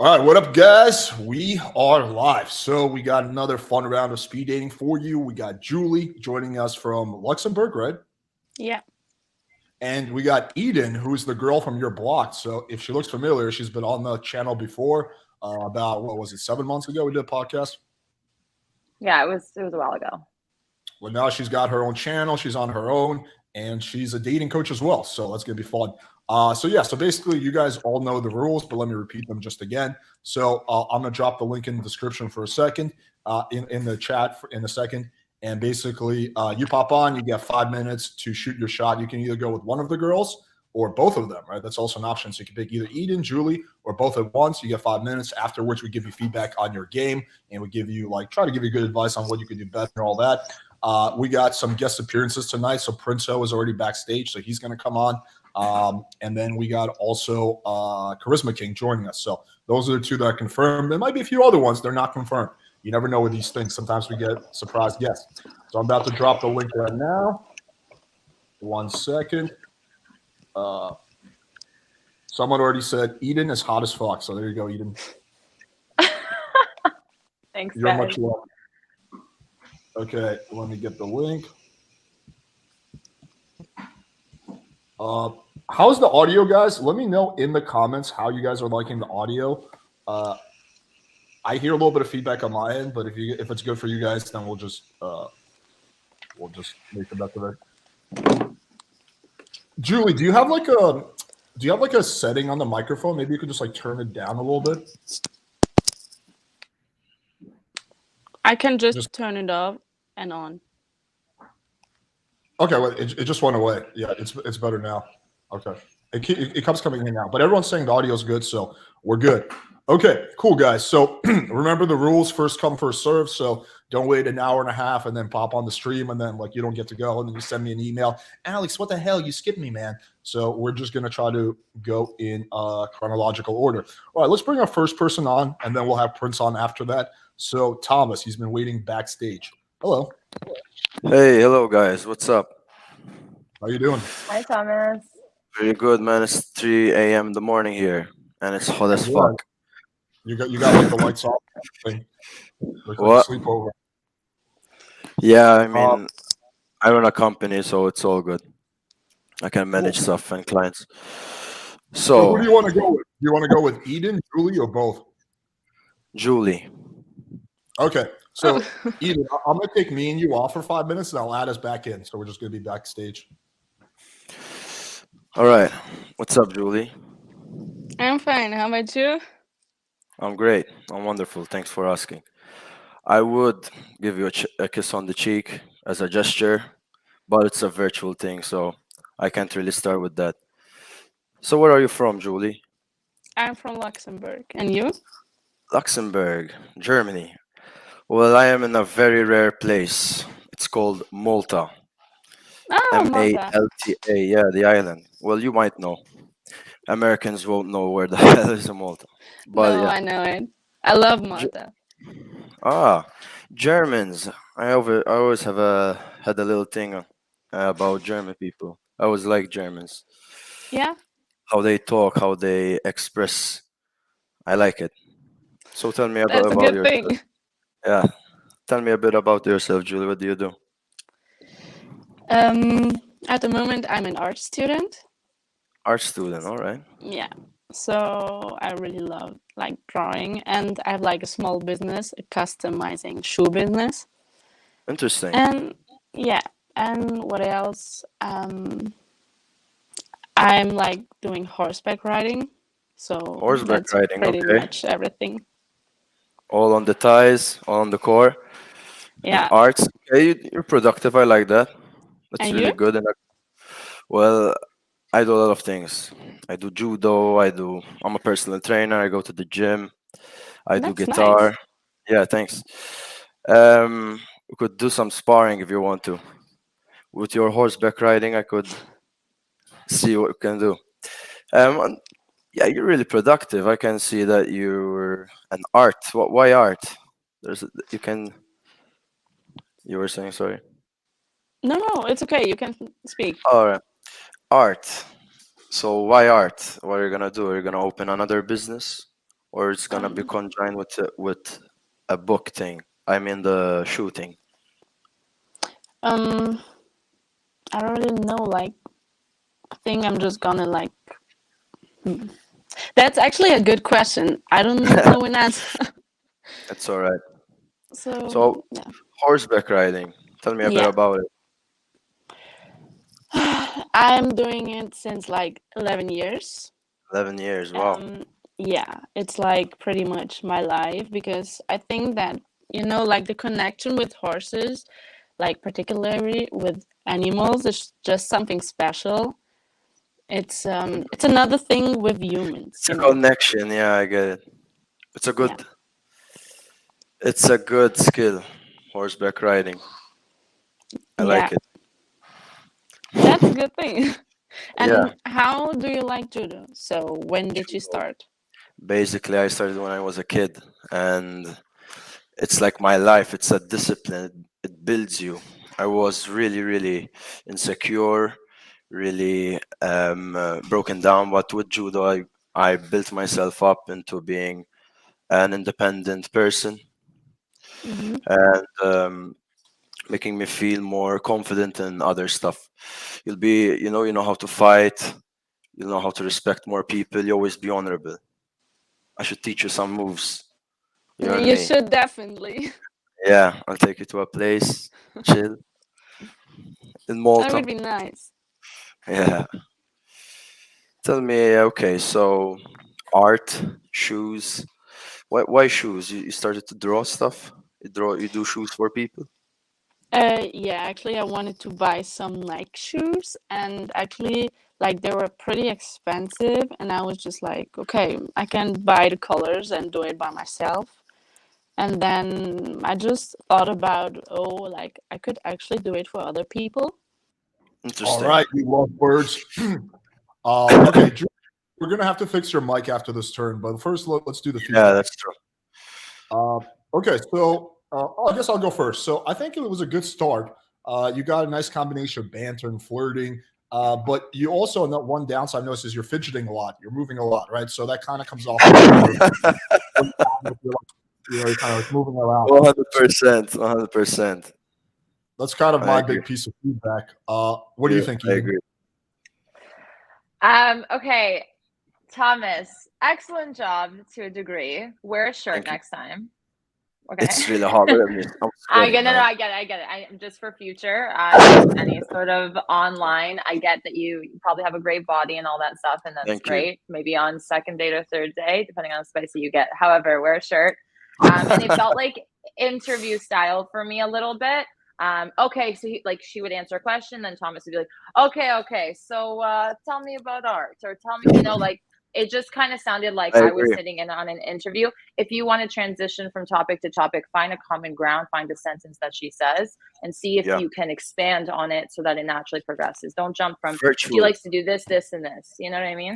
All right, what up, guys? We are live. So we got another fun round of speed dating for you. We got Julie joining us from Luxembourg, right? Yeah. And we got Eden, who's the girl from your block. So if she looks familiar, she's been on the channel before. About what was it, 7 months ago? We did a podcast. Yeah, it was a while ago. Well, now she's got her own channel. She's on her own, and she's a dating coach as well. So that's gonna be fun. So basically, you guys all know the rules, but let me repeat them just again. So I'm gonna drop the link in the description for a second, in the chat in a second. And basically, you pop on, you get 5 minutes to shoot your shot. You can either go with one of the girls or both of them, right? That's also an option. So you can pick either Eden, Julie, or both at once. You get 5 minutes. Afterwards, we give you feedback on your game, and we give you try to give you good advice on what you could do better and all that. We got some guest appearances tonight. So Prince-O is already backstage, so he's going to come on. And then we got also Karisma King joining us. So those are the two that are confirmed. There might be a few other ones. They're not confirmed. You never know with these things. Sometimes we get surprise guests. So I'm about to drop the link right now. 1 second. Someone already said Eden is hot as fuck. So there you go, Eden. Thanks, You're guys. much welcome. Okay, let me get the link. How's the audio, guys? Let me know in the comments how you guys are liking the audio. I hear a little bit of feedback on my end, but if it's good for you guys, then we'll just make the best of it. Julie, do you have a setting on the microphone? Maybe you could just turn it down a little bit. I can just turn it off and on. Okay, well, it just went away. Yeah, it's better now. Okay, it comes coming in now, but everyone's saying the audio is good, so we're good. Okay, cool, guys. So remember the rules: first come, first serve. So don't wait an hour and a half and then pop on the stream and then you don't get to go, and then you send me an email, Alex, what the hell? You skipped me, man. So we're just gonna try to go in chronological order. All right, let's bring our first person on, and then we'll have Prince on after that. So Thomas, he's been waiting backstage. Hello. Hey, hello guys. What's up? How you doing? Hi, Thomas. Pretty good, man. It's 3 a.m. in the morning here, and it's hot as Yeah. fuck. You got the lights off thing. Like a What? sleepover. Yeah, I mean, I run a company, so it's all good. I can manage stuff and clients. So who So, do you want to go with? Do you want to go with Eden, Julie, or both? Julie. Okay. So Eden, I'm gonna take me and you off for 5 minutes, and I'll add us back in. So we're just gonna be backstage. All right. What's up, Julie? I'm fine. How about you? I'm great. I'm wonderful. Thanks for asking. I would give you a kiss on the cheek as a gesture, but it's a virtual thing, so I can't really start with that. So, where are you from, Julie? I'm from Luxembourg. And you? Luxembourg, Germany. Well, I am in a very rare place. It's called Malta. Oh, Malta. Malta. Yeah, the island. Well, you might know. Americans won't know where the hell is Malta. But No, yeah. I know it. I love Malta. Germans. I always had a little thing about German people. I always like Germans. Yeah? How they talk, how they express. I like it. So tell me That's a about good yourself. thing. Yeah. Tell me a bit about yourself, Julie. What do you do? At the moment, I'm an art student. Art student, all right. Yeah. So I really love drawing, and I have a small business, a customizing shoe business. Interesting. And yeah, and what else? I'm doing horseback riding. So Horseback that's riding, pretty okay. much everything. All on the thighs, all on the core. Yeah. And arts. Okay, you're productive. I like that. That's And really you? good. Well, I do a lot of things. I do judo. I'm a personal trainer. I go to the gym. I do That's guitar. nice. Yeah, thanks. We could do some sparring if you want to. With your horseback riding, I could see what we can do. Yeah, you're really productive. I can see that you're an art. Why art? You were saying, sorry. No, it's okay. You can speak. All right, art. So why art? What are you gonna do? Are you gonna open another business? or it's gonna be conjoined with a book thing? I mean the shooting. I don't really know. Like, I think I'm just gonna like. That's actually a good question. I don't know an answer. That's all right. So So yeah. horseback riding. Tell me a bit Yeah. about it. I'm doing it since like 11 years. 11 years. Wow. Yeah, it's like pretty much my life because I think that, like the connection with horses, like particularly with animals, is just something special. It's another thing with humans, It's a connection. Yeah, I get it. It's a good. It's a good skill. Horseback riding. I Yeah, like it. that's a good thing. Yeah. And how do you like judo? So when did you start? Basically, I started when I was a kid, and it's like my life. It's a discipline. It builds you. I was really, really insecure, really broken down. But with judo, I built myself up into being an independent person, Hmm. and making me feel more confident in other stuff. You know how to fight. You know how to respect more people. You always be honorable. I should teach you some moves. You and You me. should definitely. Yeah, I'll take you to a place, chill in That Malta. would be nice. Yeah. Tell me, okay, so art, shoes. Why shoes? You started to draw stuff? You do shoes for people? Yeah, actually, I wanted to buy some Nike shoes, and actually, like they were pretty expensive, and I was just like, okay, I can buy the colors and do it by myself. And then I just thought about, oh, like I could actually do it for other people. All Interesting. right, you love words. Okay, Drew, we're gonna have to fix your mic after this turn, but first let's do the Yeah, feedback. that's true. Okay, so I guess I'll go first. So I think it was a good start. You got a nice combination of banter and flirting, but you also, one downside I've noticed is you're fidgeting a lot. You're moving a lot, right? So that kind of comes off. You're kind of like moving around. 100%. 100%. That's kind of I my agree. big piece of feedback. What do you think, I Eden? agree. Okay, Thomas, excellent job to a degree. Wear a shirt Thank you. next time. Okay. It's really hard. Look at me. I'm I sweating, get it. man. I get it. I just for future, any sort of online. I get that you probably have a great body and all that stuff, and that's Thank you. great. Maybe on second date or third date, depending on the spicy you get. However, wear a shirt. And it felt like interview style for me a little bit. Okay, so she would answer a question, then Thomas would be like, okay, so tell me about art, or tell me, like it just kind of sounded like I I was agree. sitting in on an interview. If you want to transition from topic to topic, find a common ground, find a sentence that she says, and see if Yeah. you can expand on it so that it naturally progresses. Don't jump from she Virtual. likes to do this, this, and this. You know what I mean?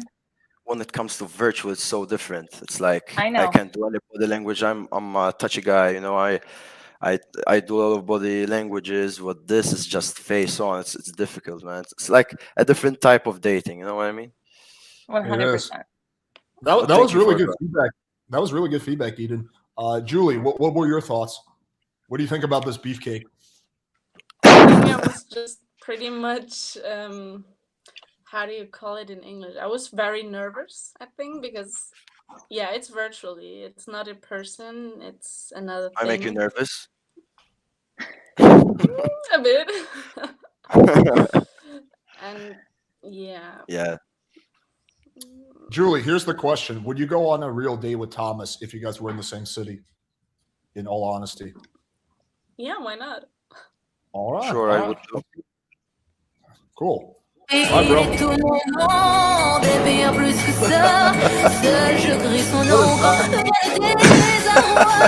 When it comes to virtual, it's so different. It's like I know. I can't do any body language. I'm a touchy guy. I do a lot of body languages. What this is just face on. It's difficult, man. It's like a different type of dating. You know what I mean? 100%. That Thank was you really for good that. feedback. That was really good feedback, Eden. Julie, what were your thoughts? What do you think about this beefcake? I think I was just pretty much, how do you call it in English? I was very nervous, I think, because, yeah, it's virtually. It's not in person. It's another I make you thing. nervous. A bit. And yeah. Yeah. Julie, here's the question. Would you go on a real date with Thomas if you guys were in the same city? In all honesty. Yeah, why not? All right. Sure, all I right. would do. Cool. All right, bro. Tout mon nom, bébé en plus que ça. Seul je crie son nom quand il y a des désarrois.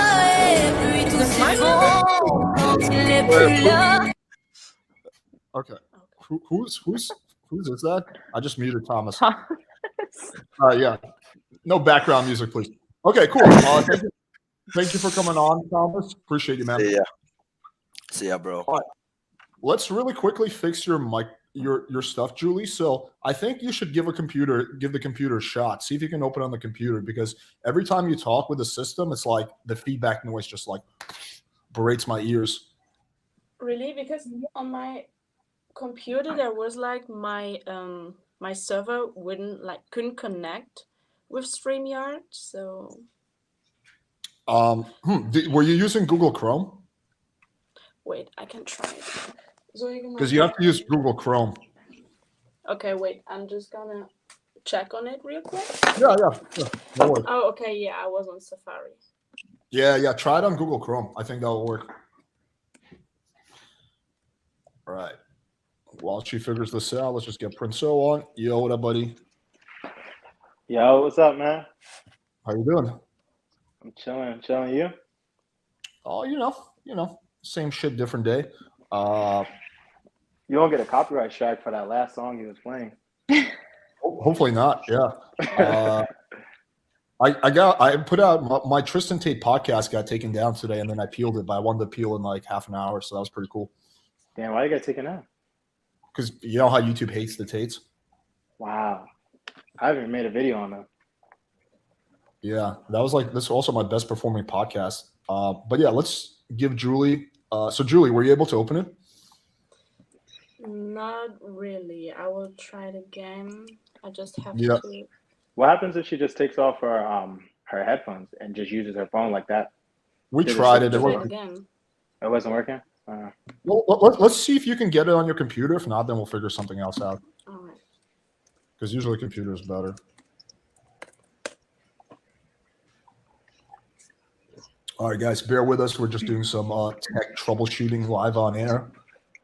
Et puis tout s'effondre quand il n'est plus là. Okay. Who's is that? I just muted Thomas. Thomas. Yeah. No background music, please. Okay, cool. Thank you for coming on, Thomas. Appreciate you, man. See ya. See ya, bro. Let's really quickly fix your mic your stuff, Julie. So I think you should give the computer a shot. See if you can open on the computer, because every time you talk with the system, it's like the feedback noise just like berates my ears. Really? Because on my computer there was like my server couldn't connect with StreamYard, so Were you using Google Chrome? wait, I can try it. Because you have to use Google Chrome. Okay, wait, I'm just gonna check on it real quick. Yeah. No worries. Oh, okay, yeah, I was on Safari. Yeah. Try it on Google Chrome. I think that will work. All right. While she figures this out, let's just get Prince O on. Yo, what up, buddy? Yo, what's up, man? How you doing? I'm chilling. You? Oh, you know, same shit, different day. You won't get a copyright strike for that last song you was playing. Hopefully not. Yeah. I put out my Tristan Tate podcast got taken down today, and then I peeled it, but I wanted to peel in like half an hour, so that was pretty cool. Damn, why you got taken out? Because you know how YouTube hates the Tates. Wow, I haven't even made a video on them. Yeah, this is also my best performing podcast. But yeah, let's give Julie. So Julie, were you able to open it? Not really. I will try it again. I just have Yeah. to. What happens if she just takes off her headphones and just uses her phone like that? We Did it tried it. show- It Try it wasn't. again. It wasn't working. Well, let's see if you can get it on your computer. If not, then we'll figure something else out. All right. Because usually computer is better. All right, guys, bear with us. We're just doing some tech troubleshooting live on air.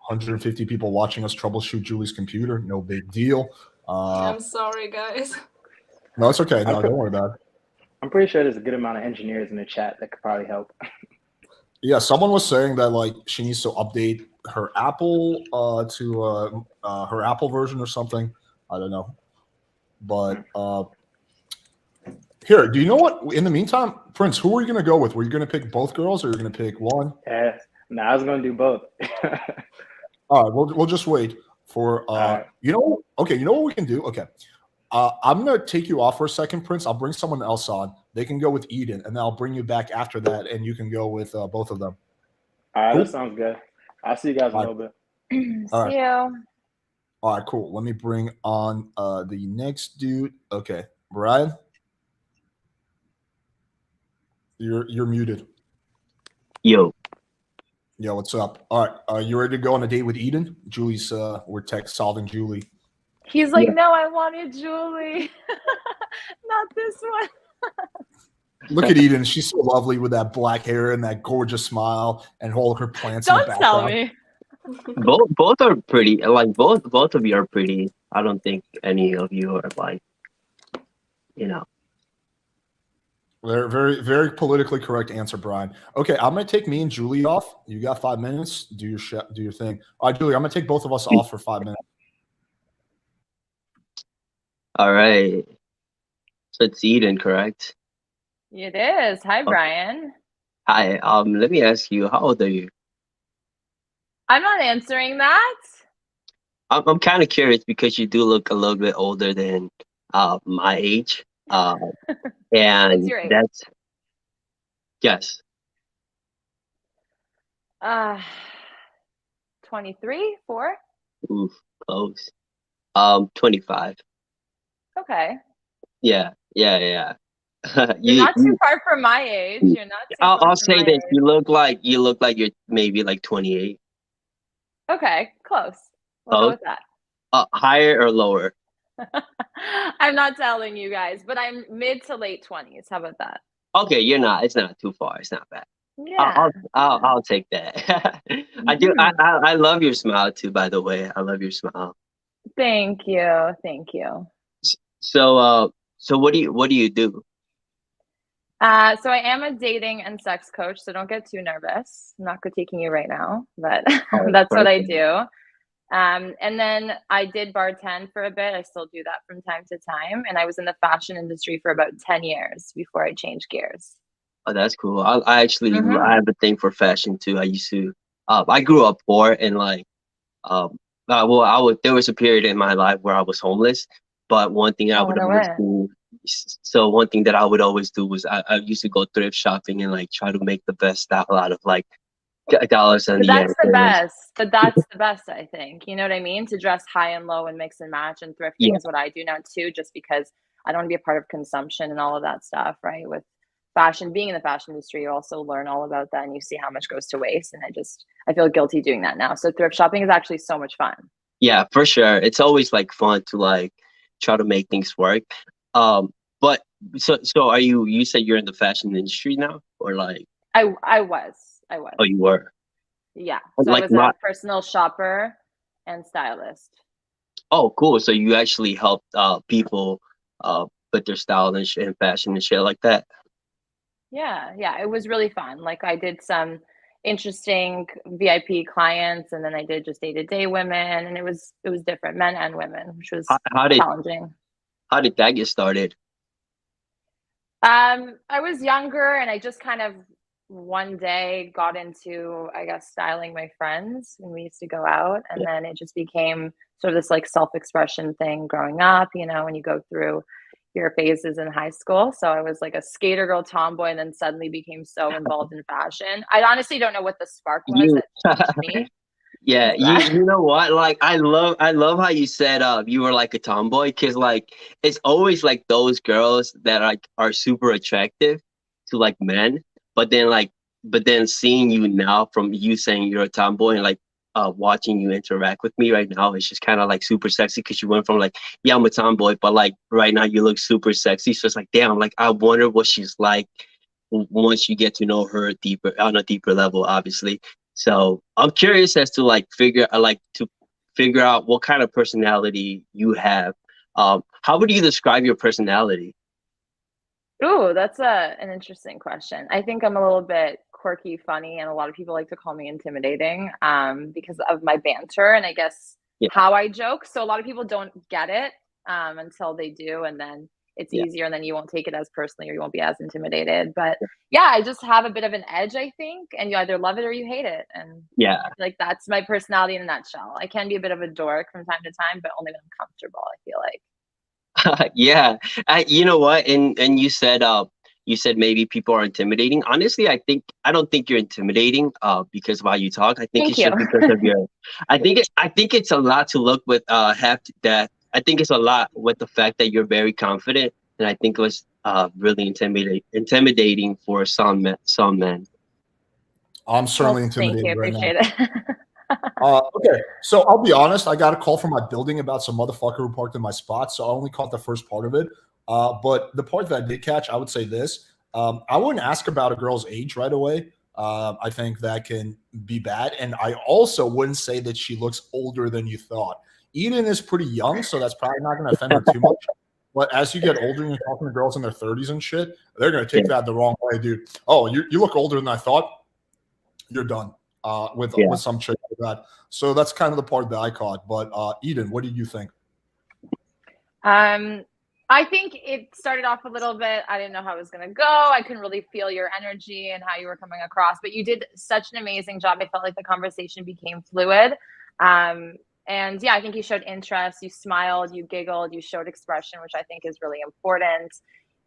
150 people watching us troubleshoot Julie's computer. No big deal. I'm sorry, guys. No, it's okay. No, don't worry about it. I'm pretty sure there's a good amount of engineers in the chat that could probably help. Yeah, someone was saying that like she needs to update her Apple to her Apple version or something. I don't know, but here, do you know what? In the meantime, Prince, who are you going to go with? Were you going to pick both girls, or are you going to pick one? Yeah, no, I was gonna do both. All right, we'll just wait for right. you know. Okay, you know what we can do? Okay, I'm gonna take you off for a second, Prince. I'll bring someone else on. They can go with Eden, and then I'll bring you back after that, and you can go with both of them. All right, Cool. that sounds good. I'll see you guys in a little bit. All right. See you. All right, cool. Let me bring on the next dude. Okay, Brian, you're muted. Yo, Yeah, what's up? All right, you ready to go on a date with Eden? Julie's we're tech solving Julie. He's like, no, I wanted Julie, not this one. Look at Eden. She's so lovely with that black hair and that gorgeous smile and all her plants in the Don't tell background. me. both are pretty. Like both of you are pretty. I don't think any of you are like, you know. Very, very, very politically correct answer, Brian. Okay, I'm gonna take me and Julie off. You got 5 minutes. Do your thing. All right, Julie, I'm gonna take both of us off for 5 minutes. All right. So it's Eden, correct? It is. Hi, Okay. Brian. Hi. Let me ask you, how old are you? I'm not answering that. I'm kind of curious because you do look a little bit older than my age. And What's your age? that's yes. 23, 4. Oof, close. 25. Okay. Yeah. You're not too far from my age. You're not. Too I'll far from say my this. age. You look like you're maybe like 28. Okay, close. We'll go Oh. with that. Higher or lower? I'm not telling you guys, but I'm mid to late 20s. How about that? Okay, you're not. It's not too far. It's not bad. Yeah. I'll take that. I do. I love your smile too. By the way, I love your smile. Thank you. Thank you. So what do you do? So I am a dating and sex coach, so don't get too nervous. I'm not critiquing you right now, but that's what I do. And then I did bartend for a bit. I still do that from time to time. And I was in the fashion industry for about 10 years before I changed gears. Oh, that's cool. I actually Mhm. I have a thing for fashion too. I used to. I grew up poor and like, well, there was a period in my life where I was homeless, but one thing I Oh, would no always way. do. So one thing that I would always do was I used to go thrift shopping and like try to make the best style out of like dollars on But the that's the end. best. But that's the best, I think. You know what I mean? To dress high and low and mix and match, and thrifting Yeah, is what I do now too, just because I don't want to be a part of consumption and all of that stuff, right? With fashion, being in the fashion industry, you also learn all about that and you see how much goes to waste. And I feel guilty doing that now. So thrift shopping is actually so much fun. yeah, for sure. It's always like fun to like try to make things work. But so are you? You said you're in the fashion industry now, or like? I was. Oh, you were. Yeah. So I Like was my. a personal shopper and stylist. Oh, cool. So you actually helped people put their style and fashion and shit like that. Yeah, yeah, it was really fun. Like I did some interesting VIP clients, and then I did just day-to-day women, and it was different, men and women, which was How did challenging. that get started? I was younger, and I just kind of one day got into, I guess, styling my friends when we used to go out, and Yeah. then it just became sort of this like self-expression thing growing up, when you go through your phases in high school. So I was like a skater girl tomboy and then suddenly became so involved in fashion. I honestly don't know what the spark was You. that changed me. Yeah, Into that. you know what? Like I love how you said you were like a tomboy, because like it's always like those girls that like are super attractive to like men, but then seeing you now, from you saying you're a tomboy and like watching you interact with me right now, it's just kind of like super sexy, because you went from like, yeah, I'm a tomboy, but like right now you look super sexy. So it's like, damn, like I wonder what she's like once you get to know her deeper, on a deeper level, obviously. So I'm curious as to like figure out what kind of personality you have. How would you describe your personality? Ooh, that's an interesting question. I think I'm a little bit quirky, funny, and a lot of people like to call me intimidating because of my banter and I guess Yeah, how I joke. So a lot of people don't get it until they do, and then it's yeah, easier, and then you won't take it as personally or you won't be as intimidated. But yeah, I just have a bit of an edge, I think, and you either love it or you hate it. And yeah. I feel like that's my personality in a nutshell. I can be a bit of a dork from time to time, but only when I'm comfortable, I feel like. Yeah. You know what? And you said maybe people are intimidating. Honestly, I don't think you're intimidating because of how you talk. I think Thank it's you. just because of your. I think it's a lot to look with that. I think it's a lot with the fact that you're very confident, and I think it was really intimidating for some men. I'm Well, certainly thank you. I intimidated right now. appreciate it. Okay, so I'll be honest. I got a call from my building about some motherfucker who parked in my spot, so I only caught the first part of it. But the part that I did catch, I would say this: I wouldn't ask about a girl's age right away. I think that can be bad, and I also wouldn't say that she looks older than you thought. Eden is pretty young, so that's probably not going to offend her too much. But as you get older and you're talking to girls in their 30s and shit, they're going to take Yeah, that the wrong way, dude. Oh, you look older than I thought. You're done with yeah. some chick like that. So that's kind of the part that I caught. But Eden, what do you think? I think it started off a little bit. I didn't know how it was going to go. I couldn't really feel your energy and how you were coming across, but you did such an amazing job. I felt like the conversation became fluid. And yeah, I think you showed interest. You smiled, you giggled, you showed expression, which I think is really important.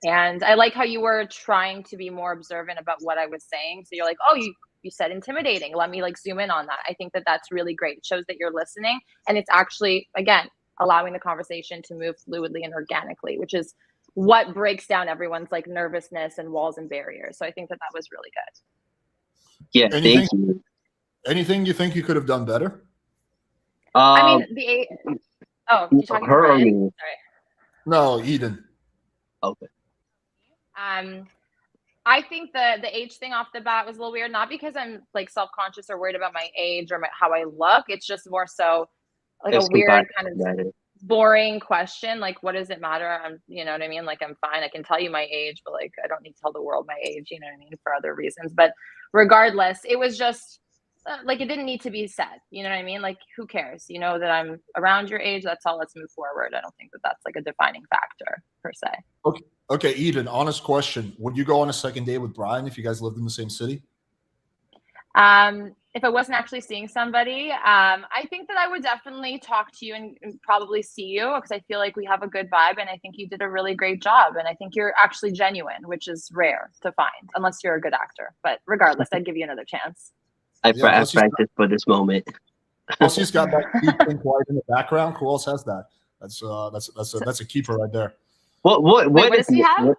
And I like how you were trying to be more observant about what I was saying. So you're like, oh, you said intimidating. Let me like zoom in on that. I think that that's really great. It shows that you're listening, and it's actually, again, allowing the conversation to move fluidly and organically, which is what breaks down everyone's like nervousness and walls and barriers. So I think that that was really good. Yeah, Anything? thank you. Anything you think you could have done better? I Um, mean, you're talking to her or Brian? me? Sorry. No, Eden. Okay. I think the age thing off the bat was a little weird, not because I'm like self-conscious or worried about my age or how I look. It's just more so like a It's weird kind of compatible. boring question. Like, what does it matter? You know what I mean? Like, I'm fine. I can tell you my age, but like, I don't need to tell the world my age, you know what I mean? For other reasons. But regardless, it was just like, it didn't need to be said. You know what I mean? Like, who cares? You know that I'm around your age. That's all. Let's move forward. I don't think that that's like a defining factor per se. Okay, Eden, honest question. Would you go on a second date with Brian if you guys lived in the same city? if I wasn't actually seeing somebody, I think that I would definitely talk to you and probably see you because I feel like we have a good vibe and I think you did a really great job. And I think you're actually genuine, which is rare to find unless you're a good actor. But regardless, I'd give you another chance. I Yeah, plus he's practiced for this moment. Plus, he's got that cute pink light in the background. Who else has that? That's a keeper right there. What does he have?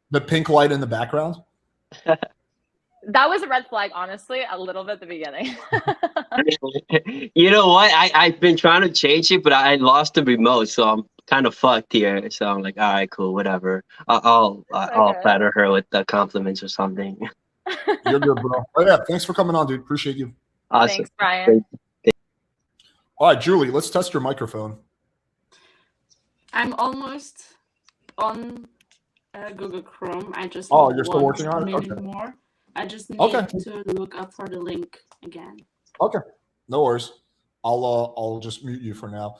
The pink light in the background. That was a red flag, honestly, a little bit at the beginning. You know what? I've been trying to change it, but I lost the remote, so I'm kind of fucked here. So I'm like, all right, cool, whatever. I'll flatter her with the compliments or something. You're good, bro. Oh yeah, thanks for coming on, dude. Appreciate you. Awesome. Thanks, Brian. All right, Julie, let's test your microphone. I'm almost on Google Chrome. I just Oh, need you're still working on it? minute Okay. more. I just need Okay. to look up for the link again. Okay, no worries. I'll just mute you for now.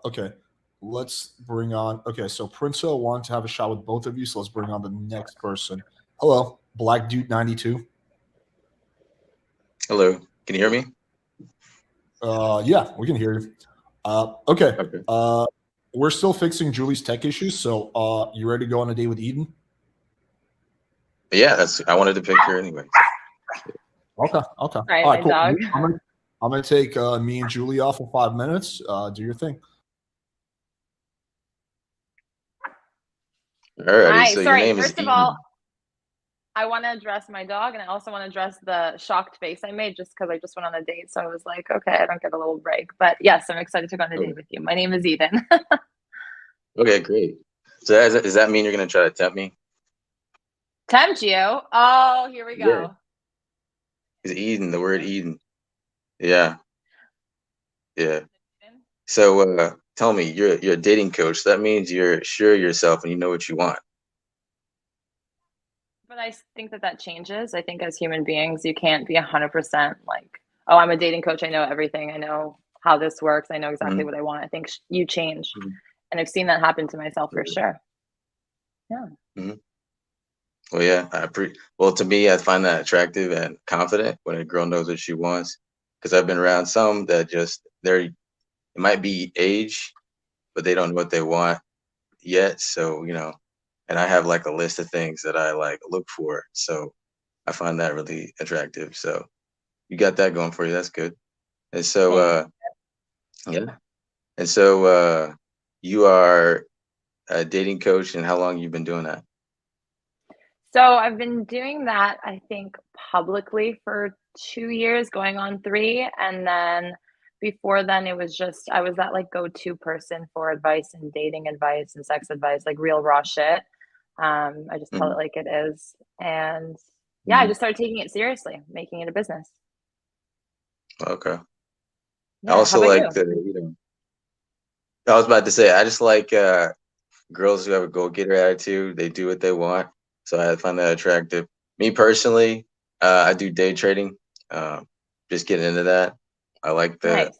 Okay, let's bring on. Okay, so Prinzo wanted to have a shot with both of you, so let's bring on the next person. Hello, Black Dude 92. Hello, can you hear me? Yeah, we can hear you. Okay. We're still fixing Julie's tech issues, so you ready to go on a date with Eden? Yeah, I wanted to pick her anyway. Okay. Right, All right, cool. dog. I'm gonna take me and Julie off for 5 minutes. Do your thing. Alrighty, Hi, so sorry. your name is First of Eden. all, I want to address my dog, and I also want to address the shocked face I made just because I just went on a date. So I was like, okay, I don't get a little break. But yes, I'm excited to go on a date with you. My name is Eden. Okay, great. So does that mean you're gonna try to tempt me? Tempt you? Oh, here we go. Yeah. It's Eden, the word Eden. Yeah. So tell me, you're a dating coach. So that means you're sure of yourself and you know what you want. But I think that changes. I think as human beings, you can't be 100% like, oh, I'm a dating coach. I know everything. I know how this works. I know exactly what I want. I think you change. And I've seen that happen to myself for sure. Yeah. Well, yeah, well, to me, I find that attractive and confident when a girl knows what she wants. Because I've been around some that it might be age, but they don't know what they want yet. So, and I have like a list of things that I like look for. So I find that really attractive. So you got that going for you. That's good. And so, yeah. And so you are a dating coach, and how long you've been doing that? So I've been doing that, I think, publicly for 2 years, going on 3. And then before then, it was just, I was that like go-to person for advice and dating advice and sex advice, like real raw shit. I just tell it like it is. And yeah, I just started taking it seriously, making it a business. Okay. Yeah, I also like you? I was about to say, I just like girls who have a go-getter attitude. They do what they want. So I find that attractive. Me personally, I do day trading. Just getting into that. I like the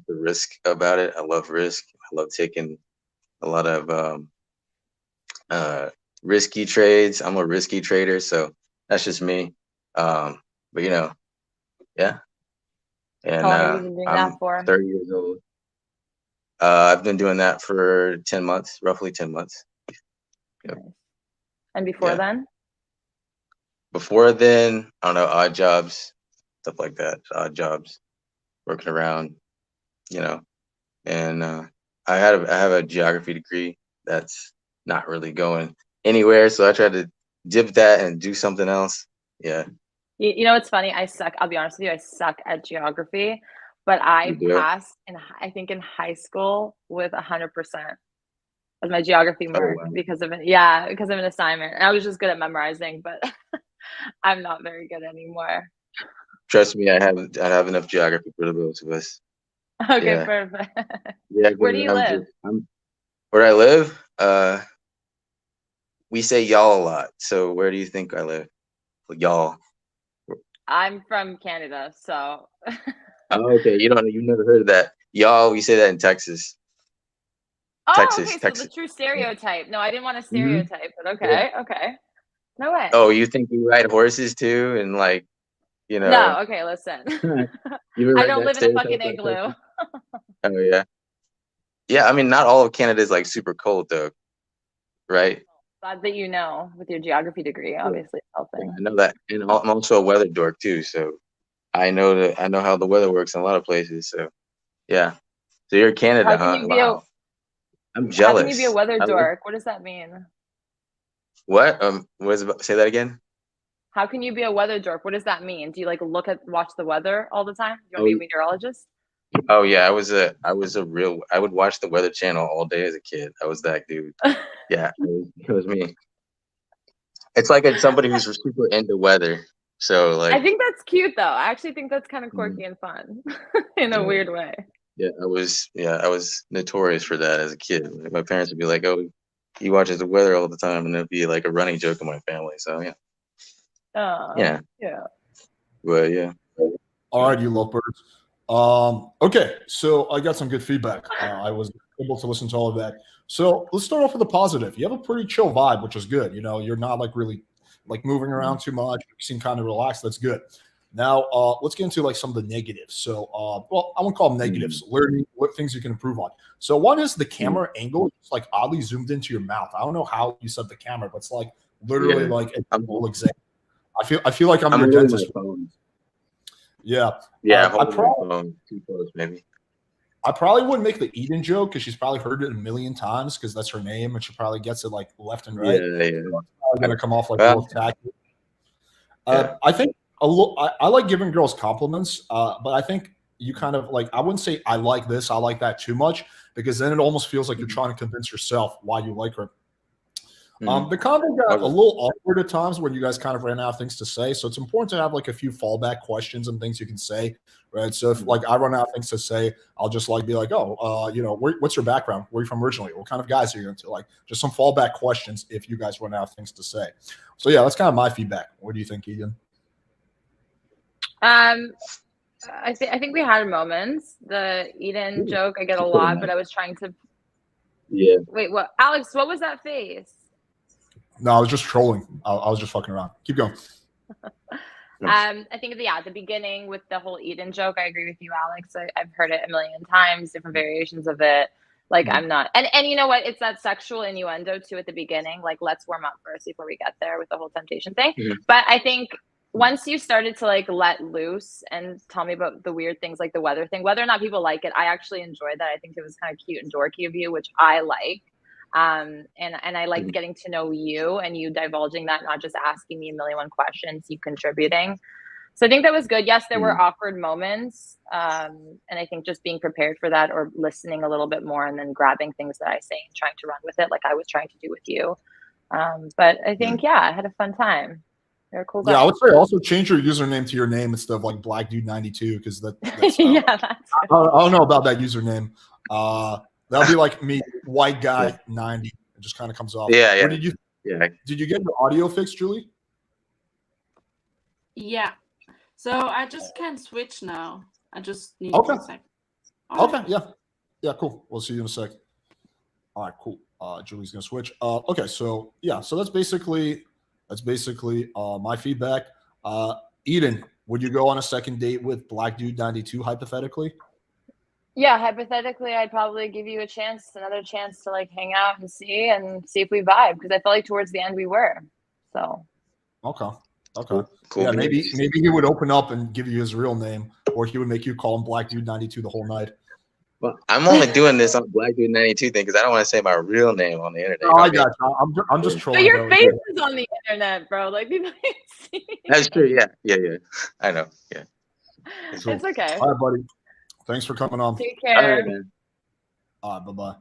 risk about it. I love risk. I love taking a lot of risky trades. I'm a risky trader, so that's just me. But yeah. And how long have you been doing I'm that for? 30 years old. I've been doing that for 10 months, roughly 10 months. Yep. Nice. And before then? Before then, I don't know, odd jobs, stuff like that. Odd jobs, working around, And I have a geography degree that's not really going anywhere, so I tried to dip that and do something else. Yeah. You know, it's funny. I suck. I'll be honest with you. I suck at geography, but I passed I think in high school with 100% as my geography mark because of it. Yeah, because of an assignment. And I was just good at memorizing, but I'm not very good anymore. Trust me, I have enough geography for the both of us. Okay, perfect. Yeah. Where do you live? Where I live? We say y'all a lot. So where do you think I live? Y'all. I'm from Canada, so. Oh, okay. You've never heard of that. Y'all, we say that in Texas. Oh, Texas. So the true stereotype. No, I didn't want to stereotype, but okay. No way. Oh, you think we ride horses too? And like, You know. No, okay, listen. You ever I heard don't that live in a stereotype fucking like igloo. that? Oh yeah. Yeah, I mean, not all of Canada is like super cold though, right? Glad that you know with your geography degree, obviously it's Yeah, helping. I know that, and I'm also a weather dork too, so I know how the weather works in a lot of places. So yeah, so you're Canada, How can huh? you be Wow, I'm how can you be a jealous. weather I love dork? What does that mean? what? Say that again. How can you be a weather dork? What does that mean? Do you like watch the weather all the time? You want to Oh, be a meteorologist? oh yeah, I was a real. I would watch the Weather Channel all day as a kid. I was that dude. Yeah, it was me. It's like it's somebody who's super into weather. So I like, think that's cute though. I actually think that's kind of mm, quirky and fun in a yeah, weird way. I was notorious for that as a kid. Like, my parents would be like, "Oh, he watches the weather all the time," and it'd be like a running joke in my family. So yeah, yeah, Yeah. but yeah. All right, you lovebirds. Okay, so I got some good feedback. I was able to listen to all of that. So let's start off with the positive. You have a pretty chill vibe, which is good. You know, you're not like really like moving around too much. You seem kind of relaxed. That's good. Now, let's get into like some of the negatives. So, well, I won't call them negatives. Learning what things you can improve on. So, one is the camera angle. It's like oddly zoomed into your mouth. I don't know how you set the camera, but it's like literally Yeah. like a full exam. I feel like I'm I'm your holding dentist. my phone. Yeah. Yeah, I'm I holding probably my phone too close, maybe. I probably wouldn't make the Eden joke because she's probably heard it a million times because that's her name and she probably gets it like left and right. Yeah, yeah. So it's probably gonna come off like Well, real tacky. yeah. I think I like giving girls compliments, but I think you kind of like I wouldn't say I like this, I like that too much because then it almost feels like you're trying to convince yourself why you like her. The convo got a Okay. little awkward at times when you guys kind of ran out of things to say. So it's important to have like a few fallback questions and things you can say, right? So if like I run out of things to say, I'll just like be like, oh, you know, what's your background? Where are you from originally? What kind of guys are you into? Like just some fallback questions if you guys run out of things to say. So yeah, that's kind of my feedback. What do you think, Eden? I think we had moments. The Eden joke I get a lot, but I was trying to Yeah. wait. What, Alex? What was that face? No, I was just trolling. I was just fucking around. Keep going. I think at the beginning with the whole Eden joke, I agree with you, Alex. I've heard it a million times, different variations of it. Like I'm not, and you know what? It's that sexual innuendo too at the beginning. Like let's warm up first before we get there with the whole temptation thing. But I think once you started to like let loose and tell me about the weird things like the weather thing, whether or not people like it, I actually enjoyed that. I think it was kind of cute and dorky of you, which I like. And I liked getting to know you and you divulging that, not just asking me a million one questions, you contributing. So I think that was good. Yes, there were awkward moments. And I think just being prepared for that or listening a little bit more and then grabbing things that I say and trying to run with it like I was trying to do with you. But I think, yeah, I had a fun time. You're a cool guy. Yeah, I would say also change your username to your name instead of like Black Dude 92 because that's Yeah, that's I don't know about that username. That'll be like me, white guy 90. It just kind of comes off. Yeah, yeah. Did you get your audio fixed, Julie? Yeah. So I just can't switch now. I just need Okay. 1 second. All right. Okay, yeah, cool. We'll see you in a sec. All right, cool. Julie's gonna switch. Okay, so yeah, so that's basically my feedback. Eden, would you go on a second date with Black Dude 92 hypothetically? Yeah, hypothetically, I'd probably give you another chance to like hang out and see if we vibe because I felt like towards the end we were. So. Okay. Cool. Yeah, maybe he would open up and give you his real name, or he would make you call him Black Dude 92 the whole night. Well, I'm only doing this on Black Dude 92 thing because I don't want to say my real name on the internet. Oh, I got you. I'm just trolling. But your bro. face is on the internet, bro. Like people can see. That's true. Yeah. I know. Yeah. Cool. It's okay. All right, buddy. Thanks for coming on. Take All care. right, man. All right, bye-bye.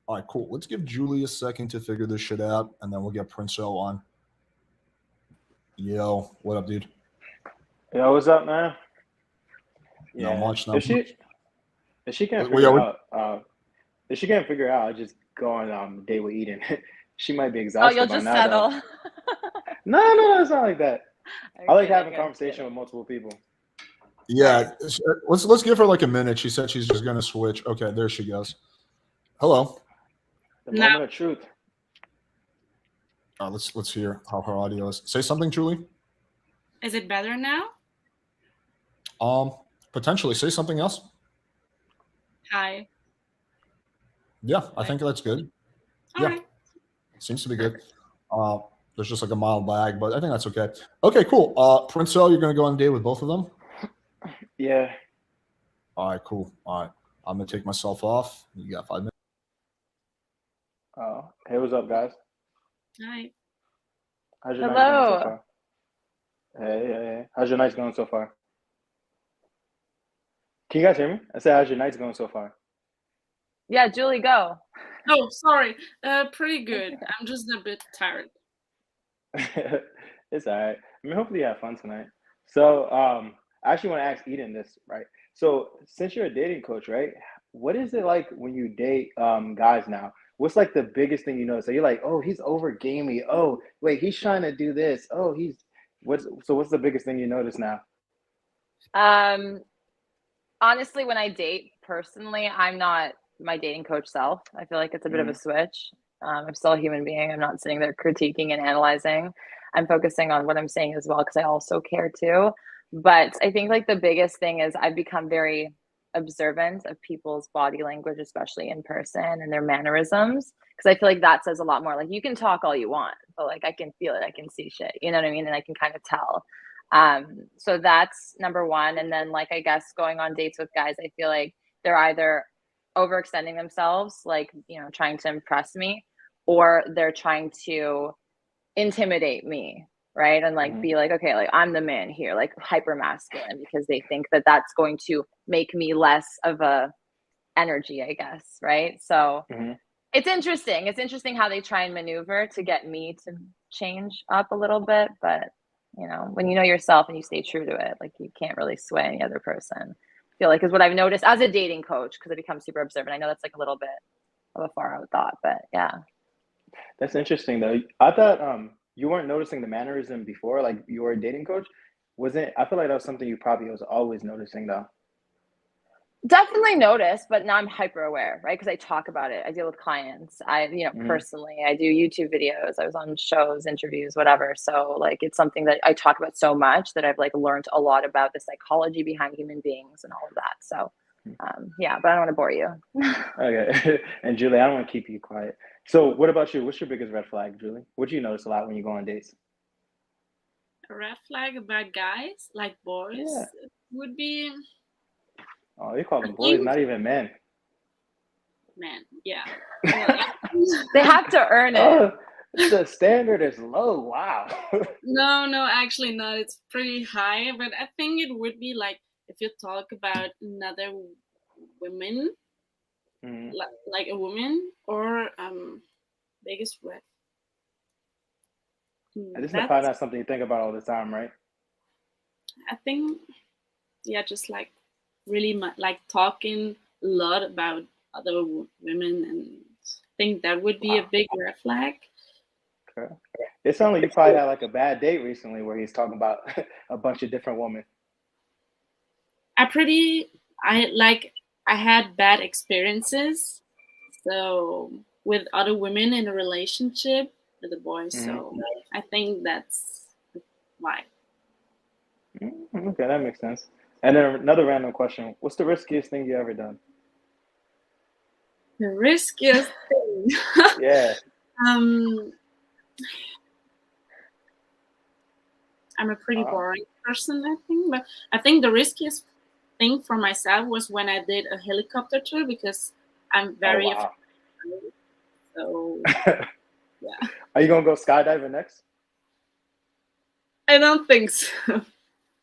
All right, cool. Let's give Julie a second to figure this shit out, and then we'll get Prince-O on. Yo, what up, dude? Yo, what's up, man? Not much. If she can't figure out, I'll just go on a date with Eden. She might be exhausted. Oh, you'll just now, settle. though. No, it's not like that. I like having Okay, conversation with multiple people. Yeah, let's give her like a minute. She said she's just gonna switch. Okay, there she goes. Hello. The moment of truth. Let's hear how her audio is. Say something, Julie. Is it better now? Potentially say something else. Hi. Yeah, I think that's good. All Yeah. right. Seems to be good. There's just like a mild lag, but I think that's okay. Okay, cool. Princell, you're gonna go on a date with both of them? Yeah. All right, cool. All right. I'm gonna take myself off. You got 5 minutes. Hey, what's up, guys? Hi. How's your night going so Hello. far? Hey. How's your night going so far? Can you guys hear me? I said, how's your night going so far? Yeah, Julie, go. Oh, sorry. Pretty good. I'm just a bit tired. It's all right. I mean, hopefully you have fun tonight. So, I actually want to ask Eden this, right? So, since you're a dating coach, right? What is it like when you date guys now? What's like the biggest thing you notice? So you're like, oh, he's over gamey. Oh, wait, he's trying to do this. Oh, what's the biggest thing you notice now? Honestly, when I date personally, I'm not my dating coach self. I feel like it's a bit of a switch. I'm still a human being. I'm not sitting there critiquing and analyzing. I'm focusing on what I'm saying as well because I also care too. But I think like the biggest thing is I've become very observant of people's body language, especially in person, and their mannerisms. Because I feel like that says a lot more. Like you can talk all you want, but like I can feel it, I can see shit. You know what I mean? And I can kind of tell. So that's number one. And then like I guess going on dates with guys, I feel like they're either overextending themselves, like, you know, trying to impress me, or they're trying to intimidate me, right? And like be like, okay, like I'm the man here, like hyper masculine, because they think that that's going to make me less of a energy, I guess, right? So it's interesting how they try and maneuver to get me to change up a little bit, but you know, when you know yourself and you stay true to it, like you can't really sway any other person. I feel like is what I've noticed as a dating coach, because I become super observant. I know that's like a little bit of a far out thought, but yeah. That's interesting though. I thought you weren't noticing the mannerism before, like you were a dating coach. I feel like that was something you probably was always noticing though. Definitely notice, but now I'm hyper aware, right? Because I talk about it. I deal with clients. Personally, I do YouTube videos. I was on shows, interviews, whatever. So like, it's something that I talk about so much that I've like learned a lot about the psychology behind human beings and all of that. So yeah, but I don't want to bore you. Okay. And Julie, I don't want to keep you quiet. So what about you? What's your biggest red flag, Julie? What do you notice a lot when you go on dates? A red flag about guys like Boris would be. Oh, you call them boys, not even men. Man, yeah. They have to earn it. Oh, the standard is low. Wow. No, actually not. It's pretty high, but I think it would be like if you talk about another women, like a woman, or biggest red. This is probably not something you think about all the time, right? I think, yeah, just like really like talking a lot about other women, and I think that would be a big red flag. Okay. It sounds like you probably had like a bad date recently where he's talking about a bunch of different women. I had bad experiences, so with other women in a relationship with the boys. So I think that's why. Okay, that makes sense. And then another random question: what's the riskiest thing you ever done? The riskiest thing. Yeah. I'm a pretty boring person, I think, but I think the riskiest thing for myself was when I did a helicopter tour, because I'm very afraid. So yeah. Are you gonna go skydiving next? I don't think so.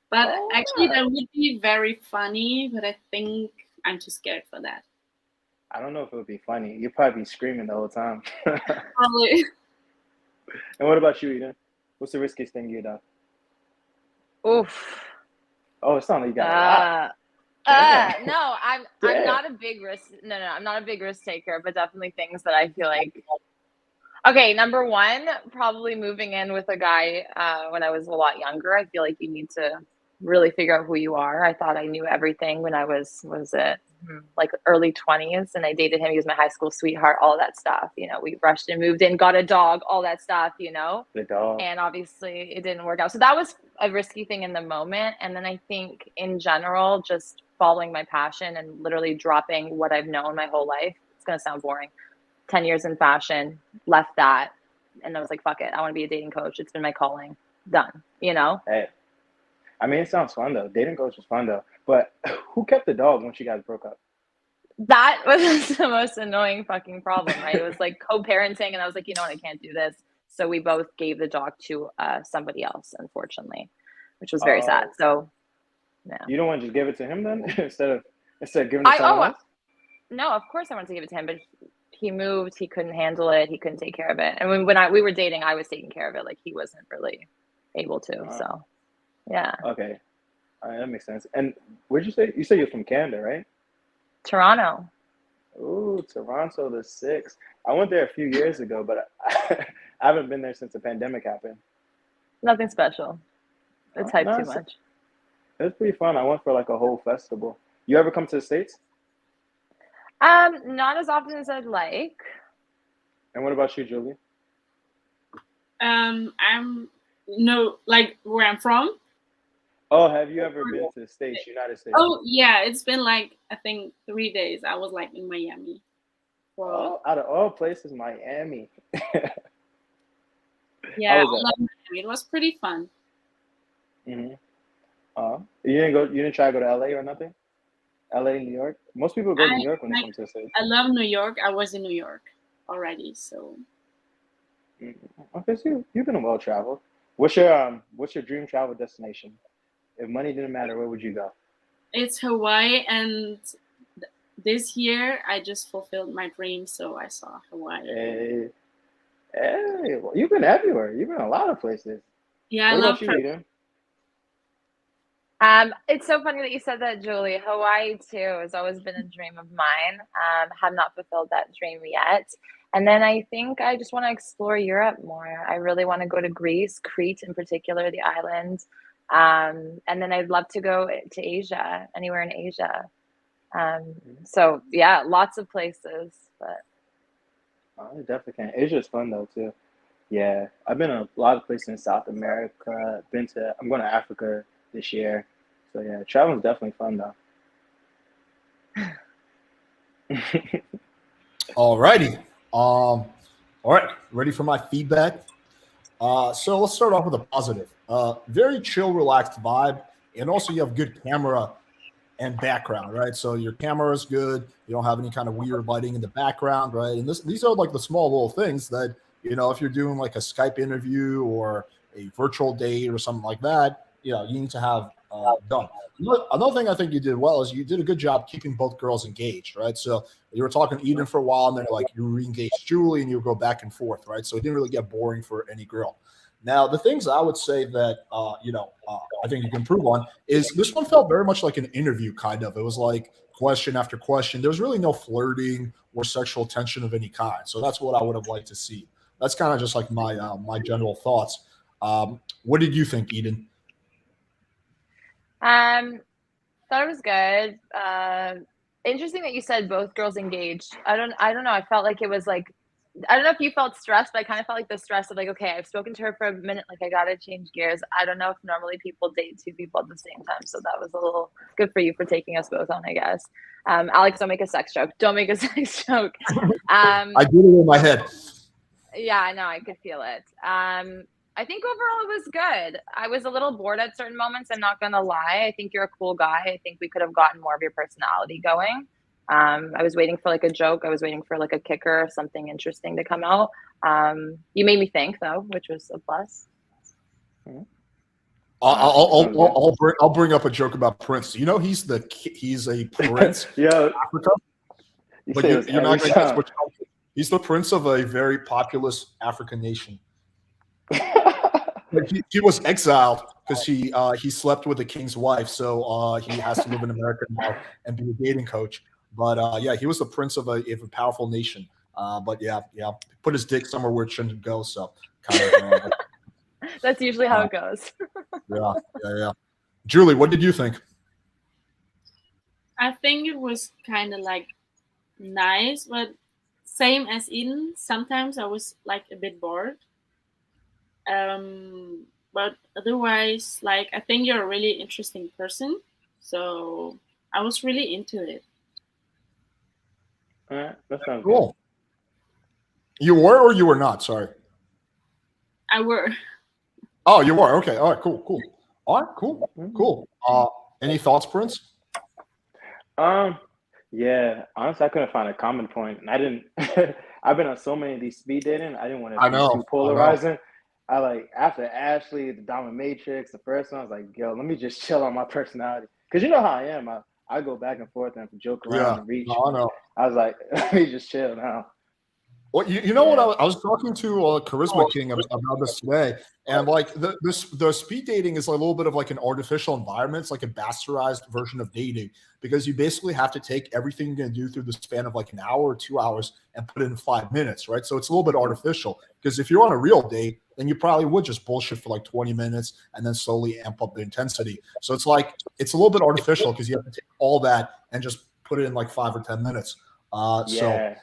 But actually that would be very funny, but I think I'm too scared for that. I don't know if it would be funny. You'd probably be screaming the whole time. Probably. And what about you, Eden? What's the riskiest thing you've done? Oof. Oh, it's not like you got a lot. No, I'm not a big risk. No, I'm not a big risk taker, but definitely things that I feel like. Okay, number one, probably moving in with a guy when I was a lot younger. I feel like you need to really figure out who you are. I thought I knew everything when I was it like early 20s, and I dated him. He was my high school sweetheart, all of that stuff. You know, we rushed and moved in, got a dog, all that stuff, you know. The dog. And obviously it didn't work out. So that was a risky thing in the moment. And then I think in general, just following my passion and literally dropping what I've known my whole life. It's going to sound boring. 10 years in fashion, left that. And I was like, fuck it. I want to be a dating coach. It's been my calling. Done, you know? Hey, I mean, it sounds fun though. Dating coach is fun though. But who kept the dog when you guys broke up? That was the most annoying fucking problem, right? It was like co-parenting, and I was like, you know what, I can't do this. So we both gave the dog to somebody else, unfortunately, which was very sad. So, yeah. You don't want to just give it to him then instead of giving it to someone else? No, of course I wanted to give it to him, but he moved. He couldn't handle it. He couldn't take care of it. And when we were dating, I was taking care of it. Like he wasn't really able to. So, yeah. Okay, all right, that makes sense. And where'd you say? You said you're from Canada, right? Toronto. Ooh, Toronto, the 6th. I went there a few years ago, but I haven't been there since the pandemic happened. Nothing special. It's hyped too much. It was pretty fun. I went for like a whole festival. You ever come to the States? Not as often as I'd like. And what about you, Julie? I'm like where I'm from. Oh, have you ever been to the States, United States? Oh yeah, it's been like I think 3 days. I was like in Miami. Out of all places, Miami. Yeah, I love Miami. It was pretty fun. Mm-hmm. You didn't try to go to LA or nothing? LA, New York? Most people go to New York when they come to the States. I love New York. I was in New York already, so. Okay, so you've been well traveled. What's your dream travel destination? If money didn't matter, where would you go? It's Hawaii, and this year I just fulfilled my dream, so I saw Hawaii. Hey, well, you've been everywhere. You've been a lot of places. Yeah, what I love about you, Eden? It's so funny that you said that, Julie. Hawaii too has always been a dream of mine. Have not fulfilled that dream yet. And then I think I just want to explore Europe more. I really want to go to Greece, Crete in particular, the islands. And then I'd love to go to Asia, anywhere in Asia. So yeah, lots of places, but. Oh, definitely can. Asia's fun though too. Yeah, I've been a lot of places in South America. I'm going to Africa this year. So yeah, traveling's definitely fun though. Alrighty. All right, ready for my feedback? So let's start off with a positive. Very chill, relaxed vibe, and also you have good camera and background, right? So your camera is good. You don't have any kind of weird lighting in the background, right? And these are like the small little things that, you know, if you're doing like a Skype interview or a virtual date or something like that, you know, you need to have done. Another thing I think you did well is you did a good job keeping both girls engaged, right? So you were talking to Eden for a while, and then like you re-engaged Julie, and you go back and forth, right? So it didn't really get boring for any girl. Now, the things I would say that, I think you can improve on is this one felt very much like an interview, kind of. It was like question after question. There was really no flirting or sexual tension of any kind. So that's what I would have liked to see. That's kind of just like my general thoughts. What did you think, Eden? Thought it was good. Interesting that you said both girls engaged. I don't know. I felt like it was like, I don't know if you felt stressed, but I kind of felt like the stress of like, okay, I've spoken to her for a minute. Like I got to change gears. I don't know if normally people date two people at the same time. So that was a little good for you for taking us both on, I guess. Alex, don't make a sex joke. Don't make a sex joke. I did it in my head. Yeah, I know. I could feel it. I think overall it was good. I was a little bored at certain moments. I'm not going to lie. I think you're a cool guy. I think we could have gotten more of your personality going. I was waiting for like a joke. I was waiting for like a kicker or something interesting to come out. You made me think though, which was a plus. I'll bring up a joke about Prince. You know, he's a prince. Yeah. In Africa. But you're not going to guess which country. He's the prince of a very populous African nation. He was exiled because he slept with the king's wife, so he has to live in America now and be a dating coach. But yeah, he was the prince of a powerful nation. But yeah, put his dick somewhere where it shouldn't go. So kind of. That's usually how it goes. Yeah. Julie, what did you think? I think it was kind of like nice, but same as Eden. Sometimes I was like a bit bored. But otherwise, like I think you're a really interesting person, so I was really into it. All right, that sounds Cool. You were or you were not? Sorry. I were. Oh, you were. Okay. All right. Cool. Cool. All right. Cool. Cool. Any thoughts, Prince? good. Yeah, honestly, I couldn't find a common point, and I didn't. I've been on so many of these speed dating. I didn't want to I be know. too polarizing. I like after Ashley, the Dominatrix, the first one. I was like, yo, let me just chill on my personality, because you know how I am. I go back and forth and joke around Yeah. and reach. No, I know. I was like, let me just chill now. Well, you know what? Yeah. I was talking to Karisma King about this today, and like the speed dating is a little bit of like an artificial environment. It's like a bastardized version of dating because you basically have to take everything you're going to do through the span of like an hour or 2 hours and put it in 5 minutes, right? So it's a little bit artificial because if you're on a real date, then you probably would just bullshit for like 20 minutes and then slowly amp up the intensity. So it's like it's a little bit artificial because you have to take all that and just put it in like 5 or 10 minutes. So.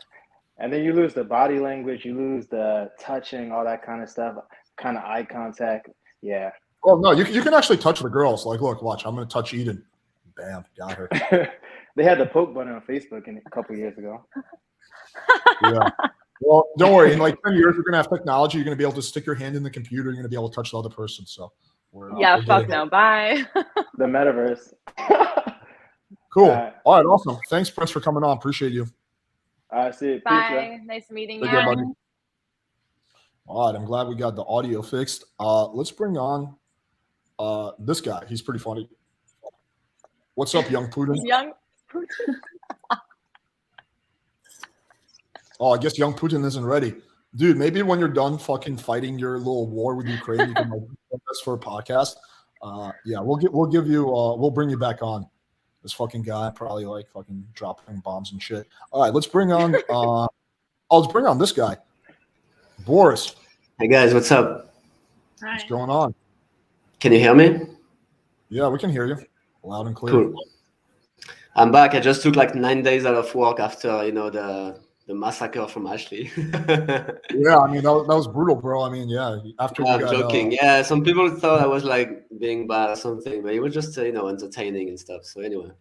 And then you lose the body language, you lose the touching, all that kind of stuff, kind of eye contact. Yeah. Oh no, you can actually touch the girls. Like, look, watch, I'm gonna touch Eden. Bam, got her. They had the poke button on Facebook a couple years ago. Yeah. Well, don't worry. In like 10 years, we're gonna have technology. You're gonna be able to stick your hand in the computer. You're gonna be able to touch the other person. So we're fuck no. Bye. The metaverse. Cool. All right, awesome. Thanks, Prince, for coming on. Appreciate you. I see it. Bye. Nice meeting you. Buddy. All right, I'm glad we got the audio fixed. Let's bring on this guy. He's pretty funny. What's up, Young Putin? Young Putin. Oh, I guess Young Putin isn't ready. Dude, maybe when you're done fucking fighting your little war with Ukraine, you can like join us for a podcast. Yeah, we'll bring you back on. This fucking guy probably like fucking dropping bombs and shit. All right, let's bring on let's bring on this guy. Boris. Hey guys, what's up? Hi. What's going on? Can you hear me? Yeah, we can hear you. Loud and clear. Cool. I'm back. I just took like 9 days out of work after, the massacre from Ashley. Yeah, I mean that was brutal, bro. I mean, yeah. After I'm joking. Yeah, some people thought I was like being bad or something, but it was just entertaining and stuff. So anyway.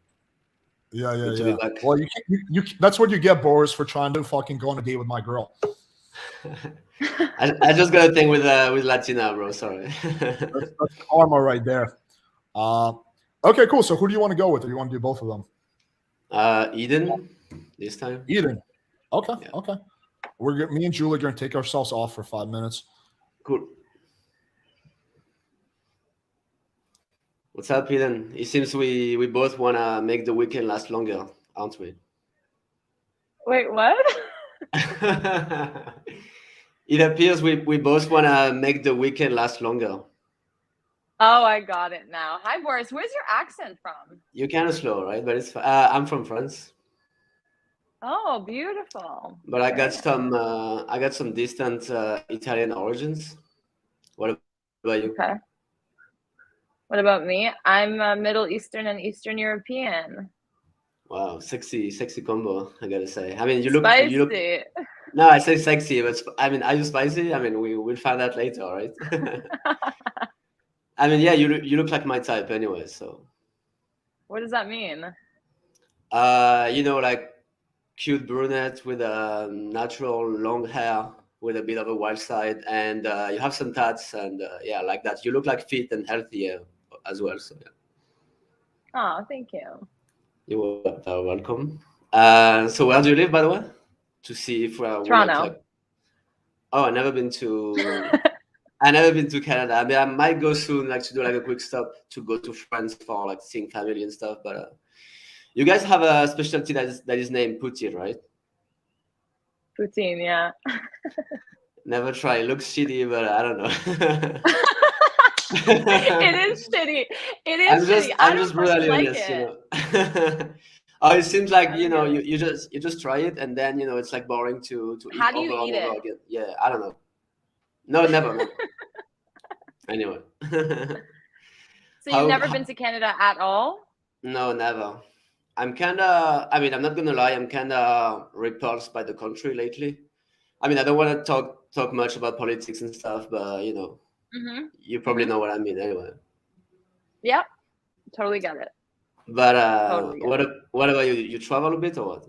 Yeah. Be back. Well, you that's what you get, Boris, for trying to fucking go on a date with my girl. I just got a thing with Latina, bro. Sorry. that's karma right there. Okay, cool. So who do you want to go with? Or you want to do both of them? Eden this time. Eden. Okay. Yeah. Okay. Me and Julie are going to take ourselves off for 5 minutes. Cool. What's up, Eden? It seems we both want to make the weekend last longer, aren't we? Wait, what? It appears we both want to make the weekend last longer. Oh, I got it now. Hi, Boris. Where's your accent from? You're kind of slow, right? But it's I'm from France. Oh, beautiful. But I got some distant Italian origins. What about you? Okay. What about me? I'm Middle Eastern and Eastern European. Wow, sexy combo, I gotta say. I mean, you look Spicy. No, I say sexy, but I mean, are you spicy? I mean, we'll find out later, right? I mean, yeah, you look like my type anyway, so. What does that mean? Like cute brunette with a natural long hair with a bit of a wild side, and you have some tats, and yeah, like that. You look like fit and healthy as well, so yeah. Oh, thank you. You're welcome. So where do you live, by the way? To see if Toronto. Oh, I've never been to. I never been to Canada. I mean, I might go soon, like to do like a quick stop to go to France for like seeing family and stuff. But you guys have a specialty that is named Putin, right? Poutine, yeah. Never try. It looks shitty, but I don't know. It is shitty. It is shitty. I'm just brutally like honest, it. Oh, it seems like you just try it and then it's like boring to eat How do you over eat and over it? again. Yeah, I don't know. No, never. Anyway. So you've never been to Canada at all? No, never. I'm kind of, I mean, I'm not gonna lie, I'm kind of repulsed by the country lately. I mean, I don't want to talk much about politics and stuff, but you know, you probably know what I mean anyway. Yep, totally get it. But Totally get what about you? You travel a bit or what?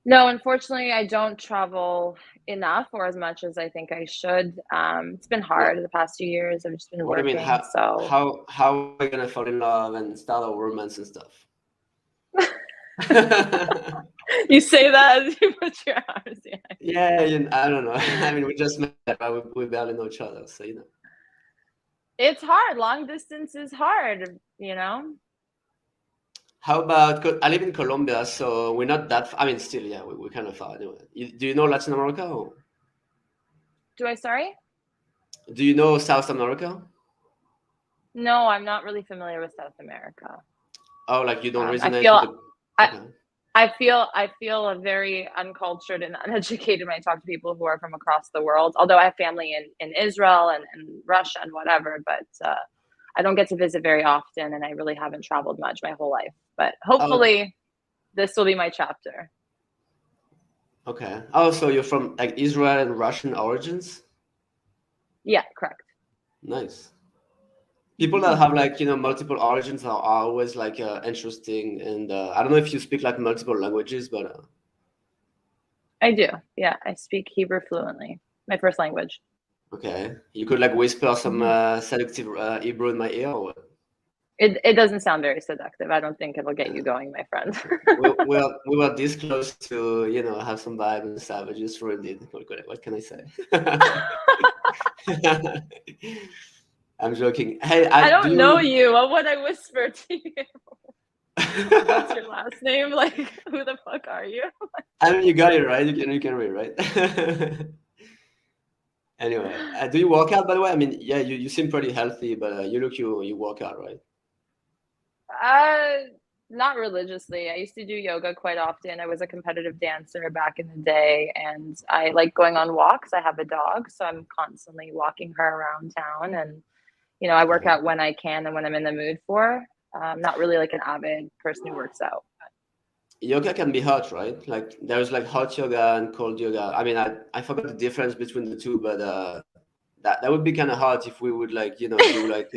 No, unfortunately, I don't travel enough or as much as I think I should. It's been hard the past few years. I've just been What do you working. mean? So How are we gonna fall in love and start a romance and stuff? you say that as you put your arms behind. Yeah, I don't know. I mean, we just met, but we barely know each other, so you know. It's hard. Long distance is hard, you know? How about, I live in Colombia, so we're not that, I mean, still, yeah, we're kind of far anyway. Do you know Latin America? Or? Do I, sorry? Do you know South America? No, I'm not really familiar with South America. Oh, like you don't resonate with the... I feel very uncultured and uneducated when I talk to people who are from across the world. Although I have family in Israel and Russia and whatever, but I don't get to visit very often, and I really haven't traveled much my whole life. But hopefully, this will be my chapter. Okay. Oh, so you're from like Israel and Russian origins? Yeah, correct. Nice. People that have like, you know, multiple origins are always like interesting. And I don't know if you speak like multiple languages, but I do. Yeah, I speak Hebrew fluently. My first language. Okay. You could like whisper some seductive Hebrew in my ear or what? It doesn't sound very seductive. I don't think it'll get you going, my friend. we were this close to, you know, have some vibe and stuff. I just ruined it. What can I say? I'm joking. Hey, I don't know you. What would I whisper to you? What's your last name? Like, who the fuck are you? I mean, you got it right. You can read, right? Anyway, do you work out, by the way? I mean, yeah, you seem pretty healthy, but you work out, right? Not religiously. I used to do yoga quite often. I was a competitive dancer back in the day, and I like going on walks. I have a dog, so I'm constantly walking her around town, and you know, I work out when I can and when I'm in the mood for. I'm not really like an avid person who works out. Yoga can be hot, right? Like there's like hot yoga and cold yoga. I mean, I forgot the difference between the two, but that would be kind of hot if we would like, you know, do like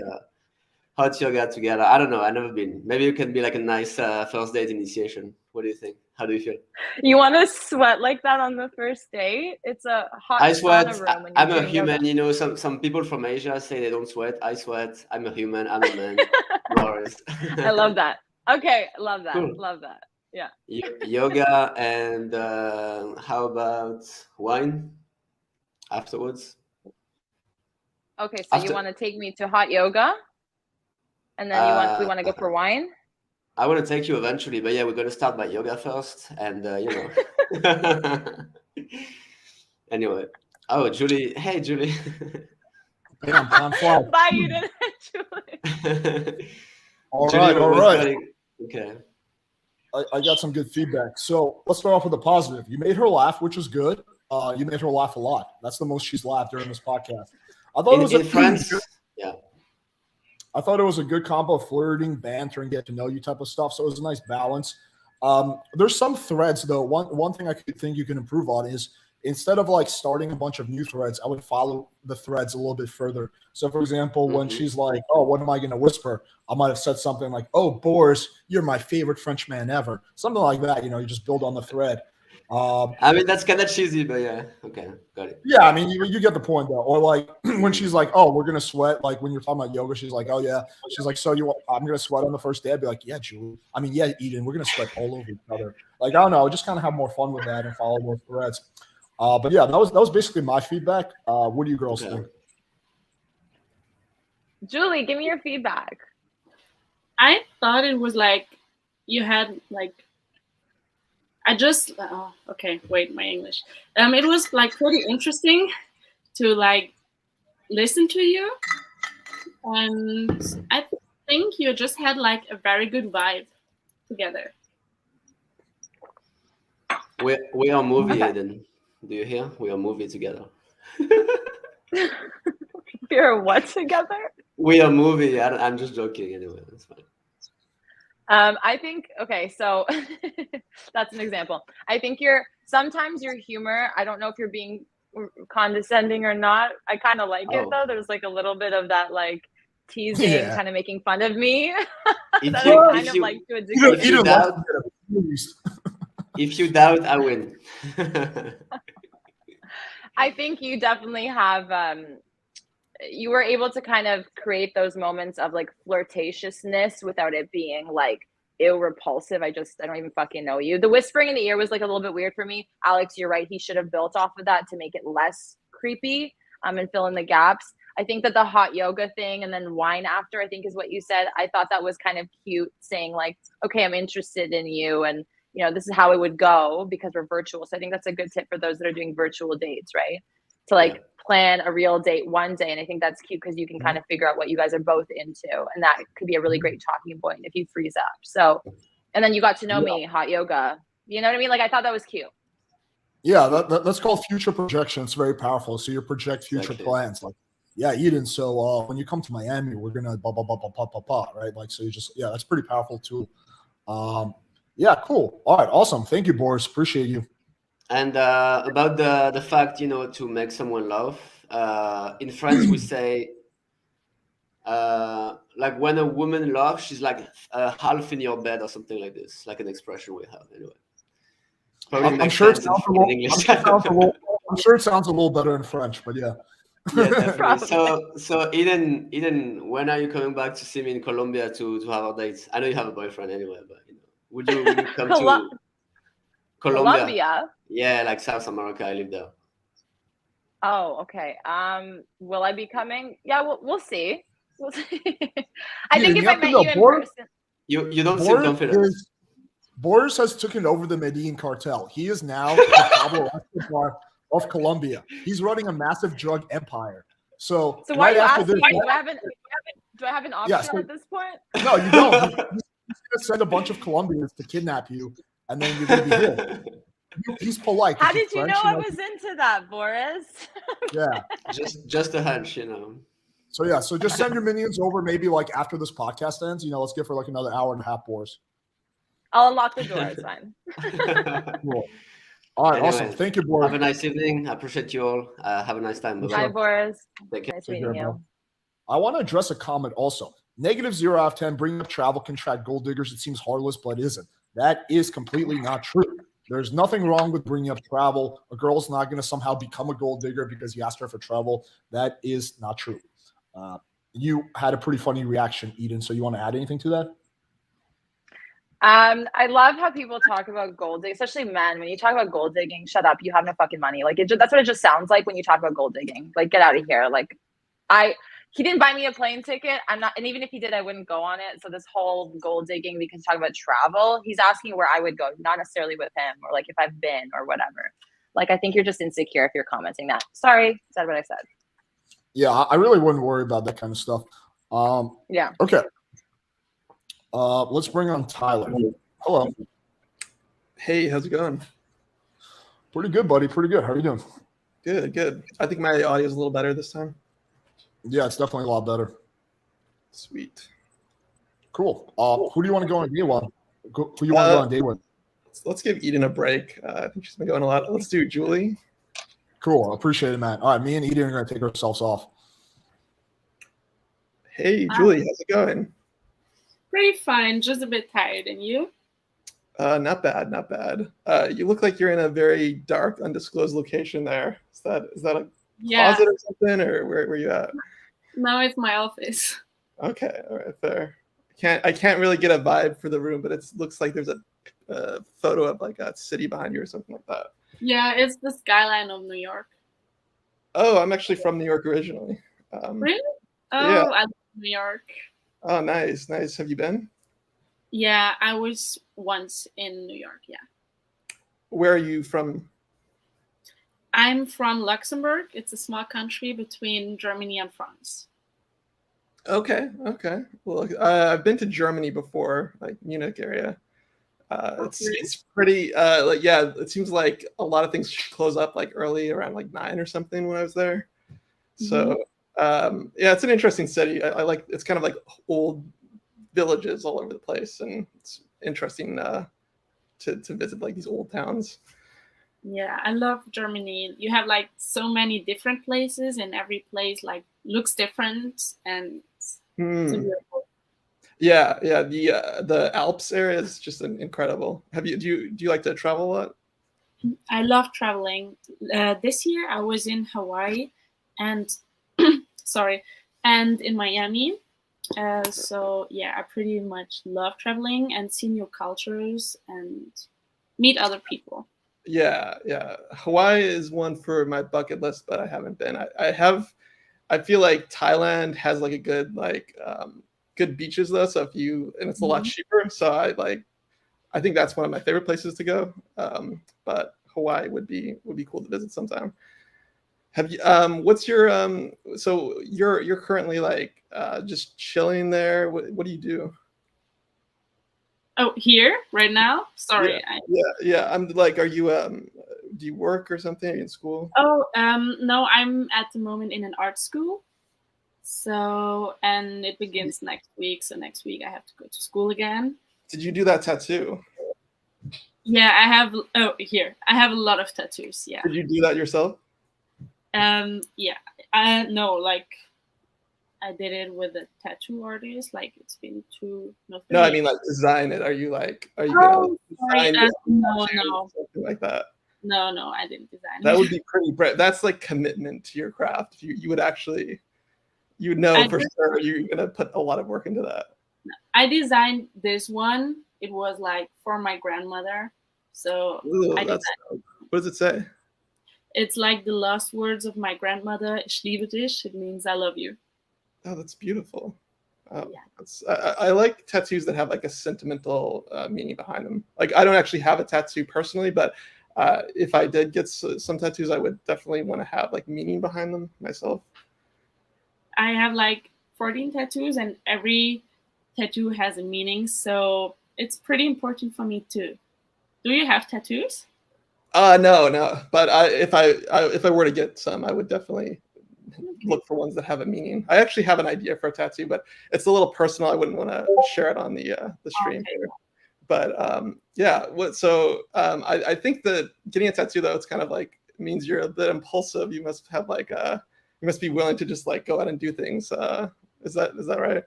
hot yoga together. I don't know. I've never been. Maybe it can be like a nice first date initiation. What do you think? How do you feel? You want to sweat like that on the first date? It's a hot I sweat. sauna room. I'm a human. Yoga. You know, some people from Asia say they don't sweat. I sweat. I'm a human. I'm a man. Boris. I love that. Okay, love that. Cool. Love that. Yeah. Yoga and how about wine afterwards? Okay, so you want to take me to hot yoga, and then we want to go for wine. I want to take you eventually, but yeah, we're gonna start by yoga first, and you know. Anyway, oh Julie, hey Julie. Yeah, I'm fine. Bye, Eden and Julie. All right. Okay. I got some good feedback. So let's start off with a positive. You made her laugh, which was good. You made her laugh a lot. That's the most she's laughed during this podcast. I thought it was I thought it was a good combo of flirting, banter, and get to know you type of stuff. So it was a nice balance. There's some threads though. One thing I could think you can improve on is instead of like starting a bunch of new threads, I would follow the threads a little bit further. So for example, when she's like, oh, what am I going to whisper? I might have said something like, oh, Boris, you're my favorite French man ever. Something like that. You know, you just build on the thread. I mean, that's kind of cheesy, but yeah. Okay. Got it. Yeah. I mean, you get the point though. Or like when she's like, oh, we're going to sweat. Like when you're talking about yoga, she's like, oh yeah. She's like, so I'm going to sweat on the first day. I'd be like, yeah, Julie. I mean, yeah, Eden, we're going to sweat all over each other. Like, I don't know. Just kind of have more fun with that and follow those threads. But yeah, that was basically my feedback. What do you girls think? Julie, give me your feedback. I thought it was like you had like okay, wait, my English. It was like pretty interesting to like listen to you, and I think you just had like a very good vibe together. We are movie, Eden. Do you hear? We are movie together. You're what together? with a movie. I'm just joking anyway. That's fine. I think, okay, so that's an example. I think sometimes your humor, I don't know if you're being condescending or not. I kind of like it though. There's like a little bit of that like teasing, kind of making fun of me. That I kind of like to a degree. If you doubt, I win. I think you definitely have, you were able to kind of create those moments of like flirtatiousness without it being like repulsive. I don't even fucking know you. The whispering in the ear was like a little bit weird for me. Alex, you're right. He should have built off of that to make it less creepy and fill in the gaps. I think that the hot yoga thing and then wine after, I think is what you said. I thought that was kind of cute, saying like, okay, I'm interested in you. And, you know, this is how it would go because we're virtual. So I think that's a good tip for those that are doing virtual dates, right? To like plan a real date one day. And I think that's cute because you can kind of figure out what you guys are both into. And that could be a really great talking point if you freeze up. So, and then you got to know me, hot yoga. You know what I mean? Like, I thought that was cute. Yeah, that's called future projection. It's very powerful. So you project future plans. Like, yeah, Eden, so when you come to Miami, we're going to blah, blah, blah, blah, blah, blah, blah, right? Like, so you just, that's pretty powerful too. Yeah, cool. All right, awesome. Thank you, Boris. Appreciate you. And about the fact, you know, to make someone laugh, in France we say, like when a woman laughs, she's like half in your bed or something like this, like an expression we have anyway. I'm sure it sounds a little better in French, but yeah. Yeah, definitely. So Eden, when are you coming back to see me in Colombia to have our dates? I know you have a boyfriend anyway, but you know, would you come to Colombia? Yeah, like South America. I live there. Oh, okay. Will I be coming? Yeah, we'll see. We'll see. I think if I met you in person, you don't seem confident. Boris has taken over the Medellin cartel. He is now the Pablo Escobar of Colombia. He's running a massive drug empire. So why right are you after asking? this, Do I have an option at this point? No, you don't. He's going to send a bunch of Colombians to kidnap you, and then you're going to be here. He's polite. How did you know I was into that, Boris? Yeah. Just a hunch, you know. So yeah, so just send your minions over maybe like after this podcast ends. You know, let's get for like another hour and a half, Boris. I'll unlock the door. It's fine. Cool. All right, awesome. Thank you, Boris. Have a nice evening. I appreciate you all. Have a nice time. Bye, Boris. Thank you. Nice meeting you. I want to address a comment also. -0 out of 10, bringing up travel can attract gold diggers. It seems harmless, but it isn't. That is completely not true. There's nothing wrong with bringing up travel. A girl's not going to somehow become a gold digger because you asked her for travel. That is not true. You had a pretty funny reaction, Eden. So you want to add anything to that? I love how people talk about gold digging, especially men. When you talk about gold digging, shut up. You have no fucking money. Like that's what it just sounds like when you talk about gold digging. Like, get out of here. Like, he didn't buy me a plane ticket. I'm not, and even if he did, I wouldn't go on it. So this whole gold digging, because talk about travel, he's asking where I would go, not necessarily with him or like if I've been or whatever. Like, I think you're just insecure if you're commenting that. Sorry, said what I said. Yeah, I really wouldn't worry about that kind of stuff. Yeah. Okay. Let's bring on Tyler. Hello. Hey, how's it going? Pretty good, buddy. Pretty good. How are you doing? Good. I think my audio is a little better this time. Yeah, it's definitely a lot better. Sweet. Cool. Who do you want to go on day one? Who do you want to go on day one? Let's give Eden a break. I think she's been going a lot. Let's do Julie. Cool. Appreciate it, man. All right, me and Eden are going to take ourselves off. Hey, Julie, how's it going? Pretty fine, just a bit tired. And you? Not bad. You look like you're in a very dark, undisclosed location there. Is that a closet or something, or where are you at? No, it's my office. Okay, all right, fair. I can't really get a vibe for the room, but it looks like there's a photo of like a city behind you or something like that. Yeah, it's the skyline of New York. Oh, I'm actually from New York originally. Really? Oh, yeah. I love New York. Oh, nice. Have you been? Yeah, I was once in New York, yeah. Where are you from? I'm from Luxembourg. It's a small country between Germany and France. Okay. Well, I've been to Germany before, like Munich area. It's pretty, it seems like a lot of things close up like early around like 9 or something when I was there. So Yeah, it's an interesting city. I like. It's kind of like old villages all over the place, and it's interesting to visit like these old towns. Yeah, I love Germany. You have like so many different places, and every place like looks different, and it's beautiful. Yeah, yeah. The Alps area is just incredible. Do you like to travel a lot? I love traveling. This year I was in Hawaii, and sorry, and in Miami. So yeah, I pretty much love traveling and see new cultures and meet other people. Yeah, yeah. Hawaii is one for my bucket list, but I haven't been. I feel like Thailand has like a good good beaches though. So and it's a lot cheaper. So I think that's one of my favorite places to go. But Hawaii would be cool to visit sometime. Have you what's your so you're currently like just chilling there? What do you do? Oh, here right now? Sorry. Yeah. I'm like, are you do you work or something? Are you in school? Oh, no, I'm at the moment in an art school. So, and it begins next week. So next week I have to go to school again. Did you do that tattoo? Yeah, I have. Oh, here I have a lot of tattoos. Yeah. Did you do that yourself? Yeah. No, like I did it with a tattoo artist. Like it's been 2. No, I mean like design it. Are you Oh, gonna sorry. No, something like that? No, I didn't design it. That would be pretty brave. That's like commitment to your craft. You would actually, you would know for sure you're gonna put a lot of work into that. I designed this one. It was like for my grandmother. So What does it say? It's like the last words of my grandmother. Ich liebe dich. It means I love you. Oh, that's beautiful. I like tattoos that have like a sentimental meaning behind them. Like I don't actually have a tattoo personally, but if I did get some tattoos, I would definitely want to have like meaning behind them myself. I have like 14 tattoos, and every tattoo has a meaning. So it's pretty important for me too. Do you have tattoos? No. But if I were to get some, I would definitely look for ones that have a meaning. I actually have an idea for a tattoo, but it's a little personal. I wouldn't want to share it on the stream here. But yeah. I think that getting a tattoo though, it's kind of like means you're a bit impulsive. You must have like you must be willing to just like go out and do things. Is that right?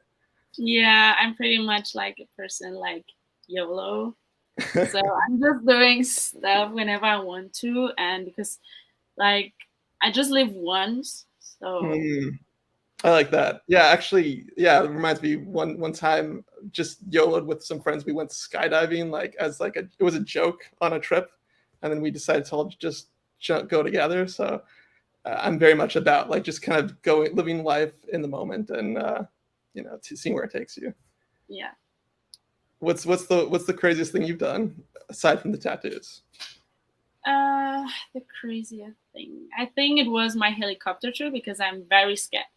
Yeah, I'm pretty much like a person like YOLO. So I'm just doing stuff whenever I want to, and because like I just live once, so I like that. Yeah, actually, yeah, it reminds me one time just YOLO'd with some friends. We went skydiving like as like it was a joke on a trip, and then we decided to all just go together. So I'm very much about like just kind of living life in the moment and seeing where it takes you. Yeah. What's the craziest thing you've done aside from the tattoos? The craziest thing. I think it was my helicopter trip because I'm very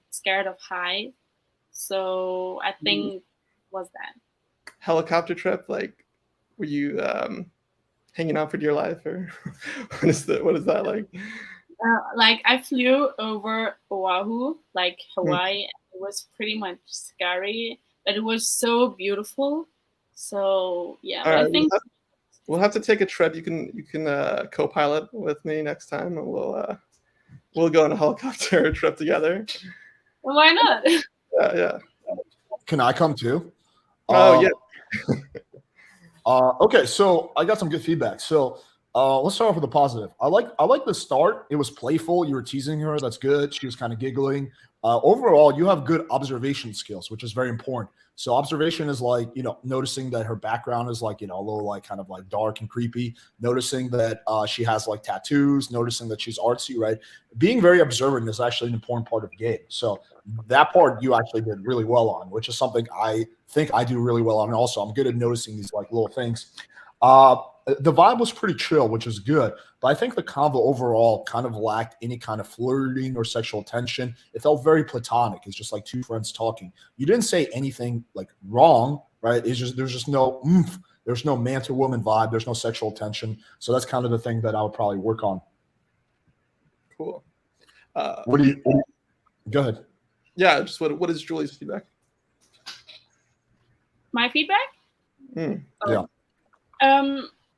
scared of height. So I think was that. Helicopter trip? Like were you hanging out for dear life or what is that like? Like I flew over Oahu, like Hawaii. It was pretty much scary, but it was so beautiful. So yeah, but I think we'll have to take a trip. You can co-pilot with me next time, and we'll go on a helicopter trip together. Well, why not? Yeah. Can I come too? Oh yeah. Okay, so I got some good feedback. So let's start off with the positive. I like the start. It was playful. You were teasing her. That's good. She was kind of giggling. Overall, you have good observation skills, which is very important. So observation is like, noticing that her background is like, a little like kind of like dark and creepy, noticing that she has like tattoos, noticing that she's artsy, right? Being very observant is actually an important part of the game. So that part you actually did really well on, which is something I think I do really well on. And also I'm good at noticing these like little things. The vibe was pretty chill, which is good. But I think the convo overall kind of lacked any kind of flirting or sexual tension. It felt very platonic. It's just like two friends talking. You didn't say anything like wrong, right? There's just no oomph. There's no man to woman vibe. There's no sexual tension. So that's kind of the thing that I would probably work on. Cool. Go ahead. Yeah, just what is Julie's feedback? My feedback? Yeah.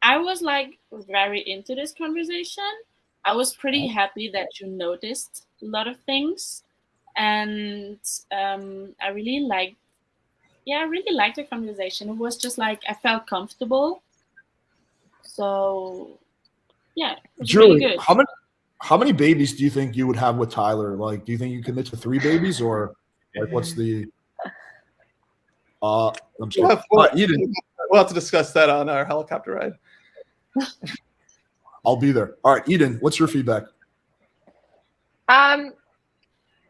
I was like very into this conversation. I was pretty happy that you noticed a lot of things, and I really liked the conversation. It was just like I felt comfortable. So yeah, it was Julie, really good. how many babies do you think you would have with Tyler? Like, do you think you commit to 3 babies, or like what's the? I'm sorry. Eden. We'll have to discuss that on our helicopter ride. I'll be there. All right, Eden, what's your feedback? I'm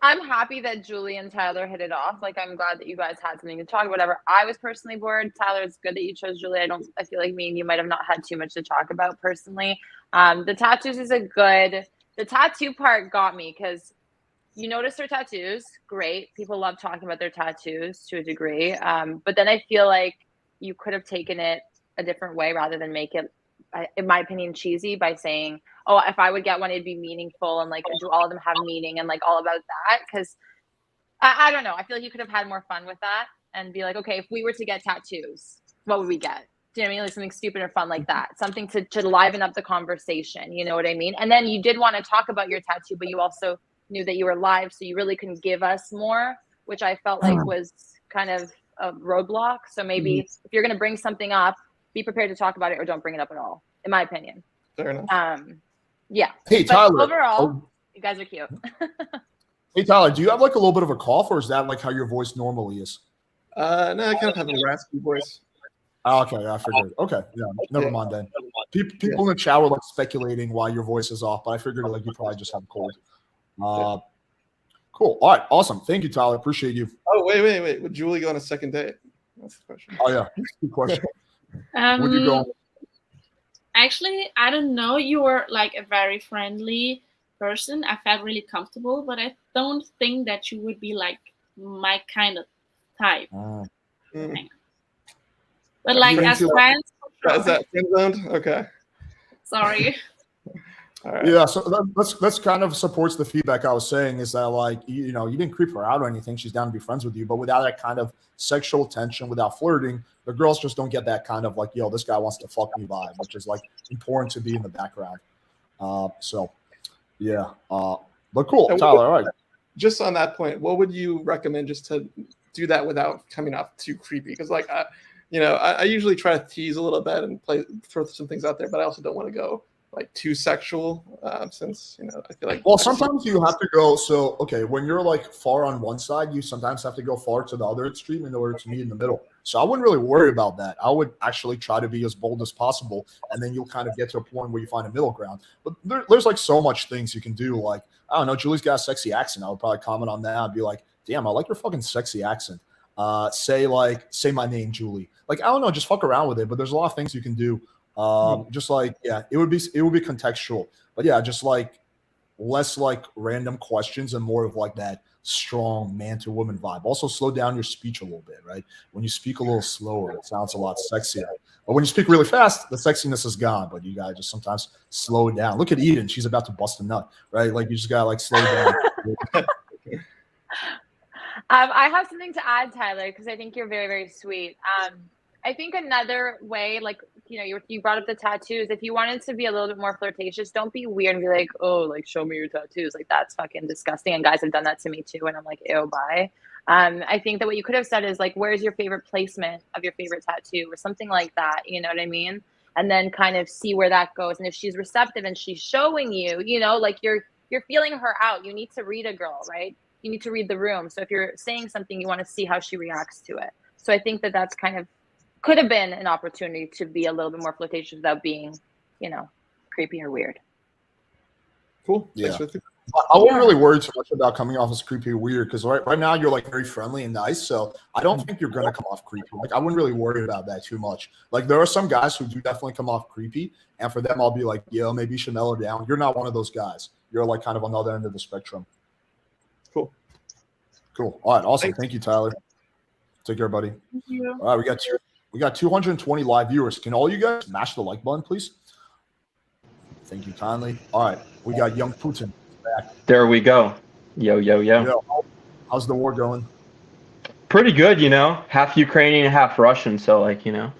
happy that Julie and Tyler hit it off. Like, I'm glad that you guys had something to talk about. Whatever. I was personally bored. Tyler, it's good that you chose Julie. I feel like me and you might have not had too much to talk about personally. The tattoos is the tattoo part got me because you notice her tattoos. Great. People love talking about their tattoos to a degree. But then I feel like you could have taken it a different way rather than make it, in my opinion, cheesy by saying, oh, if I would get one, it'd be meaningful and like, do all of them have meaning and like all about that? Because I don't know. I feel like you could have had more fun with that and be like, okay, if we were to get tattoos, what would we get? Do you know what I mean? Like something stupid or fun like that. Something to liven up the conversation. You know what I mean? And then you did want to talk about your tattoo, but you also knew that you were live, so you really couldn't give us more, which I felt like was kind of a roadblock. So maybe if you're going to bring something up, be prepared to talk about it or don't bring it up at all, in my opinion. Fair enough. Yeah. Hey, but Tyler. overall, you guys are cute. Hey, Tyler, do you have like a little bit of a cough, or is that like how your voice normally is? No, I kind of have a raspy voice. Oh, okay, I figured. Okay, yeah, never mind then. People in the chat were like speculating why your voice is off, but I figured like you probably just have a cold. Cool. All right, awesome. Thank you, Tyler. Appreciate you. Oh, wait. Would Julie go on a second date? That's the question. Oh yeah, good question. Would you go? Actually, I don't know. You were like a very friendly person. I felt really comfortable, but I don't think that you would be like my kind of type. But like as friends, is that friend zoned? Okay. Sorry. All right. Yeah, so that's kind of supports the feedback I was saying is that like you didn't creep her out or anything. She's down to be friends with you, but without that kind of sexual tension, without flirting, the girls just don't get that kind of like, yo, this guy wants to fuck me vibe, which is like important to be in the background. So yeah, but cool, Tyler. All right. Just on that point, what would you recommend just to do that without coming off too creepy? Because like I usually try to tease a little bit and throw some things out there, but I also don't want to go like too sexual, since I feel like. Well, sometimes you have to go. So okay, when you're like far on one side, you sometimes have to go far to the other extreme in order to meet in the middle. So I wouldn't really worry about that. I would actually try to be as bold as possible, and then you'll kind of get to a point where you find a middle ground. But there's like so much things you can do. Like I don't know, Julie's got a sexy accent. I would probably comment on that. I'd be like, damn, I like your fucking sexy accent. Say my name, Julie. Like I don't know, just fuck around with it. But there's a lot of things you can do. Just like, yeah, it would be contextual, but yeah, just like less like random questions and more of like that strong man to woman vibe. Also slow down your speech a little bit, right? When you speak a little slower, it sounds a lot sexier, but when you speak really fast, the sexiness is gone. But you gotta just sometimes slow it down. Look at Eden. She's about to bust a nut, right? Like you just gotta like slow down. I have something to add, Tyler, because I think you're very, very sweet. I think another way, like, you brought up the tattoos. If you wanted to be a little bit more flirtatious, don't be weird and be like, oh, like, show me your tattoos. Like, that's fucking disgusting. And guys have done that to me too. And I'm like, ew, bye. I think that what you could have said is like, where's your favorite placement of your favorite tattoo or something like that. You know what I mean? And then kind of see where that goes. And if she's receptive and she's showing you, like you're feeling her out. You need to read a girl, right? You need to read the room. So if you're saying something, you want to see how she reacts to it. So I think that that's kind of could have been an opportunity to be a little bit more flirtatious without being, creepy or weird. Cool. Yeah. I wouldn't really worry too much about coming off as creepy or weird because right now you're like very friendly and nice. So I don't think you're gonna come off creepy. Like I wouldn't really worry about that too much. Like there are some guys who do definitely come off creepy, and for them I'll be like, yo, maybe you should mellow down. You're not one of those guys. You're like kind of on the other end of the spectrum. Cool. All right, awesome. Thank you, Tyler. Take care, buddy. Thank you. All right, we got 220 live viewers. Can all you guys smash the like button, please? Thank you kindly. All right, we got Young Putin back. There we go. Yo. How's the war going? Pretty good, you know. Half Ukrainian, half Russian. So like, you know,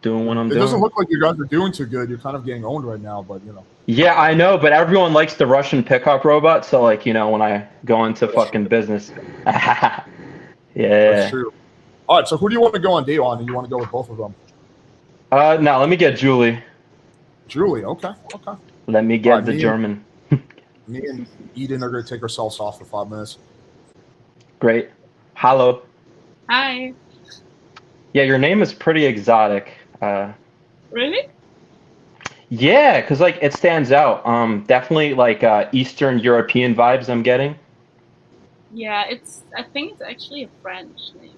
doing what I'm It doing. doesn't look like you guys are doing too good. You're kind of getting owned right now, but you know. Yeah, I know, but everyone likes the Russian pickup robot. So like, you know, when I go into fucking business, yeah. That's true. All right, so who do you want to go on date on? And you want to go with both of them? No, let me get Julie. Julie, okay. Let me get the German. Me and Eden are going to take ourselves off for 5 minutes. Great. Hello. Hi. Yeah, your name is pretty exotic. Really? Yeah, because like it stands out. Definitely like Eastern European vibes I'm getting. Yeah, I think it's actually a French name.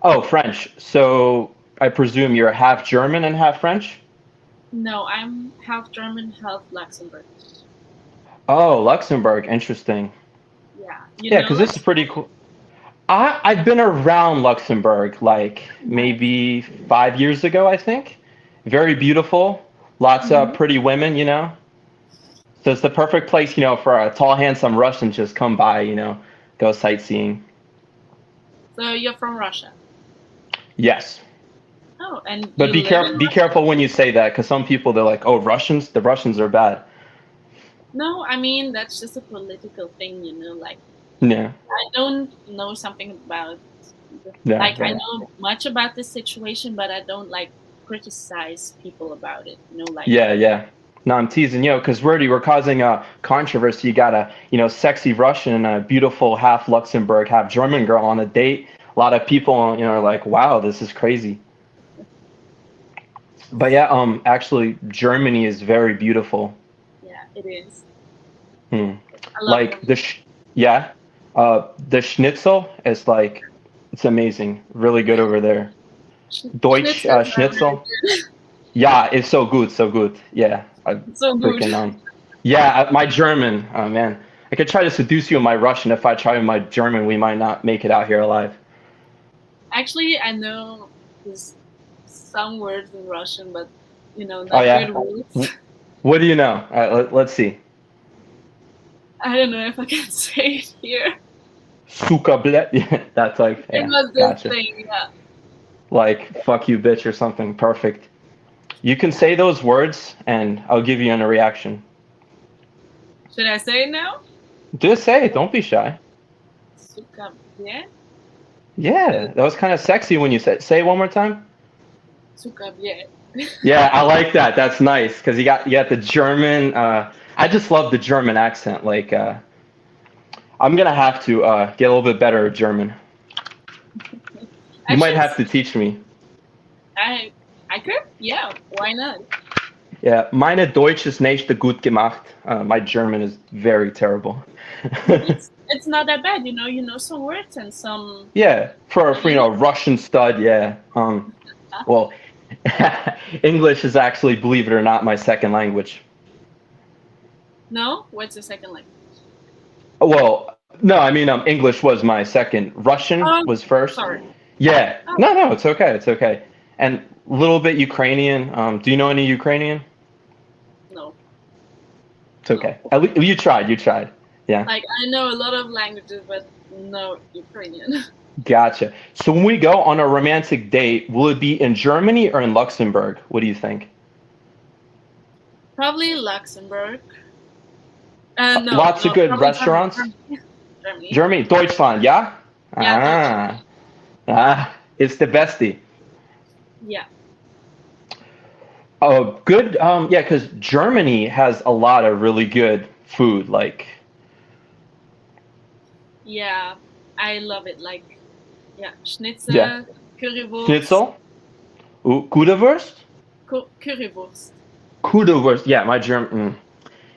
Oh, French. So I presume you're half German and half French? No, I'm half German, half Luxembourg. Oh, Luxembourg. Interesting. Yeah. Yeah, because this is pretty cool. I've been around Luxembourg like maybe 5 years ago, I think. Very beautiful. Lots of pretty women, you know. So it's the perfect place, you know, for a tall, handsome Russian to just come by, you know, go sightseeing. So you're from Russia? Yes. Oh, and But you be live careful. in Be Russia? careful when you say that, because some people they're like, "Oh, Russians. The Russians are bad." No, I mean that's just a political thing, you know. Like Yeah. I don't know something about. Yeah, Like I yeah. know much about this situation, but I don't like criticize people about it. You know, like Yeah. No, I'm teasing you, because we're causing a controversy. You got a, you know, sexy Russian and a beautiful half Luxembourg, half German girl on a date. A lot of people, you know, are like, "Wow, this is crazy." But yeah, actually, Germany is very beautiful. yeah, it is. Hmm. I love Like them. the schnitzel is like, it's amazing. Really good over there. Deutsch Schnitzels are schnitzel. really good. Yeah, it's so good, so good. Yeah, I So good. freaking yeah, my German. Oh man, I could try to seduce you in my Russian. If I try in my German, we might not make it out here alive. Actually, I know there's some words in Russian, but you know, Oh not yeah. good words. What do you know? Let's see. I don't know if I can say it here. Suka blet. Yeah, that's like, It yeah, was this gotcha. thing, yeah. Like fuck you, bitch, or something. Perfect. You can say those words, and I'll give you a reaction. Should I say it now? Just say it. Don't be shy. Suka, yeah? Yeah, that was kind of sexy when you said. Say it one more time. Suka, yeah. Yeah, I like that. That's nice because you got the German. I just love the German accent. Like, I'm gonna have to get a little bit better at German. You might have to teach me. I could? Yeah, why not? Yeah, meine Deutsch ist nicht gut gemacht. My German is very terrible. It's not that bad, you know some words and some. Yeah, for you know, Russian stud. Yeah. Well, English is actually, believe it or not, my second language. No, what's the second language? Well, no, I mean, English was my second. Russian was first. Sorry. Yeah. No, it's okay. It's okay. And a little bit Ukrainian. Do you know any Ukrainian? No. It's okay. At least you tried. You tried. Yeah. Like I know a lot of languages, but no Ukrainian. Gotcha. So when we go on a romantic date, will it be in Germany or in Luxembourg? What do you think? Probably Luxembourg. No, Lots of good probably restaurants. Germany. Germany, Deutschland, yeah? Yeah, It's the bestie. Yeah. Oh, good. Yeah, because Germany has a lot of really good food. Like, Yeah, I love it. Like, yeah, Schnitzel, yeah, Currywurst. Schnitzel, Currywurst, Currywurst. Currywurst. Yeah, my German.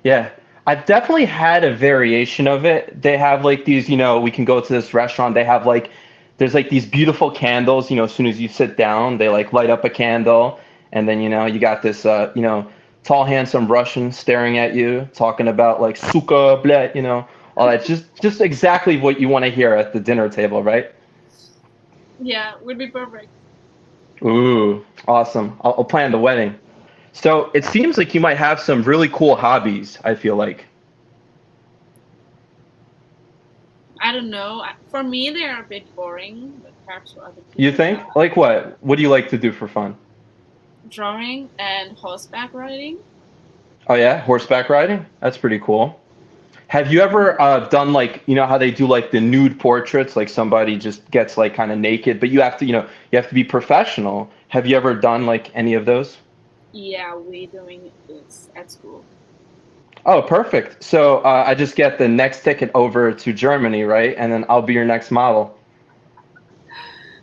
Yeah, I've definitely had a variation of it. They have like these, you know, we can go to this restaurant. They have like, there's like these beautiful candles. You know, as soon as you sit down, they like light up a candle, and then you know you got this, you know, tall, handsome Russian staring at you, talking about like suka, blet, you know, all that. Just exactly what you want to hear at the dinner table, right? Yeah, would be perfect. Ooh, awesome. I'll plan the wedding. So it seems like you might have some really cool hobbies, I feel like. I don't know. For me, they're a bit boring, but perhaps for other people. You think? Like what? What do you like to do for fun? Drawing and horseback riding. Oh yeah, horseback riding. That's pretty cool. Have you ever done like, you know how they do like the nude portraits, like somebody just gets like kind of naked, but you have to, you know, you have to be professional. Have you ever done like any of those? Yeah, we're doing this at school. Oh, perfect. So I just get the next ticket over to Germany, right? And then I'll be your next model.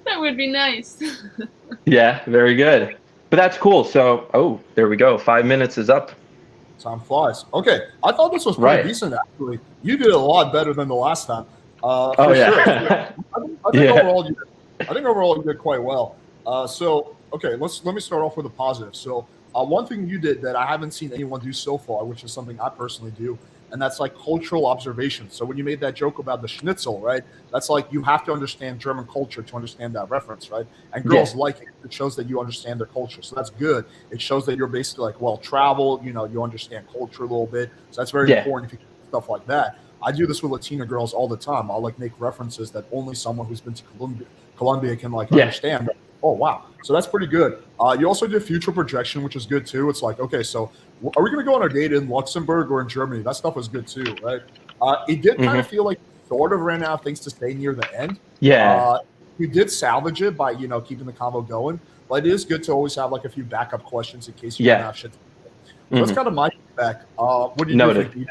That would be nice. Yeah, very good. But that's cool. So, oh, there we go. 5 minutes is up. Time flies. Okay, I thought this was pretty decent actually. You did a lot better than the last time. For yeah. sure. I think Yeah. overall you did quite well. So okay, let me start off with a positive. So one thing you did that I haven't seen anyone do so far, which is something I personally do, and that's like cultural observation. So when you made that joke about the schnitzel, right? That's like you have to understand German culture to understand that reference, right? And girls like it. It shows that you understand their culture. So that's good. It shows that you're basically like well traveled, you know, you understand culture a little bit. So that's very important if you do stuff like that. I do this with Latina girls all the time. I'll like make references that only someone who's been to Colombia can like understand. Oh wow, so that's pretty good. You also did future projection, which is good too. It's like, okay, so are we going to go on a date in Luxembourg or in Germany? That stuff was good too, right? It did kind of feel like sort of ran out of things to say near the end. Yeah. You did salvage it by keeping the convo going, but it is good to always have like a few backup questions in case you don't have shit to say. So that's kind of my feedback. What do you think?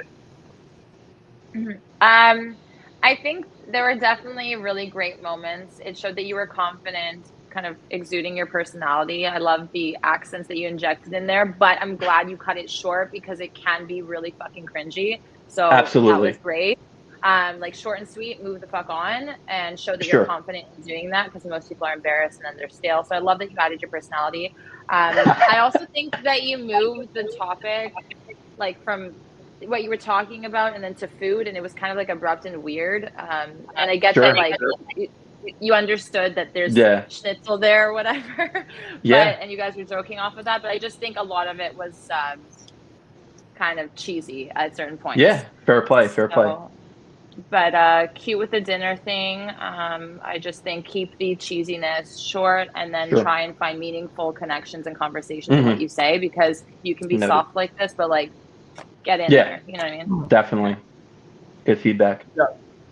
I think there were definitely really great moments. It showed that you were confident, kind of exuding your personality. I love the accents that you injected in there, but I'm glad you cut it short because it can be really fucking cringy. So Absolutely. that was great. Like short and sweet, move the fuck on and show that you're confident in doing that because most people are embarrassed and then they're stale. So I love that you added your personality. I also think that you moved the topic like from what you were talking about and then to food, and it was kind of like abrupt and weird. And I get that like you understood that there's schnitzel there or whatever. And you guys were joking off of that, but I just think a lot of it was kind of cheesy at certain points. Yeah, fair play. But cute with the dinner thing. I just think keep the cheesiness short and then try and find meaningful connections and conversations in what you say, because you can be soft like this, but like get in there. You know what I mean? Definitely. Good feedback. Yeah.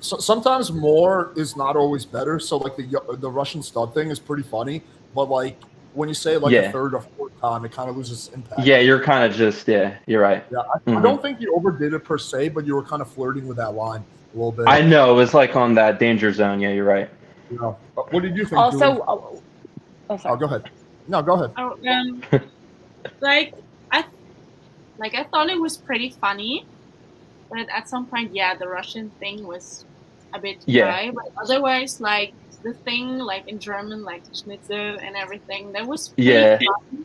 So sometimes more is not always better. So like the Russian stud thing is pretty funny, but like when you say like a third or fourth time, it kind of loses impact. Yeah, you're kind of just you're right. Yeah, I don't think you overdid it per se, but you were kind of flirting with that line a little bit. I know, it was like on that danger zone. Yeah, you're right. Yeah. What did you think? Also, sorry. Go ahead. No, go ahead. I thought it was pretty funny, but at some point, the Russian thing was a bit dry. But otherwise, like the thing, like in German, like Schnitzel and everything, that was pretty fun,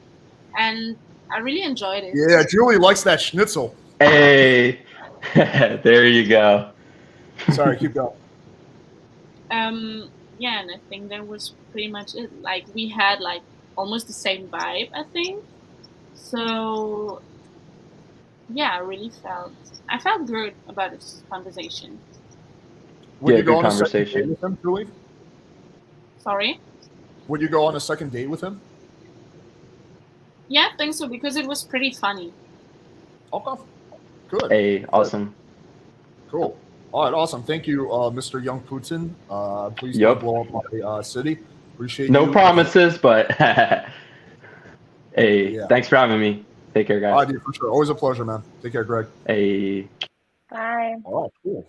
and I really enjoyed it. Yeah, Julie likes that schnitzel. Hey, there you go. Sorry, keep going. Yeah, and I think that was pretty much it. Like we had like almost the same vibe, I think. So yeah, I felt good about this conversation. Would you go on a second date with him, Julie? Sorry? Would you go on a second date with him? Yeah, I think so, because it was pretty funny. Okay. Good. Hey, awesome. Cool. All right, awesome. Thank you, Mr. Young Putin. Please don't blow up my city. Appreciate no you. promises, but hey, thanks for having me. Take care, guys. All right, dude, for sure. Always a pleasure, man. Take care, Greg. Hey. Bye. All right, cool.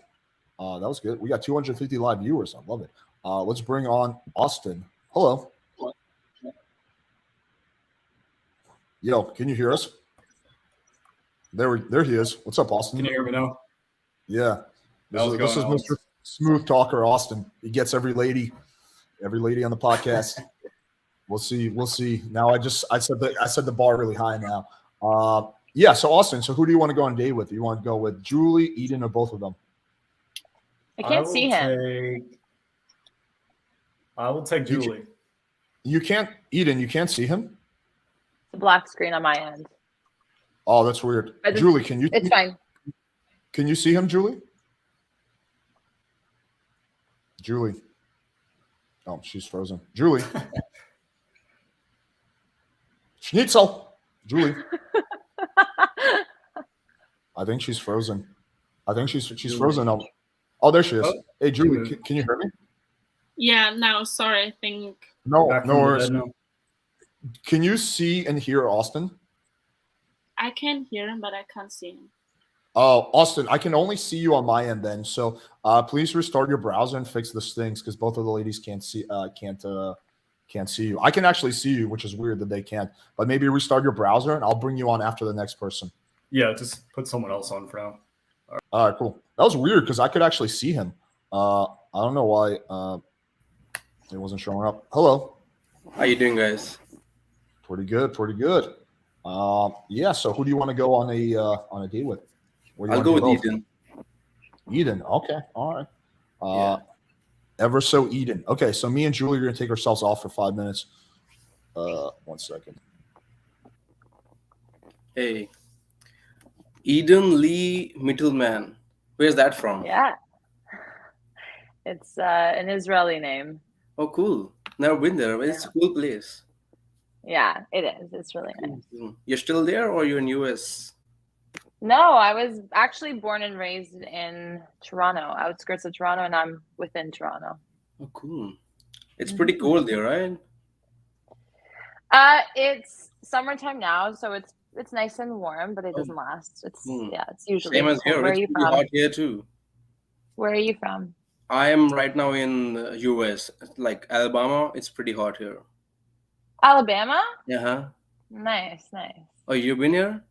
That was good. We got 250 live viewers. I love it. Let's bring on Austin. Hello. Yo, can you hear us? There he is. What's up, Austin? Can you hear me now? Yeah. This is Mr. Smooth Talker Austin. He gets every lady on the podcast. We'll see. Now I said the bar really high now. Yeah, so Austin, so who do you want to go on a date with? Do you want to go with Julie, Eden, or both of them? I can't see him. I will take Julie. You can't, Eden, you can't see him? It's a black screen on my end. Oh, that's weird. Julie, can you? It's fine. Can you see him, Julie? Julie. Oh, she's frozen. Julie. Schnitzel. Julie. I think she's frozen. I think she's frozen. Oh, there she is. Hey, Julie, can you hear me? Yeah, no, sorry. I think. No worries. Can you see and hear Austin? I can hear him, but I can't see him. Oh, Austin, I can only see you on my end then. So please restart your browser and fix the stings because both of the ladies can't see you. I can actually see you, which is weird that they can't. But maybe restart your browser and I'll bring you on after the next person. Yeah, just put someone else on for now. All right, cool. That was weird because I could actually see him. I don't know why it wasn't showing up. Hello. How you doing, guys? Pretty good. Yeah. So who do you want to go on a date with? I'll go with Eden. Eden. Okay. All right. Ever so Eden. Okay. So me and Julie are gonna take ourselves off for 5 minutes. 1 second. Hey, Eden Lee Mittelman. Where's that from? Yeah. It's an Israeli name. Oh, cool. Never been there. It's a cool place. Yeah, it is. It's really nice. You're still there or you're in US? No, I was actually born and raised in Toronto, outskirts of Toronto, and I'm within Toronto. Oh, cool. It's pretty cold there, right? It's summertime now, so it's nice and warm, but it doesn't last. It's usually same as here. Where are It's you pretty from? hot here too. Where are you from? I am right now in US, like Alabama. It's pretty hot here. Alabama? Yeah. Nice. Oh, you've been here?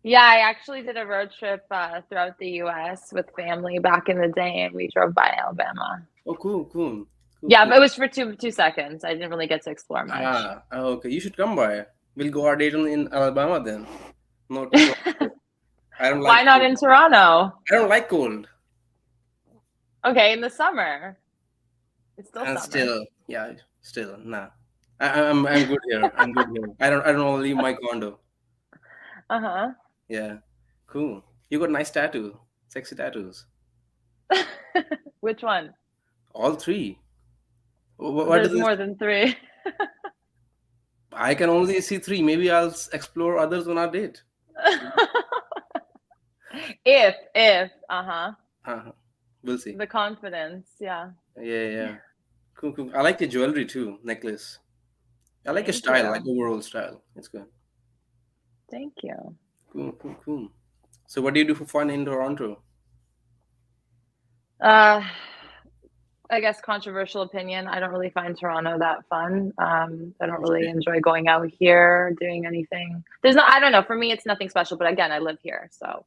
Yeah, I actually did a road trip throughout the US with family back in the day, and we drove by Alabama. Oh, cool. Yeah, but it was for two seconds. I didn't really get to explore much. Okay. You should come by. We'll go our date in Alabama then. No, I don't like. Why not in Toronto? I don't like cold. Okay, in the summer. It's still And summer. still, nah. I'm good here. I'm good here. I don't want to leave my condo. Uh-huh. Yeah, cool. You got nice tattoo, sexy tattoos. Which one? All three. There's more than 3. I can only see 3. Maybe I'll explore others on our date. If We'll see. the confidence, yeah. Yeah. Cool. I like your jewelry too, necklace. I like your Thank style, you. like overall style. It's good. Thank you. Cool. So what do you do for fun in Toronto? I guess controversial opinion. I don't really find Toronto that fun. I don't really enjoy going out here, doing anything. I don't know. For me, it's nothing special. But again, I live here, so.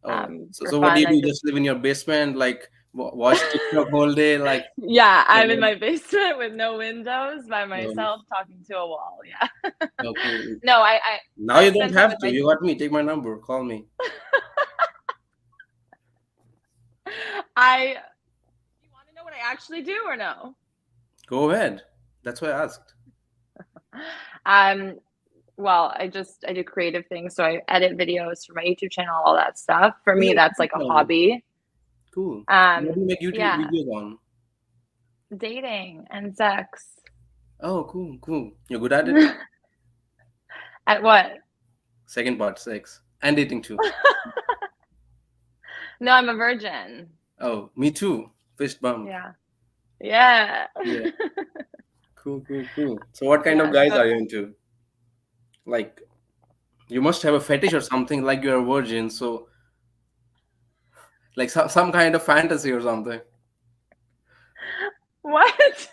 So what do you do? Just live in your basement, like watch TikTok all day, like? Yeah, I'm in my basement with no windows by myself, talking to a wall. Yeah. Okay. No, I. Now you don't have to. You got me. Take my number. Call me. You want to know what I actually do or no? Go ahead. That's why I asked. Well, I do creative things, so I edit videos for my YouTube channel, all that stuff. For me, that's like a hobby. Cool. What do you make YouTube videos on? Dating and sex. Oh, cool. You're good at it? At what? Second part, sex. And dating too. No, I'm a virgin. Oh, me too. Fist bump. Yeah. Cool. So what kind of guys are you into? Like, you must have a fetish or something, like you're a virgin, so like some kind of fantasy or something. What?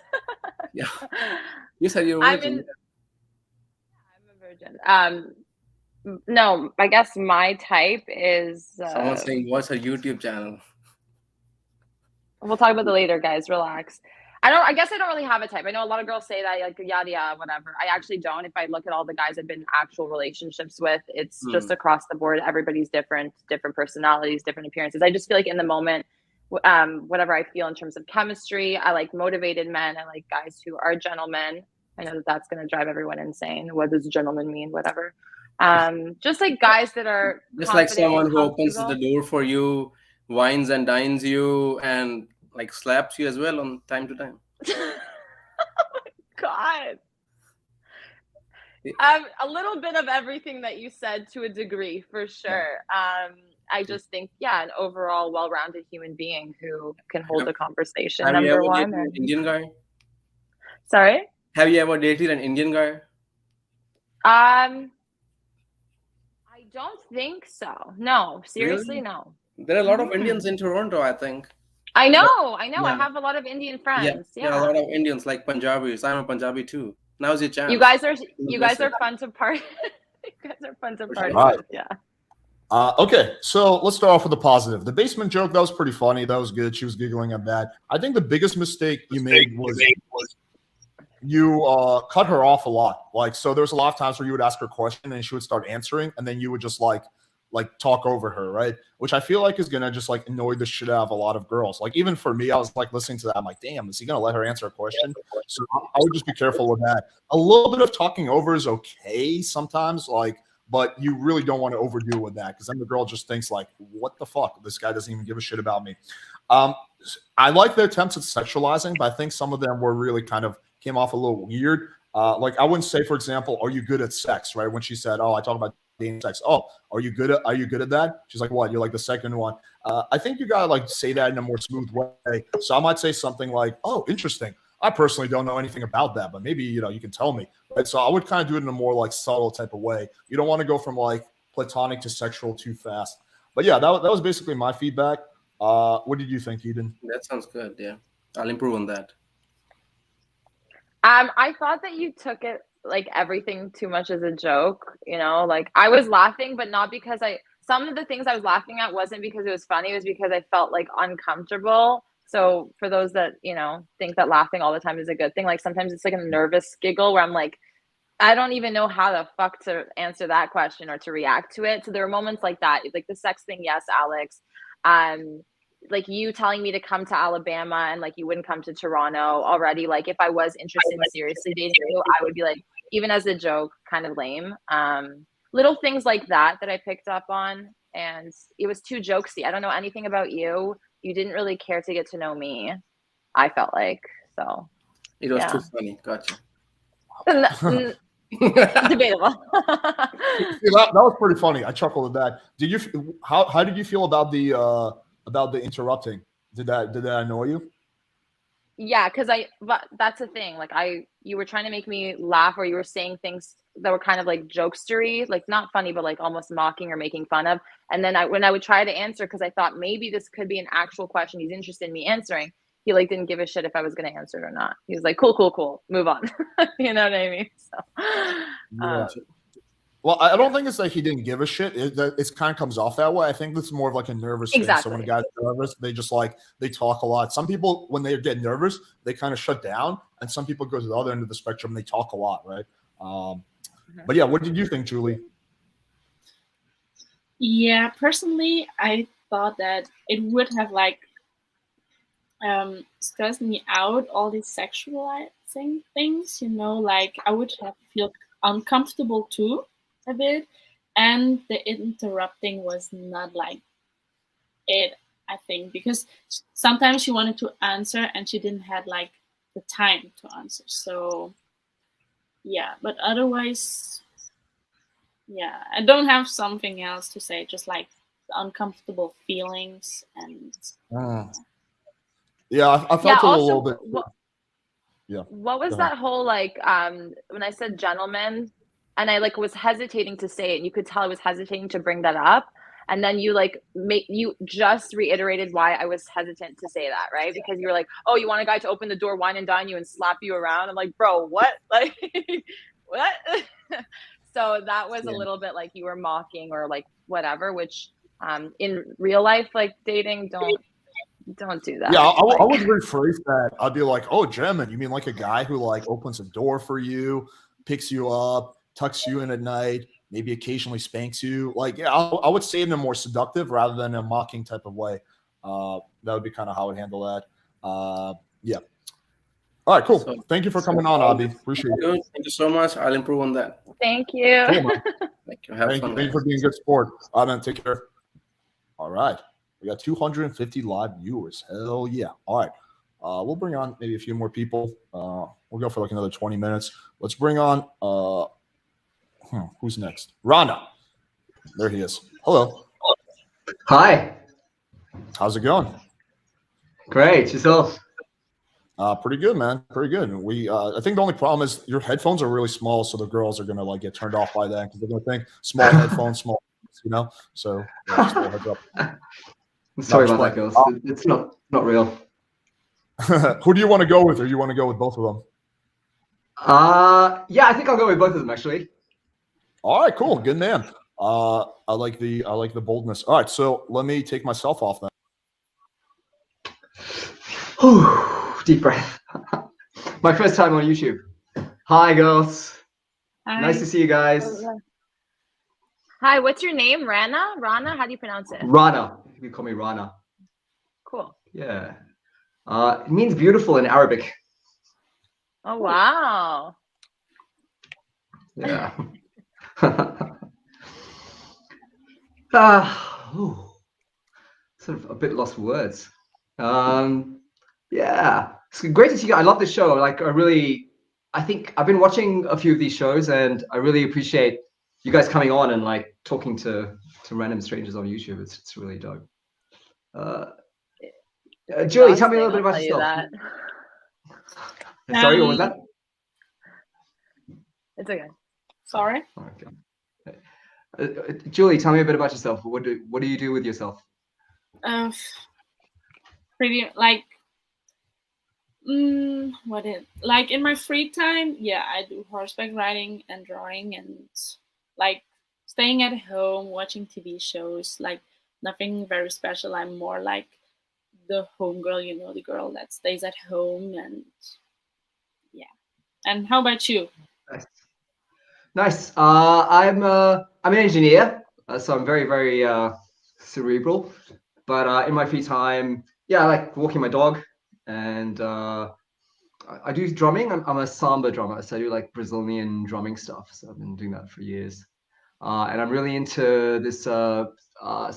Yeah. You said you're a virgin. I'm a virgin. No, I guess my type is Someone's saying, what's her YouTube channel? We'll talk about that later, guys. Relax. I guess I don't really have a type. I know a lot of girls say that, like, yada, whatever. I actually don't. If I look at all the guys I've been in actual relationships with, it's just across the board. Everybody's different personalities, different appearances. I just feel like in the moment, whatever I feel in terms of chemistry, I like motivated men. I like guys who are gentlemen. I know that's going to drive everyone insane. What does gentleman mean? Whatever. Just like guys that are just like someone who opens the door for you, wines and dines you, and like slaps you as well on time to time? God. A little bit of everything that you said to a degree, for sure. I just think, yeah, an overall well-rounded human being who can hold a conversation. Have you Number ever one. dated an Indian guy? Sorry? Have you ever dated an Indian guy? I don't think so. No, seriously, Really? no. There are a lot of Indians in Toronto, I think. I know. I Yeah. have a lot of Indian Yeah, friends. yeah, a lot of Indians like Punjabis. I'm a Punjabi too. Now's your chance. You guys are Listen. fun to party. You guys are fun to party Right. with. Yeah. Okay, so let's start off with the positive. The basement joke, that was pretty funny. That was good. She was giggling at that. I think the biggest mistake you made was you cut her off a lot. Like, so there was a lot of times where you would ask her a question and she would start answering, and then you would just like talk over her, right? Which I feel like is gonna just like annoy the shit out of a lot of girls. Like, even for me, I was like listening to that. I'm like, damn, is he gonna let her answer a question? So I would just be careful with that. A little bit of talking over is okay sometimes, like, but you really don't want to overdo with that, because then the girl just thinks like, what the fuck? This guy doesn't even give a shit about me. I like the attempts at sexualizing, but I think some of them were really kind of came off a little weird. Like, I wouldn't say, for example, are you good at sex, right? When she said, oh, I talk about dating sex. Oh, are you good at that? She's like, what? You're like the second one. I think you gotta like say that in a more smooth way. So I might say something like, oh, interesting. I personally don't know anything about that, but maybe, you know, you can tell me, right? So I would kind of do it in a more like subtle type of way. You don't want to go from like platonic to sexual too fast. But yeah, that was basically my feedback. What did you think, Eden? That sounds good. Yeah, I'll improve on that. I thought that you took it like everything too much as a joke, you know, like I was laughing, but not because some of the things I was laughing at wasn't because it was funny, it was because I felt like uncomfortable. So for those that, you know, think that laughing all the time is a good thing, like sometimes it's like a nervous giggle where I'm like, I don't even know how the fuck to answer that question or to react to it. So there were moments like that, like the sex thing. Yes, Alex. Like you telling me to come to Alabama and like you wouldn't come to Toronto already. Like if I was interested in seriously dating you, I would be like, even as a joke, kind of lame. Little things like that I picked up on, and it was too jokesy. I don't know anything about you. You didn't really care to get to know me, I felt like. So it was too funny. Gotcha. Debatable. See, that was pretty funny. I chuckled at that. Did you? How did you feel about the interrupting? Did that annoy you? Yeah, but that's the thing. Like you were trying to make me laugh, or you were saying things that were kind of like jokestery, like not funny, but like almost mocking or making fun of. And then when I would try to answer, because I thought maybe this could be an actual question he's interested in me answering, he like didn't give a shit if I was going to answer it or not. He was like, cool, move on. You know what I mean? So, yeah. Well, I don't think it's like he didn't give a shit. It kind of comes off that way. I think it's more of like a nervous thing. So when a guy's nervous, they just they talk a lot. Some people, when they get nervous, they kind of shut down, and some people go to the other end of the spectrum and they talk a lot, right? But yeah, what did you think, Julie? Yeah, personally, I thought that it would have stressed me out, all these sexualizing things, you know, like I would have felt uncomfortable too a bit, and the interrupting was not like it, I think, because sometimes she wanted to answer and she didn't have like the time to answer. So yeah, but otherwise, yeah, I don't have something else to say, just like the uncomfortable feelings and yeah, I felt a little bit. Yeah. What was that whole like when I said gentleman and I like was hesitating to say it, and you could tell I was hesitating to bring that up, and then you like you just reiterated why I was hesitant to say that, right? Because you were like, oh, you want a guy to open the door, wine and dine you, and slap you around. I'm like, bro, what? Like what? So that was a little bit like you were mocking or like whatever, which in real life, like dating, don't do that. Yeah, I would rephrase that. I'd be like, oh, gentlemen, you mean like a guy who like opens a door for you, picks you up, tucks you in at night, maybe occasionally spanks you? Like, yeah, I would say it in a more seductive rather than a mocking type of way. That would be kind of how I would handle that. Yeah. All right, cool. Thank you for coming on, Abi. Appreciate it. Thank you so much. I'll improve on that. Thank you. Cool, man. Thank you. Have fun. Thank you for being a good sport. Man, take care. All right. We got 250 live viewers. Hell yeah. All right. We'll bring on maybe a few more people. We'll go for like another 20 minutes. Let's bring on who's next? Rana. There he is. Hello. Hi. How's it going? Great. Yourself? Pretty good, man. Pretty good. We I think the only problem is your headphones are really small, so the girls are gonna like get turned off by that because they're gonna think small headphones, small, you know. So yeah, just a heads up. I'm sorry about that, girls. It's not real. Who do you want to go with, or you want to go with both of them? Yeah, I think I'll go with both of them actually. All right, cool, good man. I like the boldness. All right, so let me take myself off then. Deep breath. My first time on YouTube. Hi, girls. Hi. Nice to see you guys. Hi, what's your name? Rana? Rana? How do you pronounce it? Rana. You can call me Rana. Cool. Yeah. It means beautiful in Arabic. Oh, wow. Yeah. Sort of a bit lost for words. Yeah, it's great to see you. I love this show. Like, I think I've been watching a few of these shows, and I really appreciate you guys coming on and like talking to random strangers on YouTube. It's really dope. Julie, tell me a little bit about yourself. Sorry, what was that? It's okay. Sorry. Okay. Julie, tell me a bit about yourself. What do you do with yourself? Pretty like like in my free time, yeah, I do horseback riding and drawing and like staying at home, watching TV shows, like nothing very special. I'm more like the home girl, you know, the girl that stays at home and yeah. And how about you? Nice. I'm an engineer, so I'm very, very cerebral. But in my free time, yeah, I like walking my dog, and I do drumming. I'm a samba drummer, so I do like Brazilian drumming stuff. So I've been doing that for years. And I'm really into this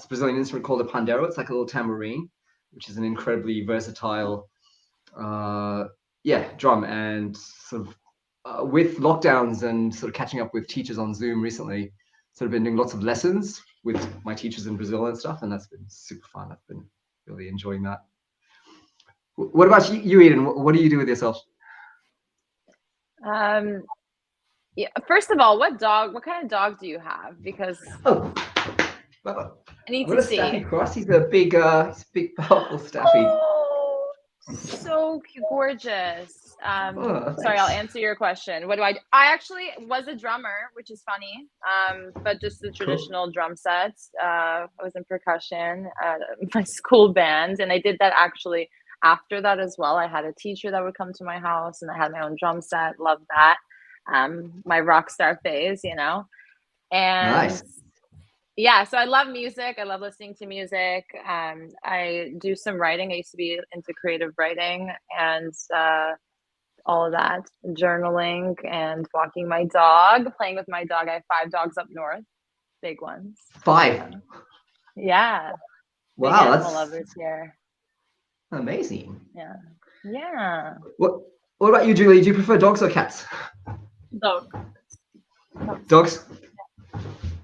Brazilian instrument called a pandeiro. It's like a little tambourine, which is an incredibly versatile, drum. And sort of with lockdowns and sort of catching up with teachers on Zoom recently, sort of been doing lots of lessons with my teachers in Brazil and stuff, and that's been super fun. I've been really enjoying that. What about you, Eden? What do you do with yourself? Yeah. First of all, what kind of dog do you have? Because I need to see. Staffy Cross. He's a big, powerful Staffy. Oh, so gorgeous. Sorry, I'll answer your question. What do I do? I actually was a drummer, which is funny. But just the traditional drum sets. I was in percussion at my school band, and I did that actually after that as well. I had a teacher that would come to my house, and I had my own drum set. Loved that. My rock star phase, you know. And nice. Yeah, so I love music. I love listening to music. I do some writing. I used to be into creative writing and all of that, journaling and walking my dog, playing with my dog. I have 5 dogs up north, big ones. 5? Yeah. Wow, big animal that's lovers here. Amazing. Yeah. Yeah. What about you, Julie? Do you prefer dogs or cats? Dog. Dogs?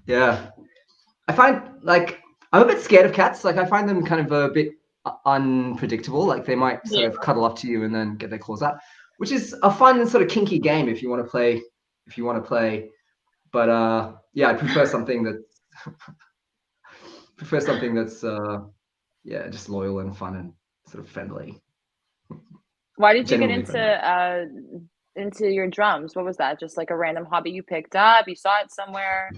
Yeah. I find like I'm a bit scared of cats. Like I find them kind of a bit unpredictable. Like they might sort of cuddle up to you and then get their claws out, which is a fun and sort of kinky game if you want to play. But yeah, I prefer something that's just loyal and fun and sort of friendly. Why did you get Genuinely into your drums? What was that? Just like a random hobby you picked up? You saw it somewhere?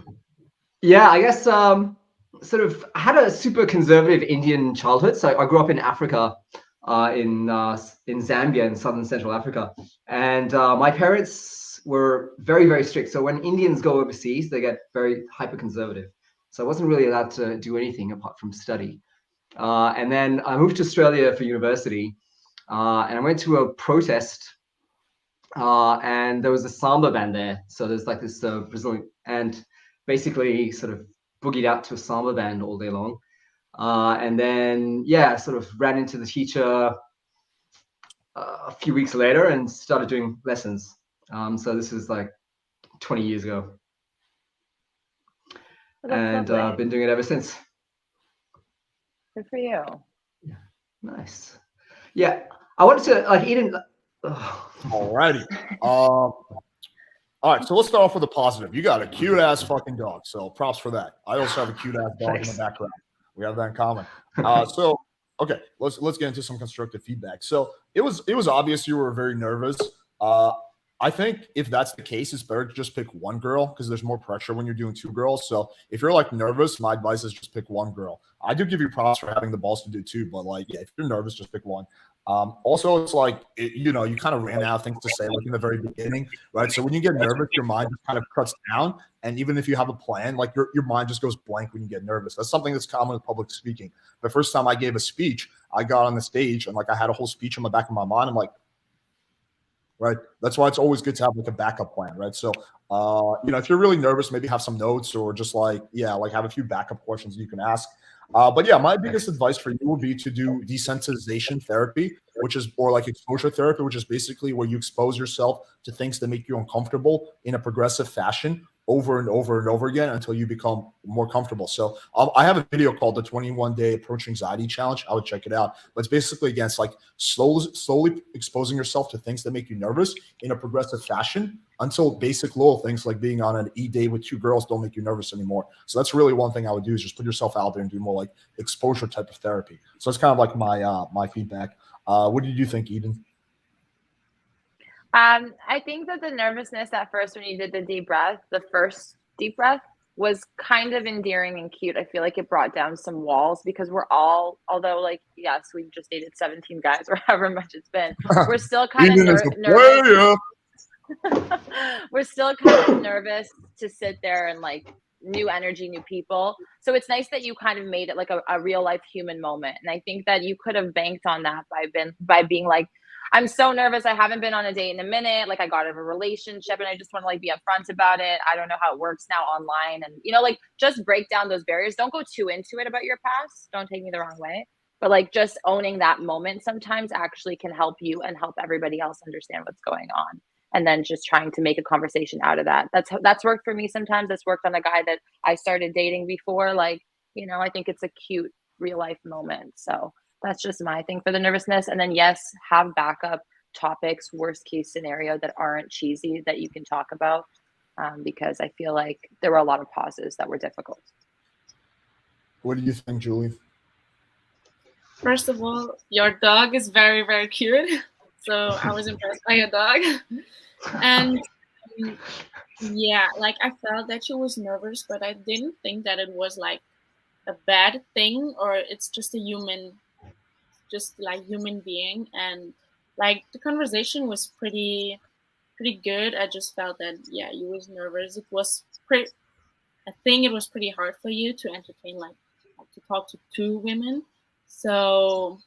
Yeah, I guess sort of had a super conservative Indian childhood. So I grew up in Africa, in Zambia in southern Central Africa, and my parents were very, very strict. So when Indians go overseas, they get very hyper conservative. So I wasn't really allowed to do anything apart from study. And then I moved to Australia for university, and I went to a protest, and there was a samba band there. So there's like this Brazilian, and basically sort of boogied out to a samba band all day long. And then, yeah, sort of ran into the teacher a few weeks later and started doing lessons. So this is like 20 years ago. And been doing it ever since. Good for you. Yeah, nice. Yeah, I wanted to like Eden. Alrighty. All right, so let's start off with a positive. You got a cute ass fucking dog, so props for that. I also have a cute ass dog in the background. We have that in common. So okay, let's get into some constructive feedback. So it was obvious you were very nervous. I think if that's the case, it's better to just pick one girl because there's more pressure when you're doing two girls. So if you're like nervous, my advice is just pick one girl. I do give you props for having the balls to do two, but like, yeah, if you're nervous, just pick one. Also, it's like, you kind of ran out of things to say like in the very beginning, right? So when you get nervous, your mind just kind of cuts down. And even if you have a plan, like your mind just goes blank when you get nervous. That's something that's common with public speaking. The first time I gave a speech, I got on the stage and like I had a whole speech in the back of my mind. I'm like, right. That's why it's always good to have like a backup plan, right? So, if you're really nervous, maybe have some notes or just like have a few backup questions you can ask. But yeah, my biggest advice for you would be to do desensitization therapy, or like exposure therapy, which is basically where you expose yourself to things that make you uncomfortable in a progressive fashion over and over and over again until you become more comfortable. So I have a video called the 21-Day Approach Anxiety Challenge. I would check it out. But it's basically against like slowly exposing yourself to things that make you nervous in a progressive fashion until basic little things like being on an e-date with two girls don't make you nervous anymore. So that's really one thing I would do is just put yourself out there and do more like exposure type of therapy. So that's kind of like my feedback. What did you think, Eden? I think that the nervousness at first when you did the first deep breath was kind of endearing and cute. I feel like it brought down some walls because although like, yes, we just dated 17 guys or however much it's been, we're still kind of nervous. We're still kind of nervous to sit there and like new energy, new people. So it's nice that you kind of made it like a real life human moment. And I think that you could have banked on that by being like, I'm so nervous. I haven't been on a date in a minute. Like I got out of a relationship and I just want to like be upfront about it. I don't know how it works now online. And, like just break down those barriers. Don't go too into it about your past. Don't take me the wrong way. But like just owning that moment sometimes actually can help you and help everybody else understand what's going on. And then just trying to make a conversation out of that. That's worked for me sometimes. That's worked on a guy that I started dating before. Like, I think it's a cute real life moment. So that's just my thing for the nervousness. And then, yes, have backup topics, worst case scenario that aren't cheesy that you can talk about because I feel like there were a lot of pauses that were difficult. What do you think, Julie? First of all, your dog is very, very cute. So I was impressed by your dog. And yeah, like I felt that she was nervous, but I didn't think that it was like a bad thing or it's just a human being. And like the conversation was pretty good. I just felt that you was nervous. I think it was pretty hard for you to entertain like to talk to two women. So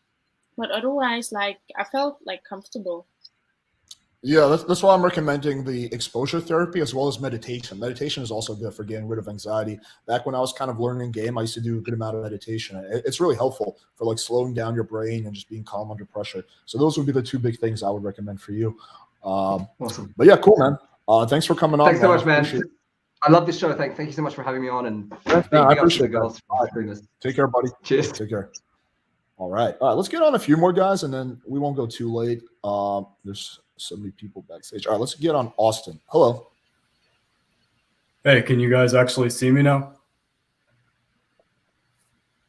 but otherwise like I felt like comfortable. Yeah, that's why I'm recommending the exposure therapy as well as meditation. Meditation is also good for getting rid of anxiety. Back when I was kind of learning game, I used to do a good amount of meditation. It's really helpful for like slowing down your brain and just being calm under pressure. So those would be the two big things I would recommend for you. Awesome. But yeah, cool, man. Thanks for coming on. Thanks so much, man. I love this show. Thank you so much for having me on and I appreciate it. Take care, buddy. Cheers. Take care. All right. Let's get on a few more guys, and then we won't go too late. There's so many people backstage. All right, let's get on Austin. Hello. Hey, can you guys actually see me now?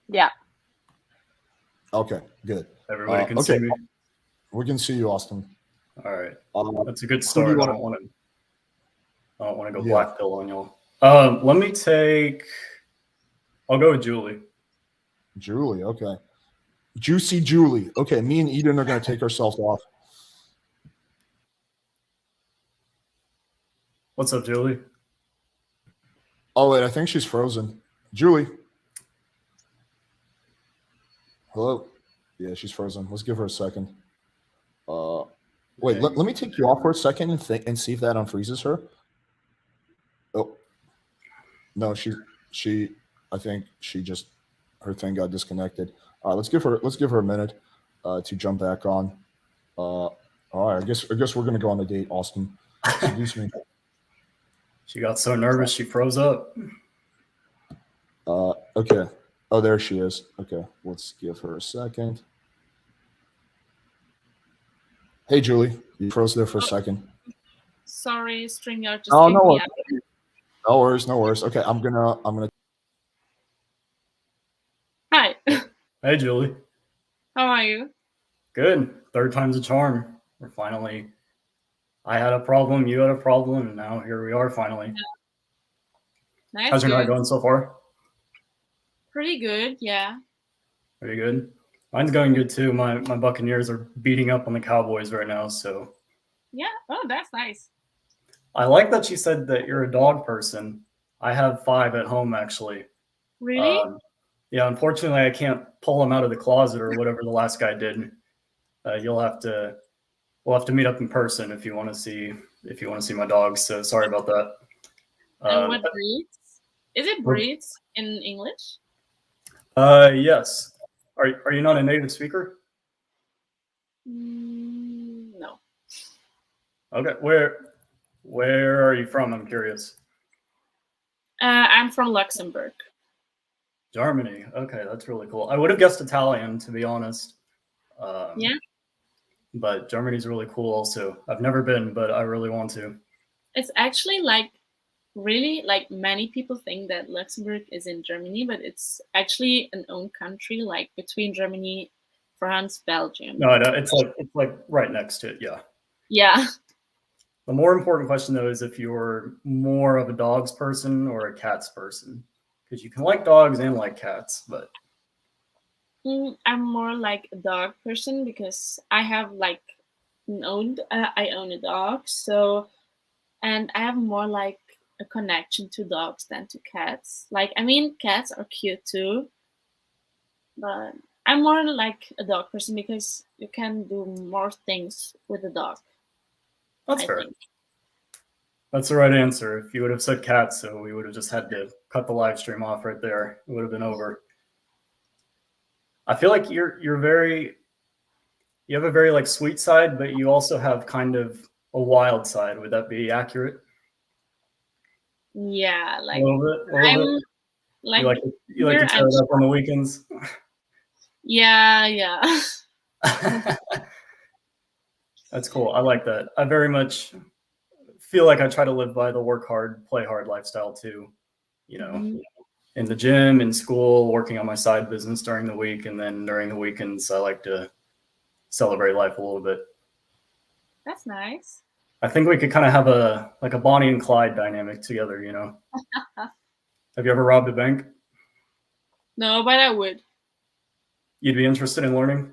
Yeah. Okay, good. Everybody can see me? We can see you, Austin. All right. That's a good start. I don't want to go black pill on y'all. Let me I'll go with Julie. Julie, okay. Juicy Julie. Okay, me and Eden are going to take ourselves off. What's up, Julie? Oh, wait, I think she's frozen. Julie. Hello? Yeah, she's frozen. Let's give her a second. Wait, let me take you off for a second and see if that unfreezes her. Oh. No, I think she just her thing got disconnected. Let's give her a minute to jump back on. All right, I guess we're gonna go on a date, Austin. Seduce me. She got so nervous she froze up. Okay. Oh, there she is. Okay, let's give her a second. Hey, Julie, you froze there for a second. Sorry, StreamYard just Oh, kicked no me worries. out. No worries, no worries. Okay, I'm gonna. Hi. Hey, Julie. How are you? Good. Third time's a charm. We're finally. I had a problem, you had a problem, and now here we are finally. Yeah. Nice. How's your night Good. going so far? Pretty good. Yeah. Pretty good. Mine's going good too. My Buccaneers are beating up on the Cowboys right now, so. Yeah. Oh, that's nice. I like that she said that you're a dog person. I have 5 at home actually. Really? Yeah, unfortunately, I can't pull them out of the closet or whatever the last guy did. We'll have to meet up in person if you want to see my dogs. So sorry about that. And what breeds? Is it breeds in English? Yes. Are you not a native speaker? No. Okay. Where are you from? I'm curious. I'm from Luxembourg. Germany. Okay, that's really cool. I would have guessed Italian, to be honest. Yeah. But Germany's really cool also. I've never been, but I really want to. It's actually like really like many people think that Luxembourg is in Germany, but it's actually an own country, like between Germany, France, Belgium. No, it's like right next to it. Yeah. Yeah. The more important question though is if you're more of a dogs person or a cats person, because you can like dogs and like cats, but. I'm more like a dog person because I have like I own a dog, so, and I have more like a connection to dogs than to cats. Like, I mean, cats are cute too, but I'm more like a dog person because you can do more things with a dog. That's fair. That's the right answer. If you would have said cats, so we would have just had to cut the live stream off right there. It would have been over. I feel like you have a very like sweet side, but you also have kind of a wild side. Would that be accurate? Yeah, like a little bit. Like you like to tear it up on the weekends. Yeah. That's cool. I like that. I very much feel like I try to live by the work hard, play hard lifestyle too. You know, in the gym, in school, working on my side business during the week, and then during the weekends, I like to celebrate life a little bit. That's nice. I think we could kind of have a Bonnie and Clyde dynamic together, you know. Have you ever robbed a bank? No, but I would. You'd be interested in learning?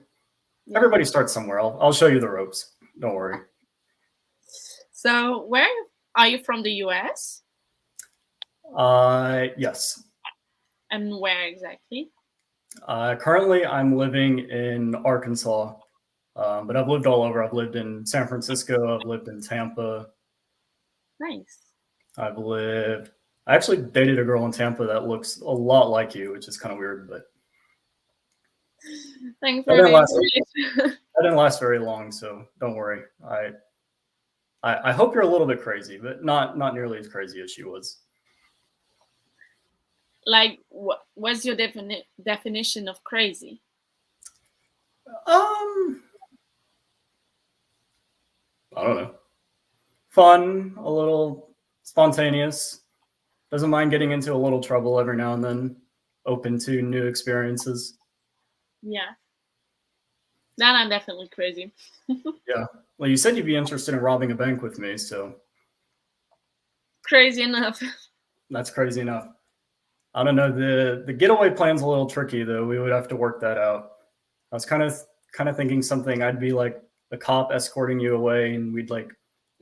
Yeah. Everybody starts somewhere. I'll show you the ropes. Don't worry. So where are you from, the US? Yes. And where exactly? Currently, I'm living in Arkansas, but I've lived all over. I've lived in San Francisco. I've lived in Tampa. Nice. I actually dated a girl in Tampa that looks a lot like you, which is kind of weird, but thanks for that didn't last very long, so don't worry. I hope you're a little bit crazy, but not nearly as crazy as she was. Like, what's your definition of crazy? I don't know. Fun, a little spontaneous. Doesn't mind getting into a little trouble every now and then. Open to new experiences. Yeah. Then I'm definitely crazy. Yeah. Well, you said you'd be interested in robbing a bank with me, so. Crazy enough. That's crazy enough. I don't know. The getaway plan's a little tricky though. We would have to work that out. I was kind of thinking something. I'd be like the cop escorting you away, and we'd like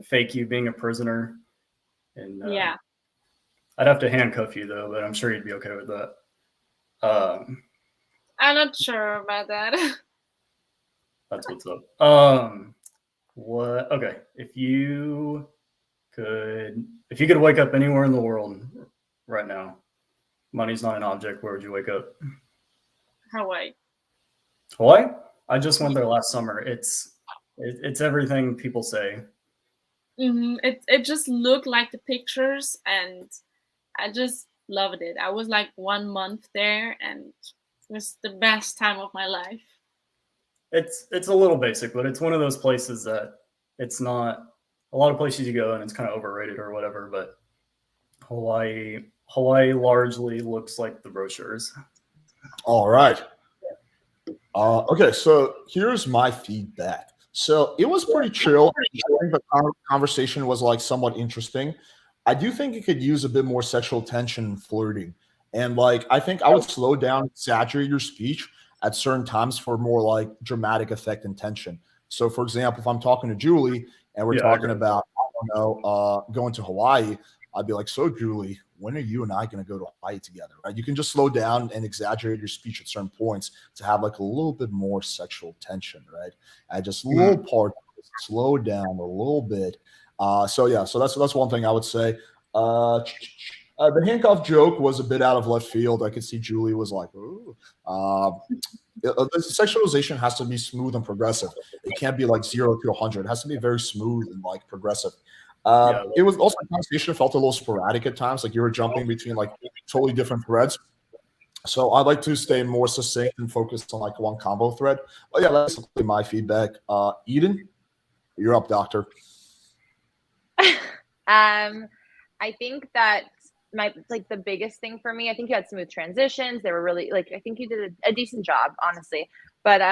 fake you being a prisoner. And yeah. I'd have to handcuff you though, but I'm sure you'd be okay with that. I'm not sure about that. That's what's up. What? Okay. If you could wake up anywhere in the world right now, money's not an object, where would you wake up? Hawaii? Hawaii? I just went there last summer. It's everything people say. It just looked like the pictures, and I just loved it. I was like 1 month there, and it was the best time of my life. It's a little basic, but it's one of those places that it's not a lot of places you go and it's kind of overrated or whatever, but Hawaii largely looks like the brochures. All right. Okay, so here's my feedback. So it was pretty chill. I think the conversation was like somewhat interesting. I do think it could use a bit more sexual tension and flirting. And like I think I would slow down, exaggerate your speech at certain times for more like dramatic effect and tension. So for example, if I'm talking to Julie and we're talking about, I don't know, going to Hawaii, I'd be like, so Julie, when are you and I going to go to Hawaii together? Right? You can just slow down and exaggerate your speech at certain points to have like a little bit more sexual tension, right? And just a little part, slow down a little bit. So that's one thing I would say. The handcuff joke was a bit out of left field. I could see Julie was like, ooh. The sexualization has to be smooth and progressive. It can't be like 0 to 100. It has to be very smooth and like progressive. It was also, the conversation felt a little sporadic at times, like you were jumping between like totally different threads. So I'd like to stay more succinct and focused on like one combo thread. But yeah, that's my feedback. Eden, you're up, doctor. I think that the biggest thing for me, I think you had smooth transitions. They were really like, I think you did a decent job, honestly. But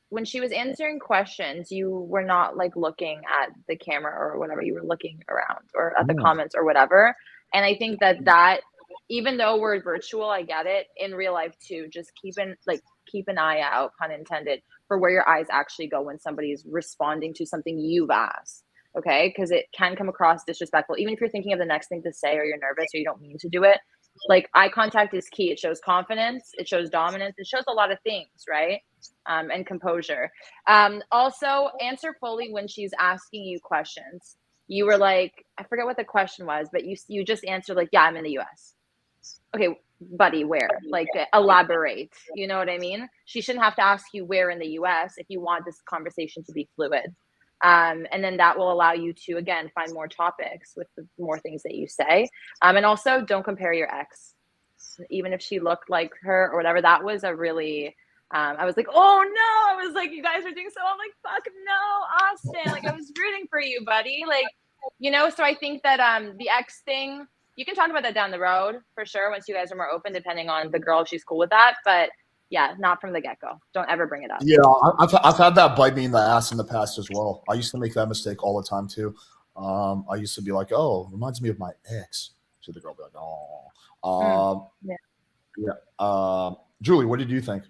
when she was answering questions, you were not like looking at the camera or whatever. You were looking around or at the comments or whatever. And I think that even though we're virtual, I get it, in real life too, just keep an eye out, pun intended, for where your eyes actually go when somebody's responding to something you've asked. Okay, because it can come across disrespectful, even if you're thinking of the next thing to say or you're nervous or you don't mean to do it. Like, eye contact is key. It shows confidence, it shows dominance, it shows a lot of things, right? And composure. Also, answer fully when she's asking you questions. You were like, I forget what the question was, but you just answered like, yeah, I'm in the US. Okay, buddy, where? Like, elaborate. You know what I mean? She shouldn't have to ask you where in the US if you want this conversation to be fluid. And then that will allow you to, again, find more topics with the more things that you say. And also, don't compare your ex. Even if she looked like her or whatever, that was a really, I was like, oh no, I was like, you guys are doing so, I'm like, fuck no, Austin. Like, I was rooting for you, buddy. Like, you know, so I think that the ex thing, you can talk about that down the road for sure once you guys are more open, depending on the girl, if she's cool with that. But yeah, not from the get-go. Don't ever bring it up. Yeah, I've had that bite me in the ass in the past as well. I used to make that mistake all the time too. I used to be like, "Oh, reminds me of my ex." So the girl be like, "Oh." Julie, what did you think?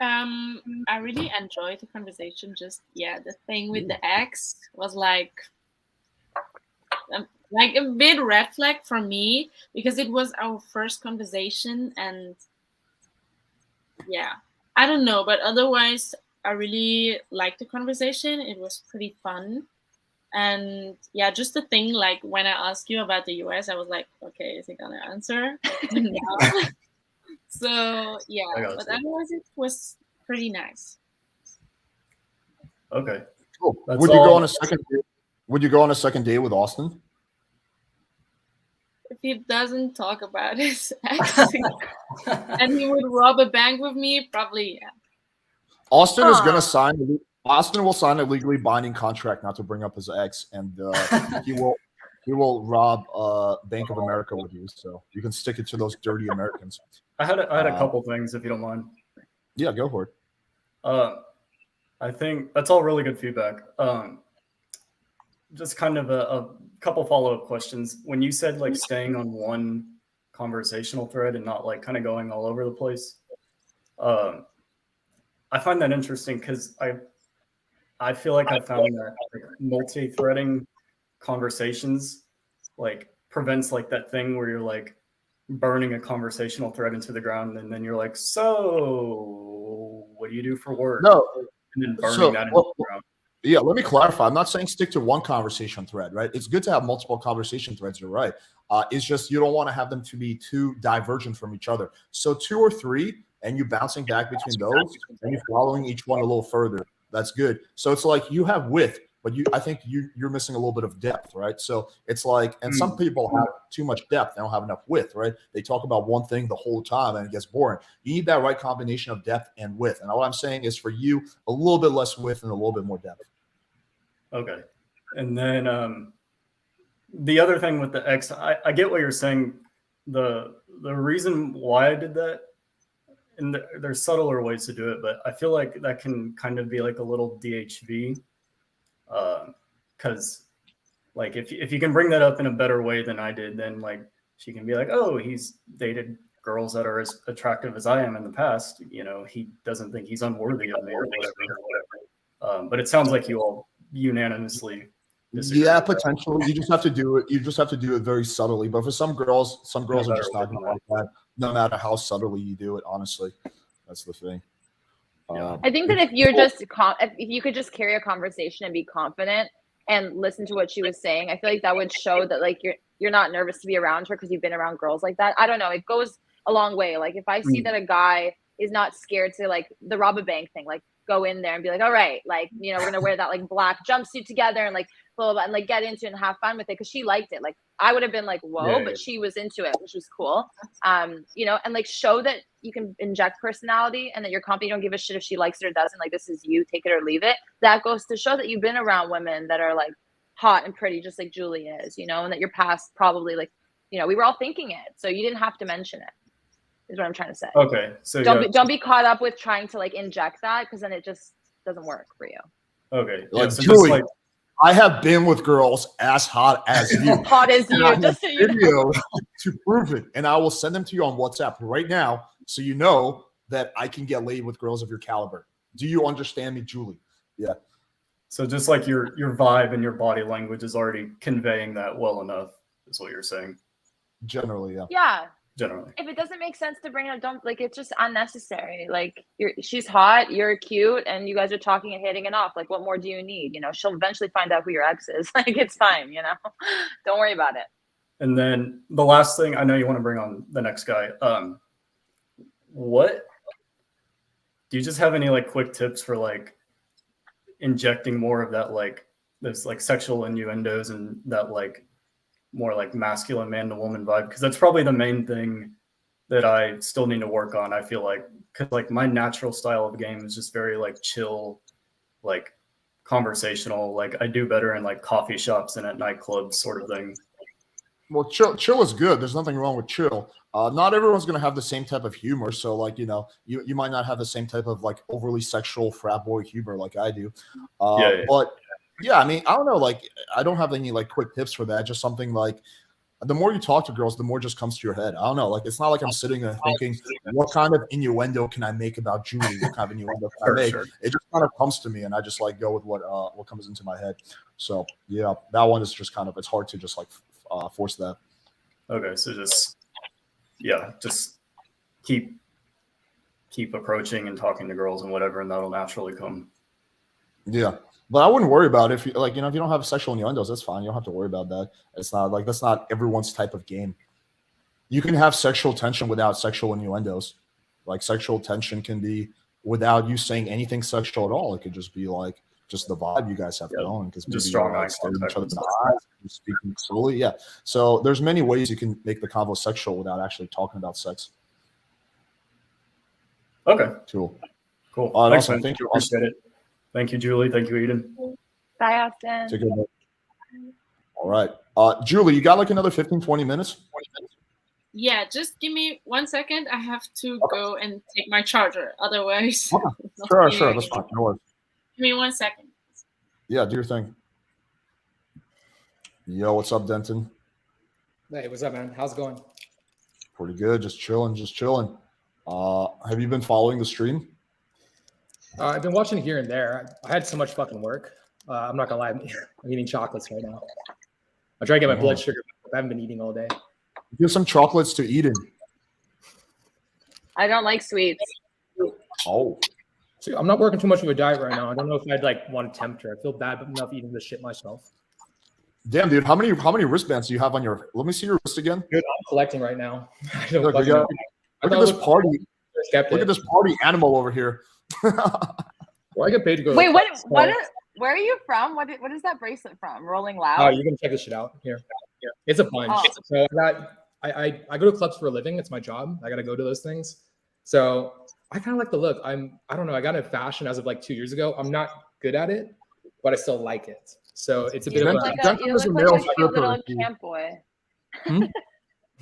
I really enjoyed the conversation. Just the thing with the ex was like a bit red flag for me because it was our first conversation and. Yeah, I don't know, but otherwise, I really liked the conversation. It was pretty fun. And yeah, just the thing, like when I asked you about the US, I was like, okay, is he gonna answer? No. So yeah, but otherwise, it was pretty nice. Okay. Cool. Would you go on a second date? Would you go on a second date with Austin? If he doesn't talk about his ex and he would rob a bank with me, probably yeah. Austin is going to sign. Austin will sign a legally binding contract not to bring up his ex, and he will rob Bank of America with you. So you can stick it to those dirty Americans. I had a couple things, if you don't mind. Yeah, go for it. I think that's all really good feedback. Just kind of a couple follow-up questions. When you said like staying on one conversational thread and not like kind of going all over the place, I find that interesting because I feel like I found that like, multi-threading conversations like prevents like that thing where you're like burning a conversational thread into the ground and then you're like, so what do you do for work? No. And then burning that into the ground. Yeah, let me clarify. I'm not saying stick to one conversation thread, right? It's good to have multiple conversation threads. You're right. It's just you don't want to have them to be too divergent from each other. So 2 or 3, and you bouncing back between those, and you following each one a little further. That's good. So it's like you have width, but I think you're missing a little bit of depth, right? So it's like, and some people have too much depth, they don't have enough width, right? They talk about one thing the whole time and it gets boring. You need that right combination of depth and width. And all I'm saying is for you, a little bit less width and a little bit more depth. Okay. And then the other thing with the X, I get what you're saying. The reason why I did that, and there's subtler ways to do it, but I feel like that can kind of be like a little DHV. Because like if you can bring that up in a better way than I did, then like she can be like, oh, he's dated girls that are as attractive as I am in the past. You know, he doesn't think he's unworthy of me or whatever. But it sounds like you all unanimously disagree. Yeah, potentially. You just have to do it. You just have to do it very subtly. But for some girls are just not going to like that, no matter how subtly you do it. Honestly, that's the thing. I think that if you're just if you could just carry a conversation and be confident and listen to what she was saying, I feel like that would show that like you're not nervous to be around her because you've been around girls like that. I don't know. It goes a long way. Like if I see that a guy is not scared to like the rob a bank thing, like go in there and be like, all right, like, you know, we're gonna wear that like black jumpsuit together and like blah, blah, blah, and like get into it and have fun with it because she liked it. Like I would have been like, whoa, but she was into it, which was cool. You know, and like show that you can inject personality and that you're confident, you don't give a shit if she likes it or doesn't. Like this is you, take it or leave it. That goes to show that you've been around women that are like hot and pretty, just like Julie is, you know, and that your past probably like, you know, we were all thinking it, so you didn't have to mention it. Is what I'm trying to say. Okay, so don't be caught up with trying to like inject that because then it just doesn't work for you. Okay, like so Julie, just like I have been with girls as hot as you, hot as and you, I have just so you know. video to prove it, and I will send them to you on WhatsApp right now, so you know that I can get laid with girls of your caliber. Do you understand me, Julie? Yeah. So just like your vibe and your body language is already conveying that well enough, is what you're saying. Generally, yeah. Yeah. Generally. If it doesn't make sense to bring it up, don't like it's just unnecessary. Like she's hot, you're cute, and you guys are talking and hitting it off. Like, what more do you need? You know, she'll eventually find out who your ex is. Like, it's fine, you know. Don't worry about it. And then the last thing, I know you want to bring on the next guy. What do you just have any like quick tips for like injecting more of that like those like sexual innuendos and that like more like masculine man to woman vibe? Because that's probably the main thing that I still need to work on. I feel like because like my natural style of game is just very like chill, like conversational. Like I do better in like coffee shops and at nightclubs sort of thing. Well, chill is good. There's nothing wrong with chill. Not everyone's going to have the same type of humor. So like, you know, you might not have the same type of like overly sexual frat boy humor like I do. But yeah, I mean, I don't know. Like, I don't have any like quick tips for that. Just something like the more you talk to girls, the more just comes to your head. I don't know. Like, it's not like I'm sitting there thinking, what kind of innuendo can I make about Julie? What kind of innuendo can I make? Sure. It just kind of comes to me, and I just like go with what comes into my head. So yeah, that one is just kind of, it's hard to just like force that. Okay, so just keep approaching and talking to girls and whatever, and that'll naturally come. Yeah. But I wouldn't worry about it if you like, you know, if you don't have sexual innuendos, that's fine. You don't have to worry about that. It's not like that's not everyone's type of game. You can have sexual tension without sexual innuendos. Like sexual tension can be without you saying anything sexual at all. It could just be like just the vibe you guys have going because just strong eye staring contact each other in the eyes, you're speaking slowly. Yeah. So there's many ways you can make the convo sexual without actually talking about sex. Okay. Cool. Thanks, Awesome. man. Thank you. Appreciate it. Thank you, Julie. Thank you, Eden. Bye, Austin. Take care. All right. Julie, you got like another 15, 20 minutes? Yeah, just give me 1 second. I have to go and take my charger. Otherwise, Sure. That's fine. No worries. Give me 1 second. Yeah, do your thing. Yo, what's up, Denton? Hey, what's up, man? How's it going? Pretty good. Just chilling. Have you been following the stream? I've been watching here and there. I had so much fucking work. I'm not gonna lie. I'm eating chocolates right now. I'm trying to get my blood sugar up. I haven't been eating all day. Give some chocolates to Eden. I don't like sweets. Oh. So I'm not working too much of a diet right now. I don't know if I'd like want to tempt her. I feel bad enough eating this shit myself. Damn, dude, how many wristbands do you have on your? Let me see your wrist again. Dude, I'm collecting right now. I don't Look, fucking know. look at this party. Look at this party animal over here. Well, I get paid to go. Wait, to what? clubs, What? so- Where are you from? What is that bracelet from? Rolling Oh, Loud. you're gonna check this shit out here. Yeah, it's a bunch. Oh. So I go to clubs for a living. It's my job. I gotta go to those things. So I kind of like the look. I don't know. I got into fashion as of like 2 years ago. I'm not good at it, but I still like it. So it's a bit You of look a. like a cute little camp boy.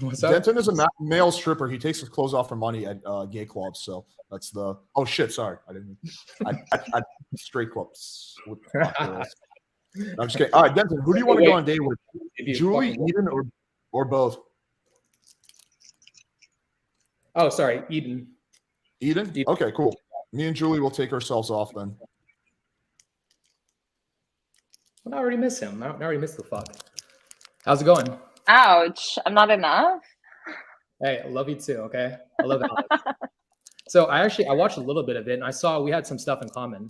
What's up? Denton is a male stripper. He takes his clothes off for money at gay clubs. So that's the. Oh shit! Sorry, I didn't. I straight clubs. With girls. I'm just kidding. All right, Denton. Who do you want to go on a date with? Julie, Eden, or both? Oh, sorry, Eden. Eden. Okay, cool. Me and Julie will take ourselves off then. Well, I already miss him. I already miss the fuck. How's it going? Ouch! I'm not enough. Hey, I love you too. Okay, I love Alex. So I watched a little bit of it, and I saw we had some stuff in common.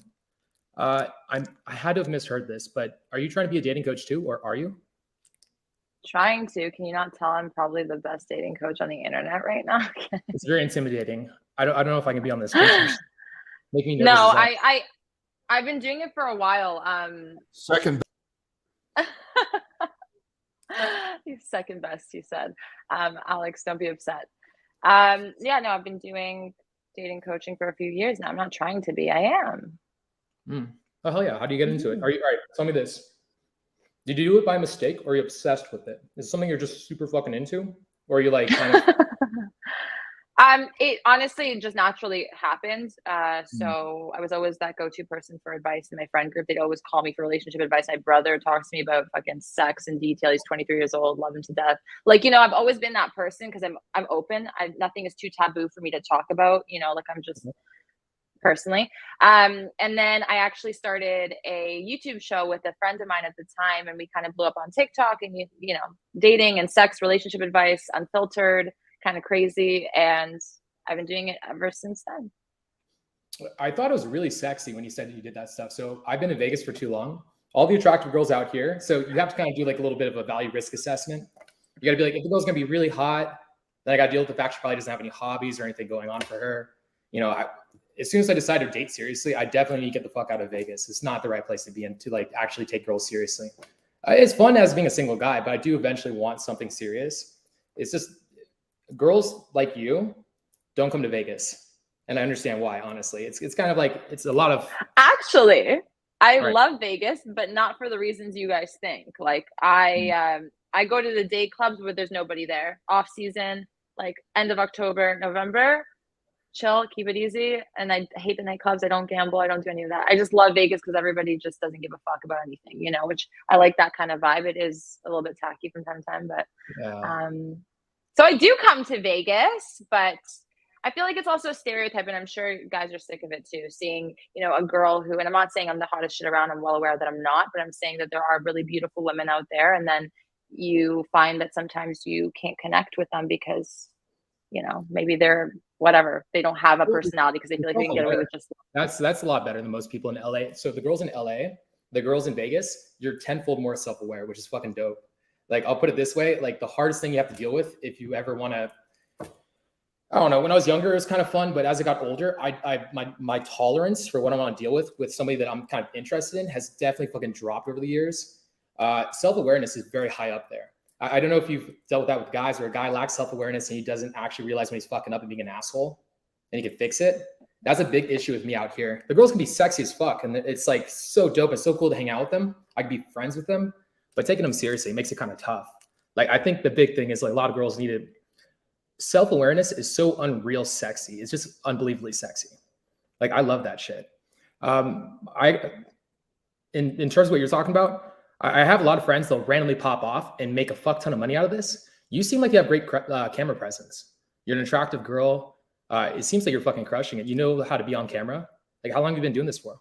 I had to have misheard this, but are you trying to be a dating coach too, or are you? Trying to. Can you not tell I'm probably the best dating coach on the internet right now? It's very intimidating. I don't know if I can be on this. Make me nervous. No, as hell. I've been doing it for a while. Second. Second best, you said. Alex, don't be upset. Yeah, no, I've been doing dating coaching for a few years now. I'm not trying to be. I am. Oh hell yeah! How do you get into it? Are you all right? Tell me this. Did you do it by mistake, or are you obsessed with it? Is it something you're just super fucking into, or are you like kind of? It honestly just naturally happened. So I was always that go-to person for advice in my friend group. They'd always call me for relationship advice. My brother talks to me about fucking sex in detail. He's 23 years old, love him to death. Like, I've always been that person because I'm open. Nothing is too taboo for me to talk about. Like I'm just personally. And then I actually started a YouTube show with a friend of mine at the time, and we kind of blew up on TikTok and dating and sex, relationship advice, unfiltered, kind of crazy, and I've been doing it ever since then. I thought it was really sexy when you said that you did that stuff. So I've been in Vegas for too long. All the attractive girls out here. So you have to kind of do like a little bit of a value risk assessment. You got to be like, if the girl's gonna be really hot, then I got to deal with the fact she probably doesn't have any hobbies or anything going on for her. As soon as I decided to date seriously, I definitely need to get the fuck out of Vegas. It's not the right place to be in to like actually take girls seriously. It's fun as being a single guy, but I do eventually want something serious. It's just girls like you don't come to Vegas, and I understand why. Honestly, it's kind of like it's a lot of. Actually, I Right. love Vegas, but not for the reasons you guys think. Like I go to the day clubs where there's nobody there. Off season, like end of October, November. Chill, keep it easy. And I hate the nightclubs. I don't gamble. I don't do any of that. I just love Vegas because everybody just doesn't give a fuck about anything, which I like that kind of vibe. It is a little bit tacky from time to time, but so I do come to Vegas, but I feel like it's also a stereotype, and I'm sure you guys are sick of it too, seeing, a girl who, and I'm not saying I'm the hottest shit around, I'm well aware that I'm not, but I'm saying that there are really beautiful women out there, and then you find that sometimes you can't connect with them because, maybe they're whatever, they don't have a personality because they feel like they can get away with just. That's a lot better than most people in LA. So the girls in LA, the girls in Vegas, you're tenfold more self-aware, which is fucking dope. Like, I'll put it this way, like the hardest thing you have to deal with if you ever want to, I don't know, when I was younger, it was kind of fun, but as I got older, my tolerance for what I want to deal with somebody that I'm kind of interested in has definitely fucking dropped over the years. Self-awareness is very high up there. I don't know if you've dealt with that with guys where a guy lacks self-awareness and he doesn't actually realize when he's fucking up and being an asshole and he can fix it. That's a big issue with me out here. The girls can be sexy as fuck, and it's like so dope and so cool to hang out with them. I can be friends with them, but taking them seriously makes it kind of tough. Like, I think the big thing is like a lot of girls need it. Self-awareness is so unreal sexy. It's just unbelievably sexy. Like, I love that shit. In terms of what you're talking about, I have a lot of friends that'll randomly pop off and make a fuck ton of money out of this. You seem like you have great camera presence. You're an attractive girl. It seems like you're fucking crushing it. You know how to be on camera. Like, how long have you been doing this for?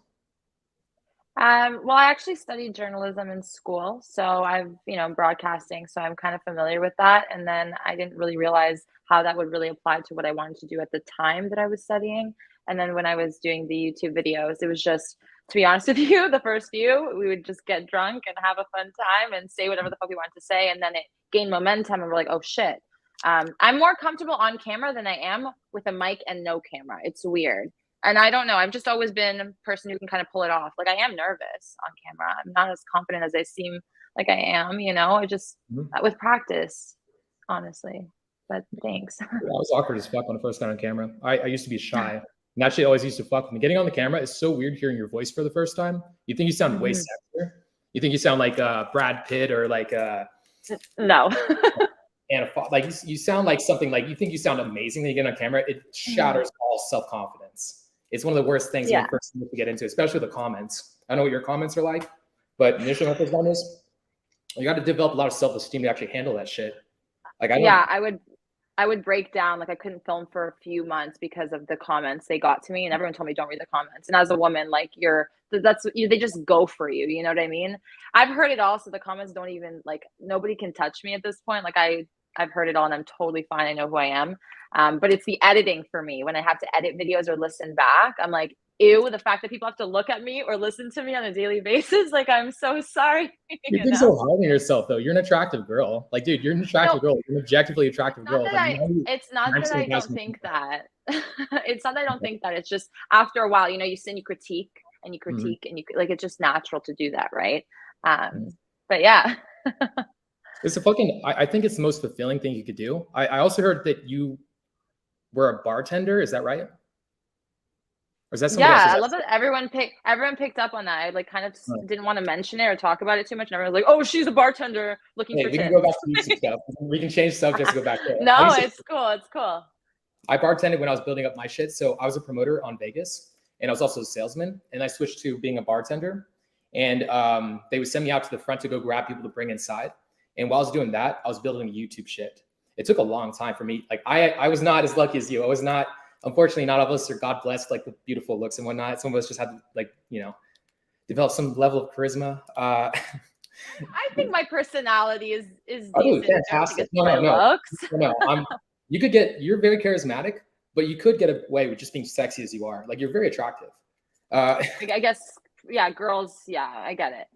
Well, I actually studied journalism in school, so I've, broadcasting, so I'm kind of familiar with that. And then I didn't really realize how that would really apply to what I wanted to do at the time that I was studying. And then when I was doing the YouTube videos, it was just, to be honest with you, the first few, we would just get drunk and have a fun time and say whatever the fuck we wanted to say. And then it gained momentum and we're like, oh shit. I'm more comfortable on camera than I am with a mic and no camera. It's weird. And I don't know. I've just always been a person who can kind of pull it off. Like I am nervous on camera. I'm not as confident as I seem like I am, you know, I just with practice, honestly. But thanks. I was awkward as fuck when I first got on camera. I used to be shy. And that shit always used to fuck with me. Getting on the camera is so weird hearing your voice for the first time. You think you sound way sexier. You think you sound like Brad Pitt or like no. And like you sound like something like you think you sound amazing when you get on camera. It shatters all self-confidence. It's one of the worst things when you first to get into, especially the comments. I don't know what your comments are like, but initially when I first done this, you got to develop a lot of self-esteem to actually handle that shit. Like I would break down. Like I couldn't film for a few months because of the comments they got to me, and everyone told me don't read the comments. And as a woman, like they just go for you. You know what I mean? I've heard it all, so the comments don't even like nobody can touch me at this point. Like I've heard it all, and I'm totally fine. I know who I am. But it's the editing for me when I have to edit videos or listen back. I'm like, ew, the fact that people have to look at me or listen to me on a daily basis. Like, I'm so sorry. You think so hard on yourself, though. You're an attractive girl. Like, dude, you're an attractive girl. You're an objectively attractive girl. It's not that I don't think that. It's not that I don't think that. It's just after a while, you know, you critique and you critique and you like, it's just natural to do that. Right. But yeah. It's I think it's the most fulfilling thing you could do. I also heard that you were a bartender. Is that right? Or is that something else? I love that everyone picked up on that. I like kind of didn't want to mention it or talk about it too much. And everyone was like, oh, she's a bartender looking for tips. We can go back to YouTube stuff. We can change subjects and go back there. No, it's cool. It's cool. I bartended when I was building up my shit. So I was a promoter on Vegas and I was also a salesman. And I switched to being a bartender. And they would send me out to the front to go grab people to bring inside. And while I was doing that, I was building YouTube shit. It took a long time for me. Like I was not as lucky as you. I was not. Unfortunately, not all of us are God blessed, like the beautiful looks and whatnot. Some of us just have to, like, you know, develop some level of charisma. I think my personality is decent. Fantastic. No. You're very charismatic, but you could get away with just being sexy as you are. Like, you're very attractive. I guess, yeah, girls, yeah, I get it.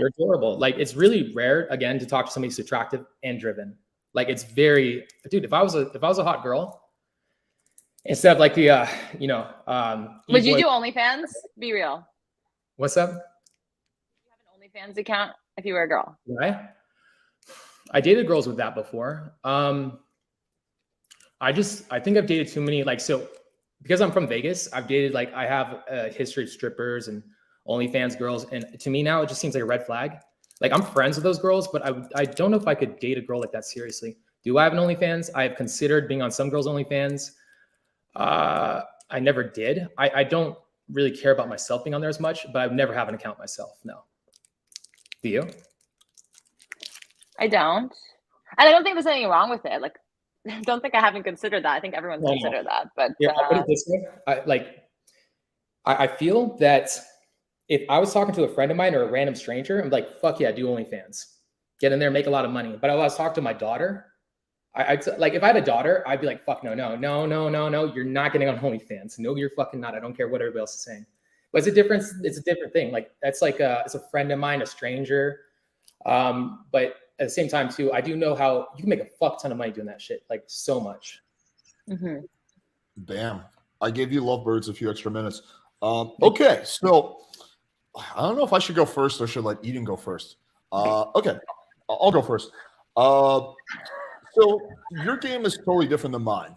You're adorable. Like, it's really rare, again, to talk to somebody who's attractive and driven. Like, it's very, dude, if I was a hot girl, instead of like the, would you do OnlyFans? Be real. What's up? Do you have an OnlyFans account if you were a girl? Right. I dated girls with that before. I think I've dated too many, like, so because I'm from Vegas, I've dated, like, I have a history of strippers and OnlyFans girls. And to me now, it just seems like a red flag. Like, I'm friends with those girls, but I don't know if I could date a girl like that seriously. Do I have an OnlyFans? I have considered being on some girls' OnlyFans. I never did. I don't really care about myself being on there as much, but I've never have an account myself. No. Do you? I don't. And I don't think there's anything wrong with it. Like, I don't think I haven't considered that. I think everyone's considered that. But yeah, I'll put it this way. I feel that if I was talking to a friend of mine or a random stranger, I'm like, fuck yeah, do OnlyFans. Get in there, make a lot of money. But if I was talking to my daughter, like, if I had a daughter, I'd be like, fuck no. You're not getting on OnlyFans. No, you're fucking not. I don't care what everybody else is saying. But it's a different thing. Like, that's like it's a friend of mine, a stranger. But at the same time too, I do know how you can make a fuck ton of money doing that shit. Like, so much. Damn. I gave you lovebirds a few extra minutes. Okay, so I don't know if I should go first or should let Eden go first. Okay, I'll go first. So your game is totally different than mine.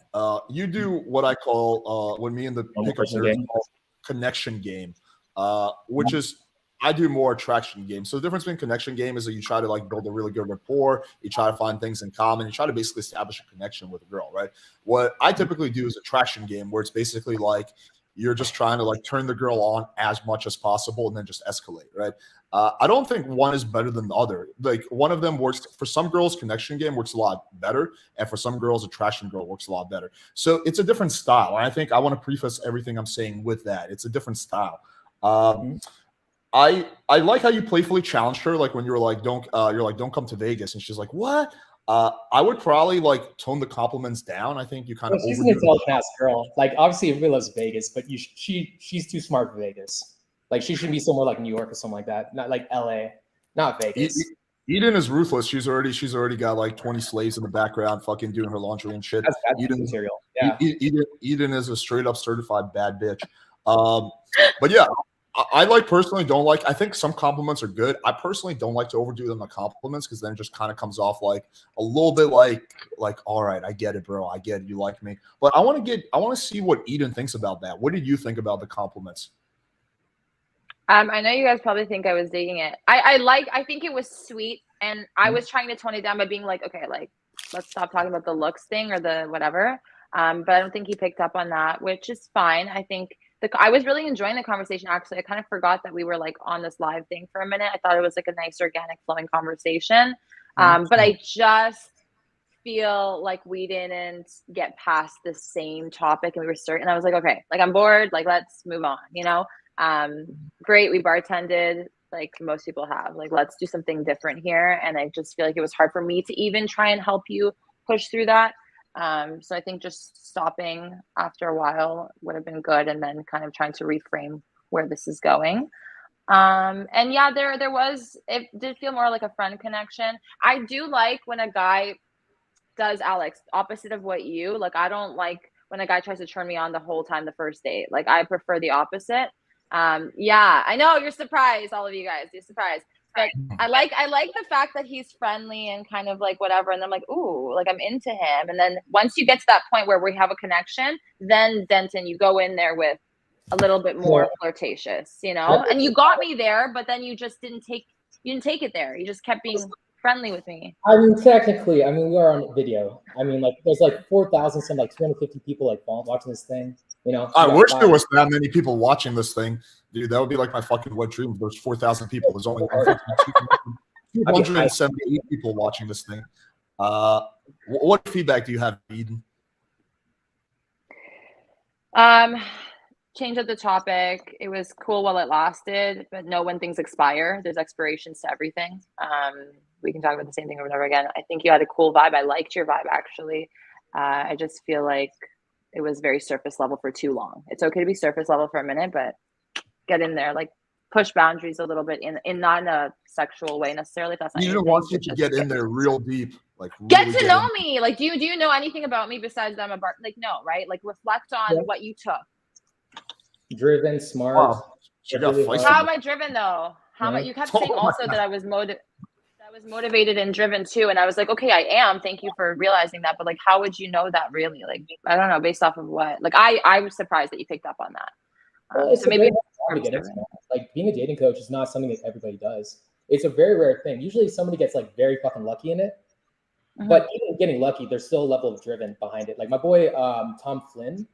You do what I call when me and the pickup connection game, which is I do more attraction game. So the difference between connection game is that you try to like build a really good rapport. You try to find things in common. You try to basically establish a connection with a girl, right? What I typically do is attraction game, where it's basically like you're just trying to like turn the girl on as much as possible and then just escalate, right? I don't think one is better than the other. Like, one of them works for some girls, connection game works a lot better, and for some girls, attraction girl works a lot better. So it's a different style. And I think I want to preface everything I'm saying with that. It's a different style. I like how you playfully challenged her, like when you were like, don't come to Vegas, and she's like, what? I would probably like tone the compliments down. I think you kind of She's an intelligent ass girl. Like obviously everybody loves Vegas, but she's too smart for Vegas. Like she should be somewhere like New York or something like that, not like LA, not Vegas. Eden is ruthless. She's already got like 20 slaves in the background, fucking doing her laundry and shit. That's Eden material. Yeah. Eden is a straight up certified bad bitch. But yeah, I like personally don't like. I think some compliments are good. I personally don't like to overdo them on compliments because then it just kind of comes off like a little bit like all right, I get it, bro. I get it. You like me. But I want to see what Eden thinks about that. What did you think about the compliments? I know you guys probably think I was digging it. I think it was sweet, and I was trying to tone it down by being like, okay, like let's stop talking about the looks thing or the whatever. But I don't think he picked up on that, which is fine. I think I was really enjoying the conversation. Actually, I kind of forgot that we were like on this live thing for a minute. I thought it was like a nice, organic, flowing conversation. But I just feel like we didn't get past the same topic, and we were certain. And I was like, okay, like I'm bored. Like let's move on. You know. Great, we bartended like most people have. Like let's do something different here. And I just feel like it was hard for me to even try and help you push through that. So I think just stopping after a while would have been good, and then kind of trying to reframe where this is going. And yeah, it did feel more like a friend connection. I do like when a guy does, Alex, opposite of what you like. I don't like when a guy tries to turn me on the whole time the first date. Like I prefer the opposite. Yeah, I know you're surprised, all of you guys. You're surprised. But I like the fact that he's friendly and kind of like whatever. And I'm like, ooh, like I'm into him. And then once you get to that point where we have a connection, then Denton, you go in there with a little bit more flirtatious, you know? And you got me there, but then you just didn't take it there. You just kept being friendly with me. I mean, technically, I mean, we are on video. I mean, like there's like 4,000, some like 250 people like watching this thing. You know, I wish there was that many people watching this thing, dude. That would be like my fucking wet dream. There's 4,000 people. There's only 278 people watching this thing. What feedback do you have, Eden? Change up the topic. It was cool while it lasted, but know when things expire. There's expirations to everything. We can talk about the same thing over and over again. I think you had a cool vibe. I liked your vibe, actually. I just feel like it was very surface level for too long. It's okay to be surface level for a minute, but get in there, like push boundaries a little bit in not in a sexual way necessarily. If that's not you don't want you to get in there real deep, like really get to know me. Like, do you know anything about me besides I'm a bar? Like, no, right? Like, reflect on what you took. Driven, smart. Wow. How am I driven though? How am I? You kept saying also that I was motivated and driven too, and I was like, okay, I am. Thank you for realizing that. But like, how would you know that really? Like, I don't know, based off of what? Like, I was surprised that you picked up on that. So maybe like being a dating coach is not something that everybody does. It's a very rare thing. Usually, somebody gets like very fucking lucky in it. But even getting lucky, there's still a level of driven behind it. Like my boy Tom Flynn,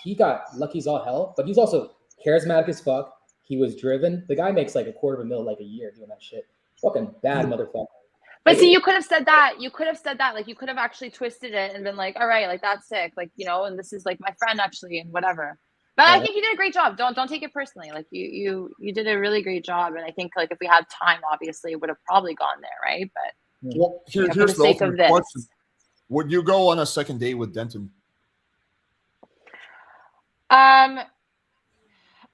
he got lucky as all hell, but he's also charismatic as fuck. He was driven. The guy makes like $250,000 like a year doing that shit. Fucking bad motherfucker. But see, you could have said that. You could have said that. Like, you could have actually twisted it and been like, all right, like that's sick. Like, you know, and this is like my friend actually, and whatever. But I think you did a great job. Don't take it personally. Like you did a really great job. And I think like if we had time, obviously, it would have probably gone there, right? But well, here's the sake of this question. Would you go on a second date with Denton?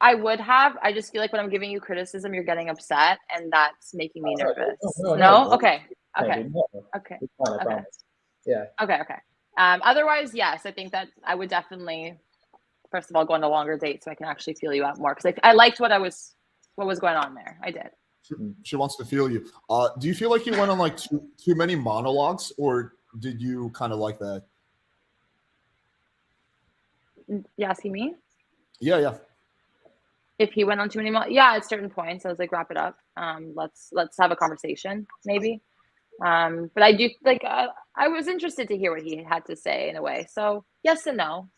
I would have. I just feel like when I'm giving you criticism, you're getting upset, and that's making me nervous. No? Okay. Yeah. Okay. Otherwise, yes, I think that I would definitely, first of all, go on a longer date so I can actually feel you out more, because I liked what was going on there. I did. She wants to feel you. Do you feel like you went on like too many monologues, or did you kind of like that? You asking me? Yeah. If he went on too many at certain points, I was like, wrap it up. Let's have a conversation, maybe. But I do like I was interested to hear what he had to say in a way. So yes and no.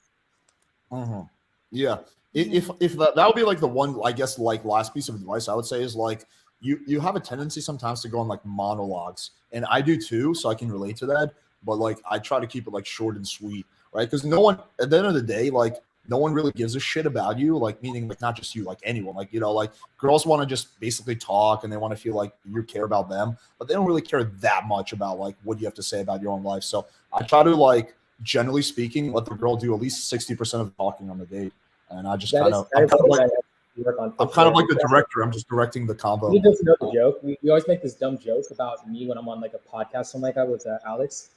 Yeah. If that would be like the one, I guess, like last piece of advice I would say is like you have a tendency sometimes to go on like monologues, and I do too, so I can relate to that. But like I try to keep it like short and sweet, right? Because no one, at the end of the day, like no one really gives a shit about you, like meaning like not just you, like anyone, like, you know, like girls want to just basically talk and they want to feel like you care about them, but they don't really care that much about like what you have to say about your own life. So I try to, like, generally speaking, let the girl do at least 60% of the talking on the date. And I just kind of, I'm kind of like the director. I'm just directing the combo. You just know the joke. We always make this dumb joke about me when I'm on like a podcast, something like that with Alex.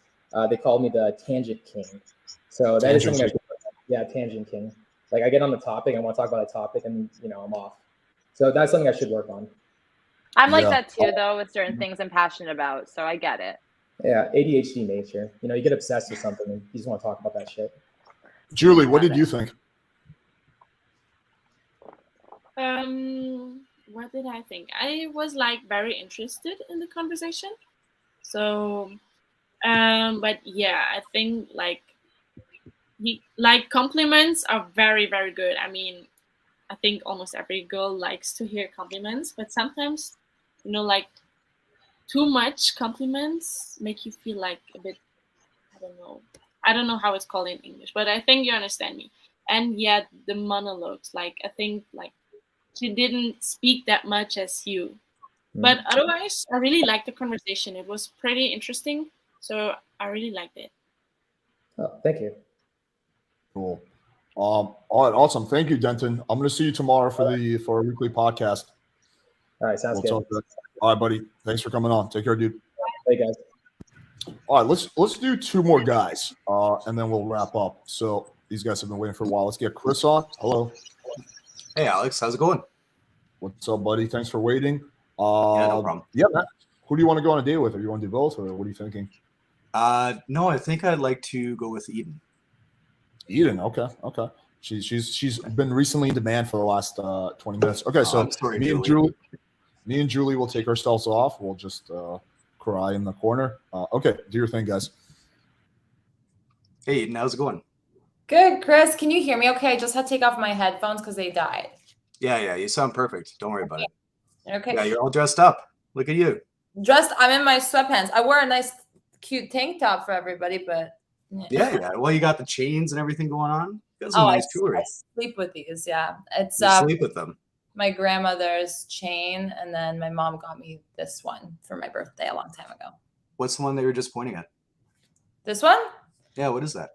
They call me the Tangent King. So that is something Tangent King. Like I get on the topic, I want to talk about a topic, and you know I'm off. So that's something I should work on. I'm like that too, though, with certain things I'm passionate about. So I get it. Yeah, ADHD nature. You know, you get obsessed with something and you just want to talk about that shit. Julie, what did you think? What did I think? I was like very interested in the conversation. So, but yeah, I think like compliments are very, very good. I mean, I think almost every girl likes to hear compliments, but sometimes, you know, like too much compliments make you feel like a bit, I don't know how it's called in English, but I think you understand me. And yet the monologues, like I think like she didn't speak that much as you. But otherwise, I really liked the conversation. It was pretty interesting. So I really liked it. Oh, thank you. Cool. All right, awesome. Thank you, Denton. I'm going to see you tomorrow for a weekly podcast. All right, sounds good. All right, buddy. Thanks for coming on. Take care, dude. Hey, guys. All right, let's do two more guys, and then we'll wrap up. So these guys have been waiting for a while. Let's get Chris on. Hello. Hey, Alex. How's it going? What's up, buddy? Thanks for waiting. Yeah, no problem. Yeah, Matt. Who do you want to go on a date with? Or you want to do both, or what are you thinking? No, I think I'd like to go with Eden. Eden, okay. She's been recently in demand for the last 20 minutes. Okay, so me and Julie will take ourselves off. We'll just cry in the corner. Okay, do your thing, guys. Hey, Eden, how's it going? Good, Chris. Can you hear me okay? I just had to take off my headphones because they died. Yeah, you sound perfect. Don't worry about it. Okay. Yeah, you're all dressed up. Look at you. I'm in my sweatpants. I wore a nice, cute tank top for everybody, but Yeah. Well, you got the chains and everything going on. You got some nice jewelry. I sleep with these. Yeah, it's You sleep with them. my grandmother's chain, and then my mom got me this one for my birthday a long time ago. What's the one that you were just pointing at? This one? Yeah, what is that?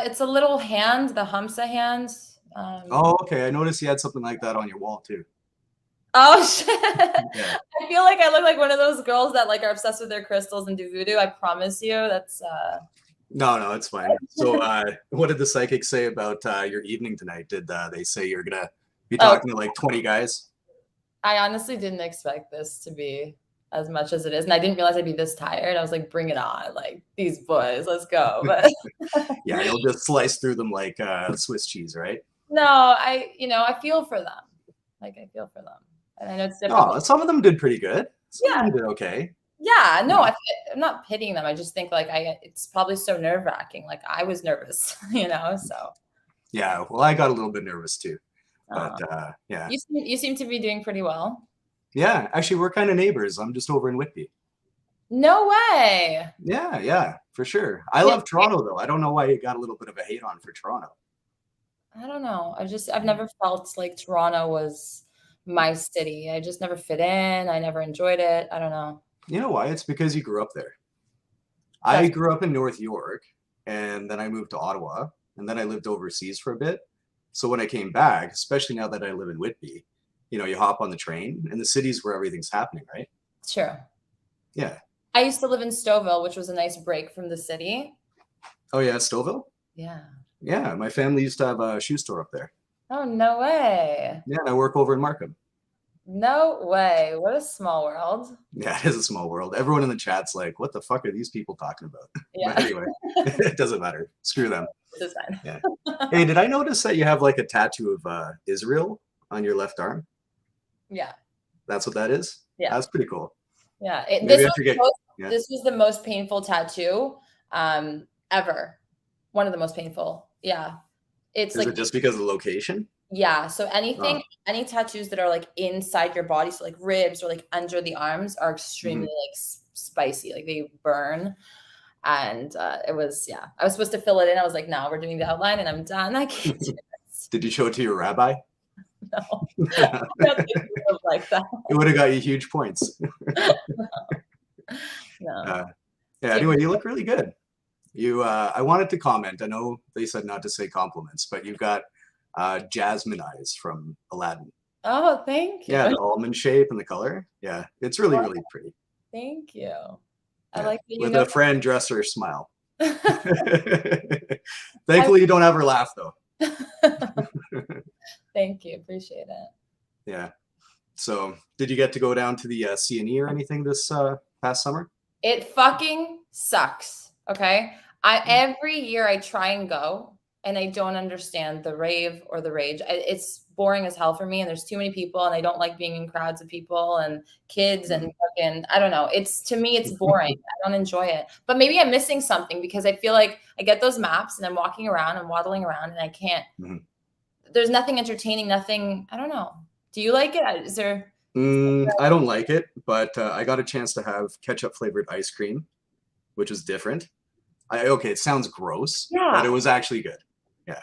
It's a little hand, the Hamsa hand. Oh, okay. I noticed you had something like that on your wall too. Oh shit! I feel like I look like one of those girls that like are obsessed with their crystals and do voodoo. I promise you, that's. No, it's fine. So, what did the psychic say about your evening tonight? Did they say you're gonna be talking to like 20 guys? I honestly didn't expect this to be as much as it is, and I didn't realize I'd be this tired. I was like, "Bring it on! Like these boys, let's go!" But Yeah, you'll just slice through them like Swiss cheese, right? no, I feel for them. Like I feel for them, and I know it's different. Oh, some of them did pretty good. Some of them did okay. Yeah, no, I'm not pitying them. I just think like it's probably so nerve wracking. Like I was nervous, so. Yeah, well, I got a little bit nervous too, but yeah. You seem to be doing pretty well. Yeah, actually, we're kind of neighbors. I'm just over in Whitby. No way. Yeah, for sure. I love Toronto though. I don't know why you got a little bit of a hate on for Toronto. I don't know. I've never felt like Toronto was my city. I just never fit in. I never enjoyed it. I don't know. You know why? It's because you grew up there. I grew up in North York, and then I moved to Ottawa, and then I lived overseas for a bit. So when I came back, especially now that I live in Whitby, you hop on the train, and the city's where everything's happening, right? Sure. Yeah. I used to live in Stouffville, which was a nice break from the city. Oh yeah, Stouffville? Yeah. Yeah, my family used to have a shoe store up there. Oh, no way. Yeah, and I work over in Markham. No way. What a small world. Yeah, it is a small world. Everyone in the chat's like, what the fuck are these people talking about? Yeah. But anyway, it doesn't matter. Screw them. This is fine. Yeah. Hey, did I notice that you have like a tattoo of Israel on your left arm? Yeah. That's what that is? Yeah. That's pretty cool. Yeah. Maybe I forget. This was the most painful tattoo ever. One of the most painful. Yeah. It's Is it just because of the location? Yeah. So any tattoos that are like inside your body, so like ribs or like under the arms, are extremely like spicy. Like they burn. And it was, yeah, I was supposed to fill it in. I was like, no, we're doing the outline and I'm done. I can't do this. Did you show it to your rabbi? No, I don't think it was like that. It would have got you huge points. No. Yeah, anyway, you look really good. You, I wanted to comment. I know they said not to say compliments, but you've got jasmine eyes from Aladdin. Oh, thank you. Yeah, the almond shape and the color. Yeah, it's really, really pretty. Thank you. I Yeah, like that you with know. a Fran Dresser smile. Thankfully, you don't have her laugh though. Thank you. Appreciate it. Yeah. So, did you get to go down to the C&E or anything this past summer? It fucking sucks. Okay. Every year I try and go and I don't understand the rave or the rage. It's boring as hell for me. And there's too many people and I don't like being in crowds of people and kids and fucking, I don't know. To me, it's boring. I don't enjoy it, but maybe I'm missing something because I feel like I get those maps and I'm walking around and waddling around and I can't, there's nothing entertaining, nothing. I don't know. Do you like it? Is there? I don't like it, but I got a chance to have ketchup flavored ice cream, which is different. Okay, it sounds gross, but it was actually good. Yeah.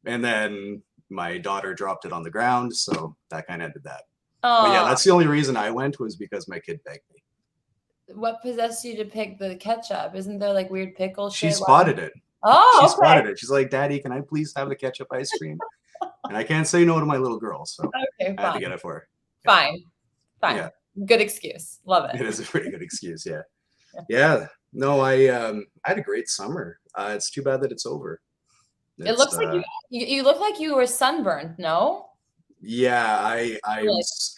And then my daughter dropped it on the ground, so that kind of ended that. But yeah, that's the only reason I went was because my kid begged me. What possessed you to pick the ketchup? Isn't there like weird pickle shit? She spotted it. Oh, she okay. spotted it. She's like, "Daddy, can I please have the ketchup ice cream?" And I can't say no to my little girl, so okay, I had to get it for her. Fine. Yeah. Good excuse. Love it. It is a pretty good excuse. Yeah. Yeah. No, I had a great summer. It's too bad that it's over. It looks like you look like you were sunburned. No. Yeah,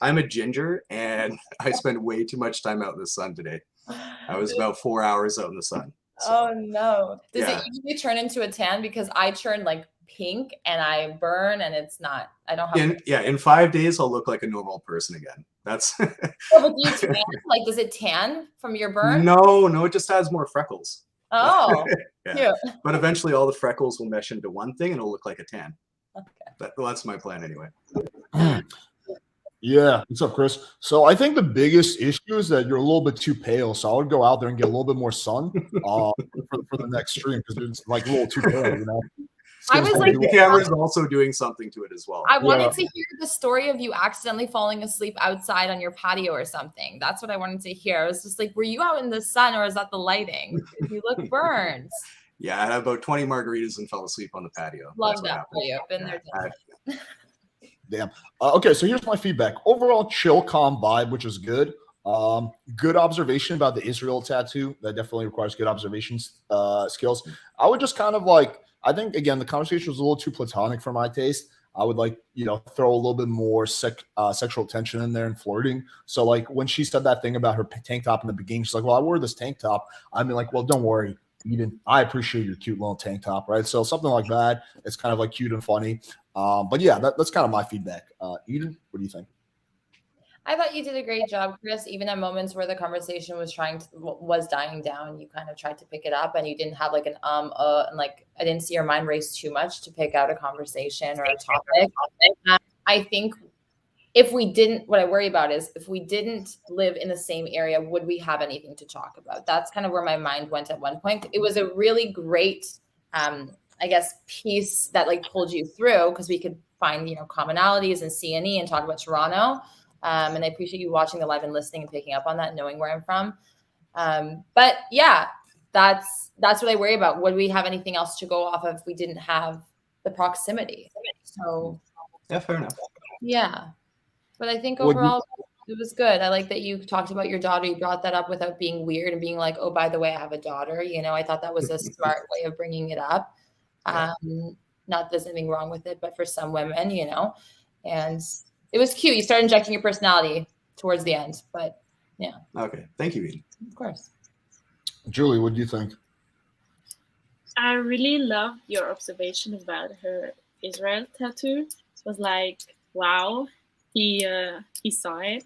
I'm a ginger, and I spent way too much time out in the sun today. I was about 4 hours out in the sun. So, oh no! Does yeah. it usually turn into a tan? Because I turn like pink and I burn, and it's not. I don't have. In 5 days, I'll look like a normal person again. That's. Oh, but do you tan? Like, does it tan from your burn? No, it just has more freckles. Oh, yeah. But eventually, all the freckles will mesh into one thing, and it'll look like a tan. Okay. That's my plan anyway. Yeah, what's up, Chris? So I think the biggest issue is that you're a little bit too pale. So I would go out there and get a little bit more sun for the next stream because it's like a little too pale, you know. I was like, the camera's also doing something to it as well. I wanted to hear the story of you accidentally falling asleep outside on your patio or something. That's what I wanted to hear. I was just like, were you out in the sun or is that the lighting? You look burned. Yeah, I had about 20 margaritas and fell asleep on the patio. Love that for you. Been there. Damn. Okay, so here's my feedback. Overall, chill, calm vibe, which is good. Good observation about the Israel tattoo. That definitely requires good observation skills. I would just kind of like, I think, again, the conversation was a little too platonic for my taste. I would like, throw a little bit more sexual tension in there and flirting. So like when she said that thing about her tank top in the beginning, she's like, well, I wore this tank top. I mean, like, well, don't worry. I appreciate your cute little tank top, right? So something like that. It's kind of like cute and funny. But yeah, that's kind of my feedback. Eden, what do you think? I thought you did a great job, Chris. Even at moments where the conversation was dying down, you kind of tried to pick it up, and you didn't have like an and like I didn't see your mind race too much to pick out a conversation or a topic. I think what I worry about is if we didn't live in the same area, would we have anything to talk about? That's kind of where my mind went at one point. It was a really great, I guess, piece that like pulled you through because we could find, commonalities in C&E and talk about Toronto. And I appreciate you watching the live and listening and picking up on that, knowing where I'm from. But yeah, that's what I worry about. Would we have anything else to go off of if we didn't have the proximity? So yeah, fair enough. Yeah. But I think overall it was good. I like that you talked about your daughter. You brought that up without being weird and being like, oh, by the way, I have a daughter. I thought that was a smart way of bringing it up. Not there's anything wrong with it, but for some women, and it was cute. You started injecting your personality towards the end, but yeah. Okay. Thank you, Eden. Of course. Julie, what do you think? I really loved your observation about her Israel tattoo. It was like, wow, he saw it.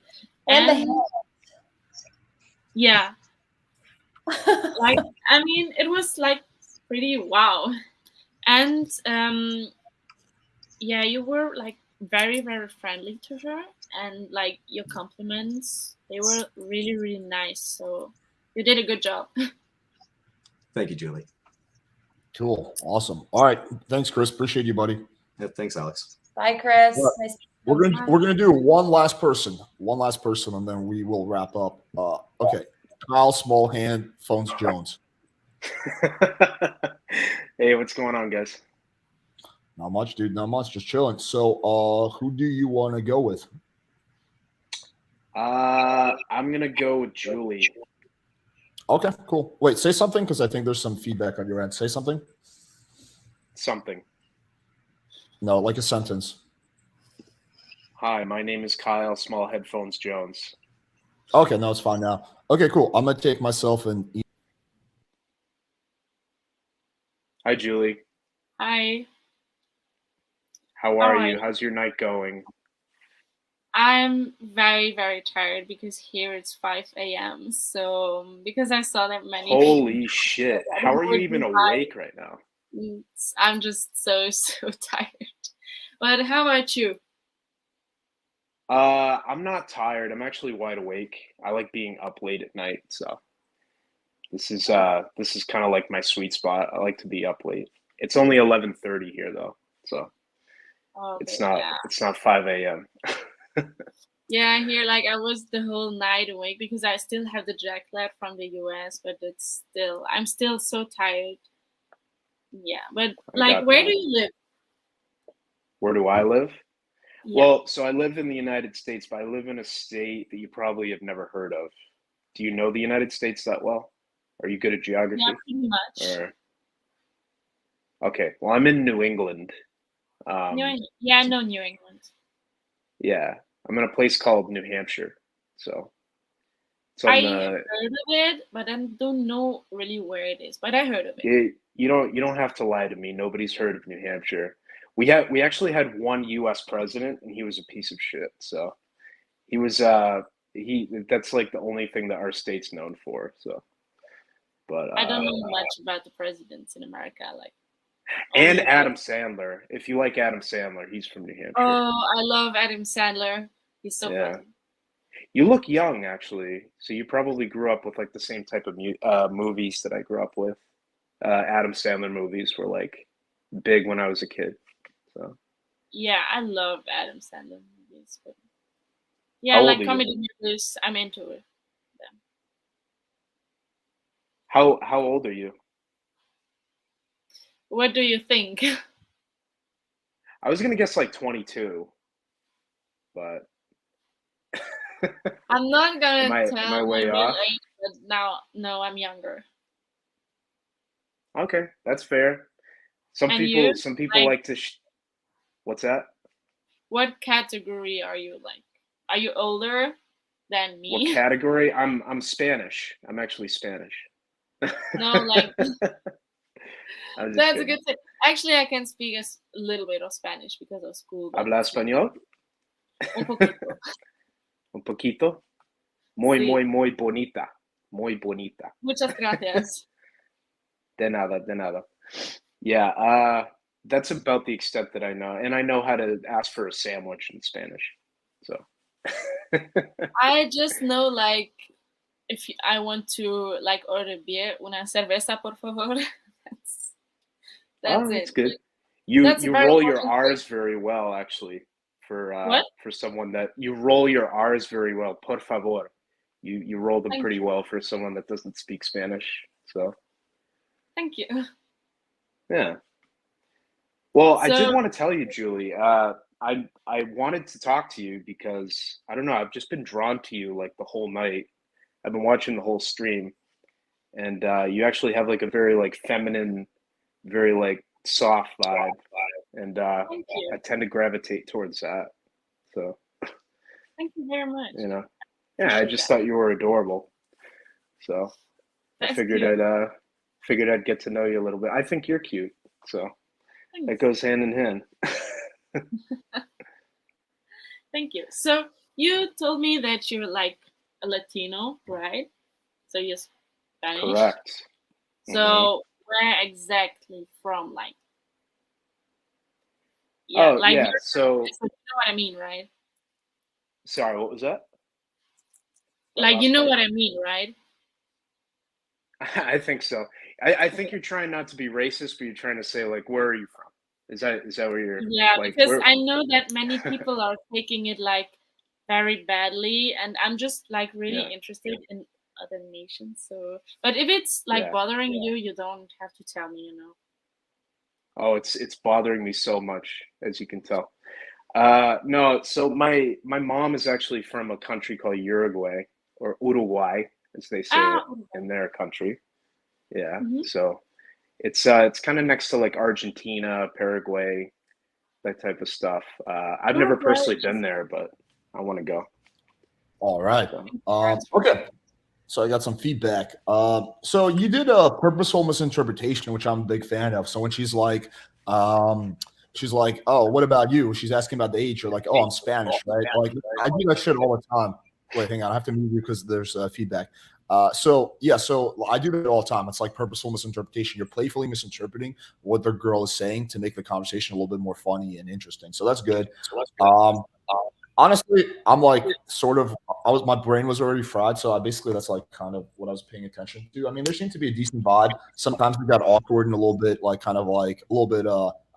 And the hair. Yeah. Like, I mean, it was like pretty wow. And yeah, you were like very, very friendly to her, and like your compliments, they were really, really nice. So you did a good job. Thank you, Julie. Cool. Awesome. All right. Thanks, Chris. Appreciate you, buddy. Yeah, thanks, Alex. Bye, Chris. All right. Nice We're gonna do one last person, and then we will wrap up. Okay, Kyle Smallhand, Phones Jones. Hey, what's going on, guys? Not much, dude. Not much. Just chilling. So, who do you want to go with? I'm gonna go with Julie. Okay, cool. Wait, say something because I think there's some feedback on your end. Say something. Something. No, like a sentence. Hi, my name is Kyle Small Headphones Jones. Okay, no, it's fine now. Okay, cool. I'm gonna take myself and. Hi, Julie. Hi. How are you? How's your night going? I'm very, very tired because here it's 5 a.m. So because I saw that many Holy people, shit. How are you even awake right now? I'm just so tired. But how about you? I'm not tired. I'm actually wide awake. I like being up late at night, so this is kind of like my sweet spot. I like to be up late. It's only 11:30 here though, so it's not 5 a.m. Yeah, here like I was the whole night awake because I still have the jet lag from the US, but I'm still so tired. Yeah, but like where do you live? Where do I live? Yeah. Well, so I live in the United States, but I live in a state that you probably have never heard of. Do you know the United States that well? Are you good at geography? Yeah, pretty much. Okay, well, I'm in New England. Yeah, I know New England. Yeah, I'm in a place called New Hampshire. So it's I on heard of it, but I don't know really where it is. But I heard of it. you don't have to lie to me. Nobody's heard of New Hampshire. We actually had one U.S. president, and he was a piece of shit. So he was that's like the only thing that our state's known for. So, but I don't know much about the presidents in America, like. And Adam Sandler. If you like Adam Sandler, he's from New Hampshire. Oh, I love Adam Sandler. He's so funny. You look young, actually. So you probably grew up with like the same type of movies that I grew up with. Adam Sandler movies were like big when I was a kid. So yeah, I love Adam Sandler movies. But How yeah, old like are you? comedy movies, I'm into it. How old are you? What do you think? I was gonna guess like 22, but I'm not gonna Am I tell way my real off? age, but now no, I'm younger. Okay, that's fair. Some And people you? like to. What's that? What category are you like? Are you older than me? What category? I'm Spanish. I'm actually Spanish. No, like I'm just that's a kidding. good thing. Actually, I can speak a little bit of Spanish because of school. but ¿Habla español? Un poquito. Un poquito. Muy, Sí. muy, muy bonita. Muy bonita. Muchas gracias. De nada, de nada. Yeah, that's about the extent that I know. And I know how to ask for a sandwich in Spanish. So I just know like if I want to like order beer, una cerveza, por favor. That's that's it. good. You That's very roll your important. R's very well, actually. What? For someone that you roll your R's very well. Por favor. You roll them Thank pretty you. well for someone that doesn't speak Spanish. So Thank you. yeah. Well, I did So- want to tell you, Julie. I wanted to talk to you because I don't know. I've just been drawn to you like the whole night. I've been watching the whole stream, and you actually have like a very like feminine, very like soft vibe, and Thank you. I tend to gravitate towards that. So Thank you very much. you know, yeah, I just thought you were adorable. So I That's figured cute. I'd get to know you a little bit. I think you're cute, so that Thanks. goes hand in hand. Thank you. So you told me that you're like a Latino, right? So you're Spanish. Correct. So where exactly from? Like, Oh, like yeah, you're- so- you know what I mean, right? Sorry, what was that? Like you know what I mean, right? I think so. I think you're trying not to be racist, but you're trying to say like, where are you from? Is that what you're Yeah, like? because Where? I know that many people are taking it like very badly, and I'm just like really Yeah. interested in other nations. So, but if it's like Yeah. bothering you, you don't have to tell me, Oh, it's bothering me so much, as you can tell. No, so my mom is actually from a country called Uruguay or Uruguay, as they say it in their country. Yeah. Mhm. So it's kind of next to like Argentina, Paraguay, that type of stuff. I've never Uruguay personally is been there, but I want to go. All right. So, Okay. So I got some feedback. So you did a purposeful misinterpretation, which I'm a big fan of. So when she's like, oh, what about you? She's asking about the age. You're like, oh, I'm Spanish, right? Like I do that shit all the time. Wait, hang on. I have to mute you because there's feedback. So I do that all the time. It's like purposeful misinterpretation. You're playfully misinterpreting what the girl is saying to make the conversation a little bit more funny and interesting. So that's good. Honestly, I'm like my brain was already fried, so that's like kind of what I was paying attention to. I mean, there seemed to be a decent vibe. Sometimes we got awkward and a little bit I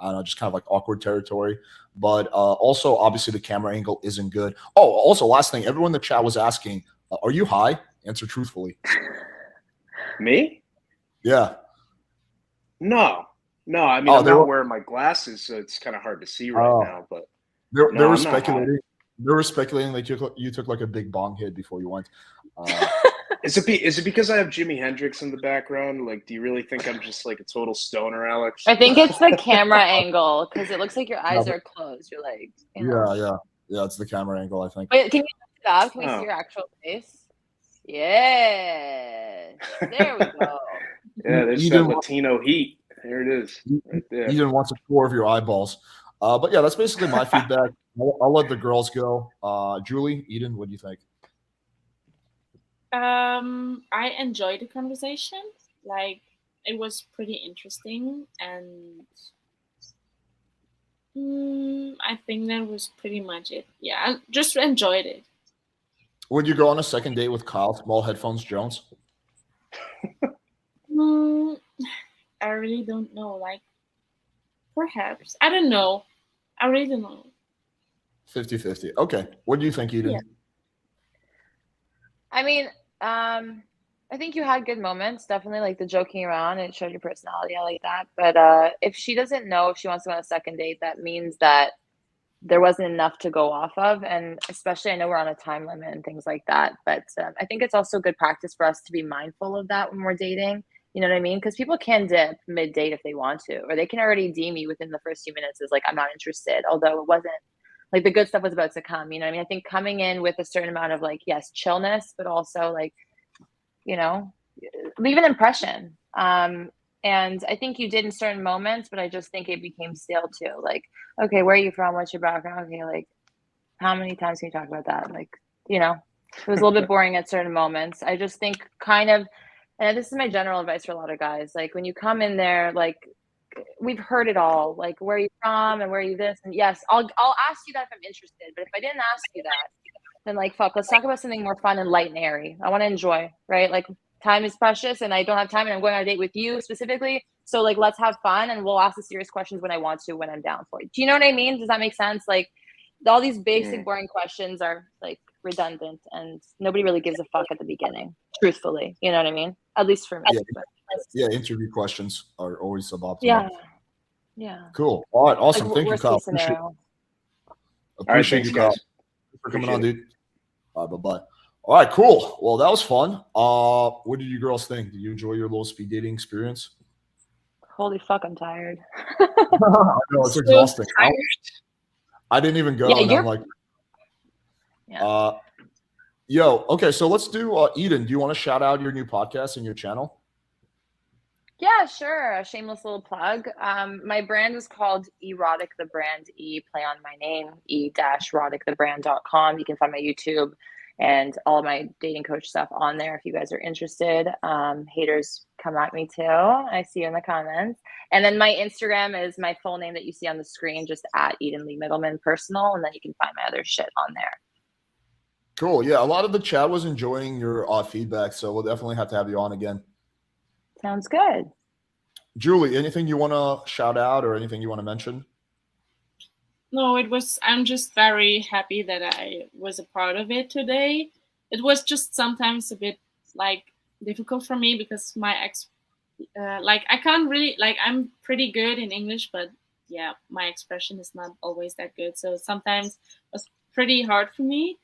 don't know, just kind of like awkward territory. But also, obviously, the camera angle isn't good. Oh, also, last thing, everyone in the chat was asking, are you high? Answer truthfully. Me? Yeah. No. I mean, I'm they not were- wearing my glasses, so it's kind of hard to see right now. But They no, were I'm not high. speculating. They were speculating that you took like a big bong hit before you went. Is it because I have Jimi Hendrix in the background? Like, do you really think I'm just like a total stoner, Alex? I think it's the camera angle because it looks like your eyes are closed. You're like, Yeah. It's the camera angle, I think. wait, can you lift it up? Can we Oh. see your actual face? Yeah, there we go. Yeah, there's You that didn't want- Latino heat. There it is, right there. You didn't want a tour of your eyeballs. But yeah, that's basically my feedback. I'll let the girls go. Julie, Eden, what do you think? I enjoyed the conversation. Like, it was pretty interesting, and I think that was pretty much it. Yeah, I just enjoyed it. Would you go on a second date with Kyle Small Headphones Jones? I really don't know. Like, perhaps. I don't know. I really don't know. 50-50. Okay. What do you think, Eden? Yeah. I mean, I think you had good moments. Definitely like the joking around. It showed your personality. I like that. But if she doesn't know if she wants to go on a second date, that means that there wasn't enough to go off of. And especially, I know we're on a time limit and things like that. But I think it's also good practice for us to be mindful of that when we're dating. You know what I mean? Because people can dip mid-date if they want to, or they can already deem you within the first few minutes as like, I'm not interested. Although it wasn't like the good stuff was about to come. You know what I mean? I think coming in with a certain amount of like, yes, chillness, but also like, you know, leave an impression. And I think you did in certain moments, but I just think it became stale too. Like, okay, where are you from? What's your background? Okay, like, how many times can you talk about that? Like, you know, it was a little bit boring at certain moments. I just think kind of, and this is my general advice for a lot of guys, like when you come in there, like we've heard it all, like where are you from and where are you this? And yes, I'll ask you that if I'm interested, but if I didn't ask you that, then like, fuck, let's talk about something more fun and light and airy. I want to enjoy, right? Like time is precious and I don't have time and I'm going on a date with you specifically. So like, let's have fun and we'll ask the serious questions when I want to, when I'm down for it. Do you know what I mean? Does that make sense? Like all these basic boring questions are like redundant and nobody really gives a fuck at the beginning, truthfully. You know what I mean? At least for me. Yeah, interview questions are always suboptimal. Yeah. Cool. All right, awesome. Like, Thank you, worst Kyle. case scenario. Appreciate thanks, you, Kyle. guys. Thanks for coming on, Appreciate dude. All right, bye-bye. All right, cool. Well, that was fun. What did you girls think? Did you enjoy your little speed dating experience? Holy fuck, I'm tired. I know, it's So exhausting. tired. I didn't even go, Yeah, and I'm you're- like, yo, okay, so let's do Eden. Do you want to shout out your new podcast and your channel? Yeah, sure. A shameless little plug. My brand is called Erotic the Brand. Play on my name, e-roticthebrand.com. You can find my YouTube and all of my dating coach stuff on there if you guys are interested. Haters, come at me too. I see you in the comments. And then my Instagram is my full name that you see on the screen, just at Eden Lee Middleman personal. And then you can find my other shit on there. Cool. Yeah, a lot of the chat was enjoying your feedback, so we'll definitely have to have you on again. Sounds good. Julie, anything you want to shout out or anything you want to mention? No, I'm just very happy that I was a part of it today. It was just sometimes a bit like difficult for me because I can't really, I'm pretty good in English, but yeah, my expression is not always that good. So sometimes it's pretty hard for me.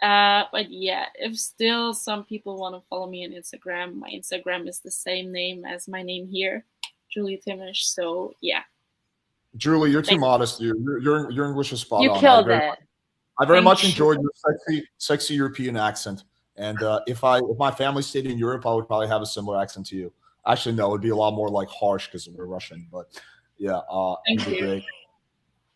But yeah, if still some people want to follow me on Instagram, my Instagram is the same name as my name here, Julie Timish. So yeah. Julie, you're too modest. Your English is spot on. You killed it. I very Thank much you. enjoyed your sexy European accent. And if my family stayed in Europe, I would probably have a similar accent to you. Actually, no, it'd be a lot more like harsh because we're Russian. But yeah, you did great.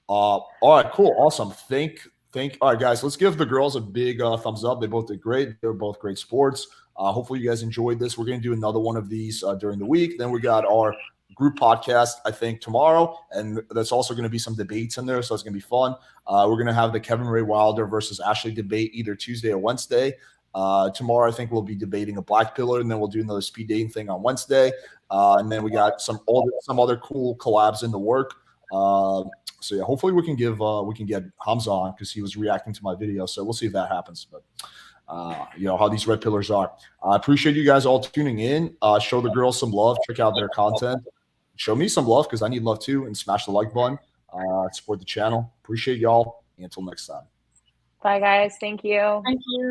All right, cool, awesome. All right, guys, let's give the girls a big thumbs up. They both did great. They're both great sports. Hopefully, you guys enjoyed this. We're going to do another one of these during the week. Then we got our group podcast, I think, tomorrow. And that's also going to be some debates in there. So it's going to be fun. We're going to have the Kevin Ray Wilder versus Ashley debate either Tuesday or Wednesday. Tomorrow, I think we'll be debating a black pillar, and then we'll do another speed dating thing on Wednesday. And then we got some other cool collabs in the work. So yeah, hopefully we can get Hamza on because he was reacting to my video. So we'll see if that happens. But you know how these red pillars are. I appreciate you guys all tuning in. Show the girls some love. Check out their content. Show me some love because I need love too. And smash the like button. Support the channel. Appreciate y'all. Until next time. Bye, guys. Thank you. Thank you.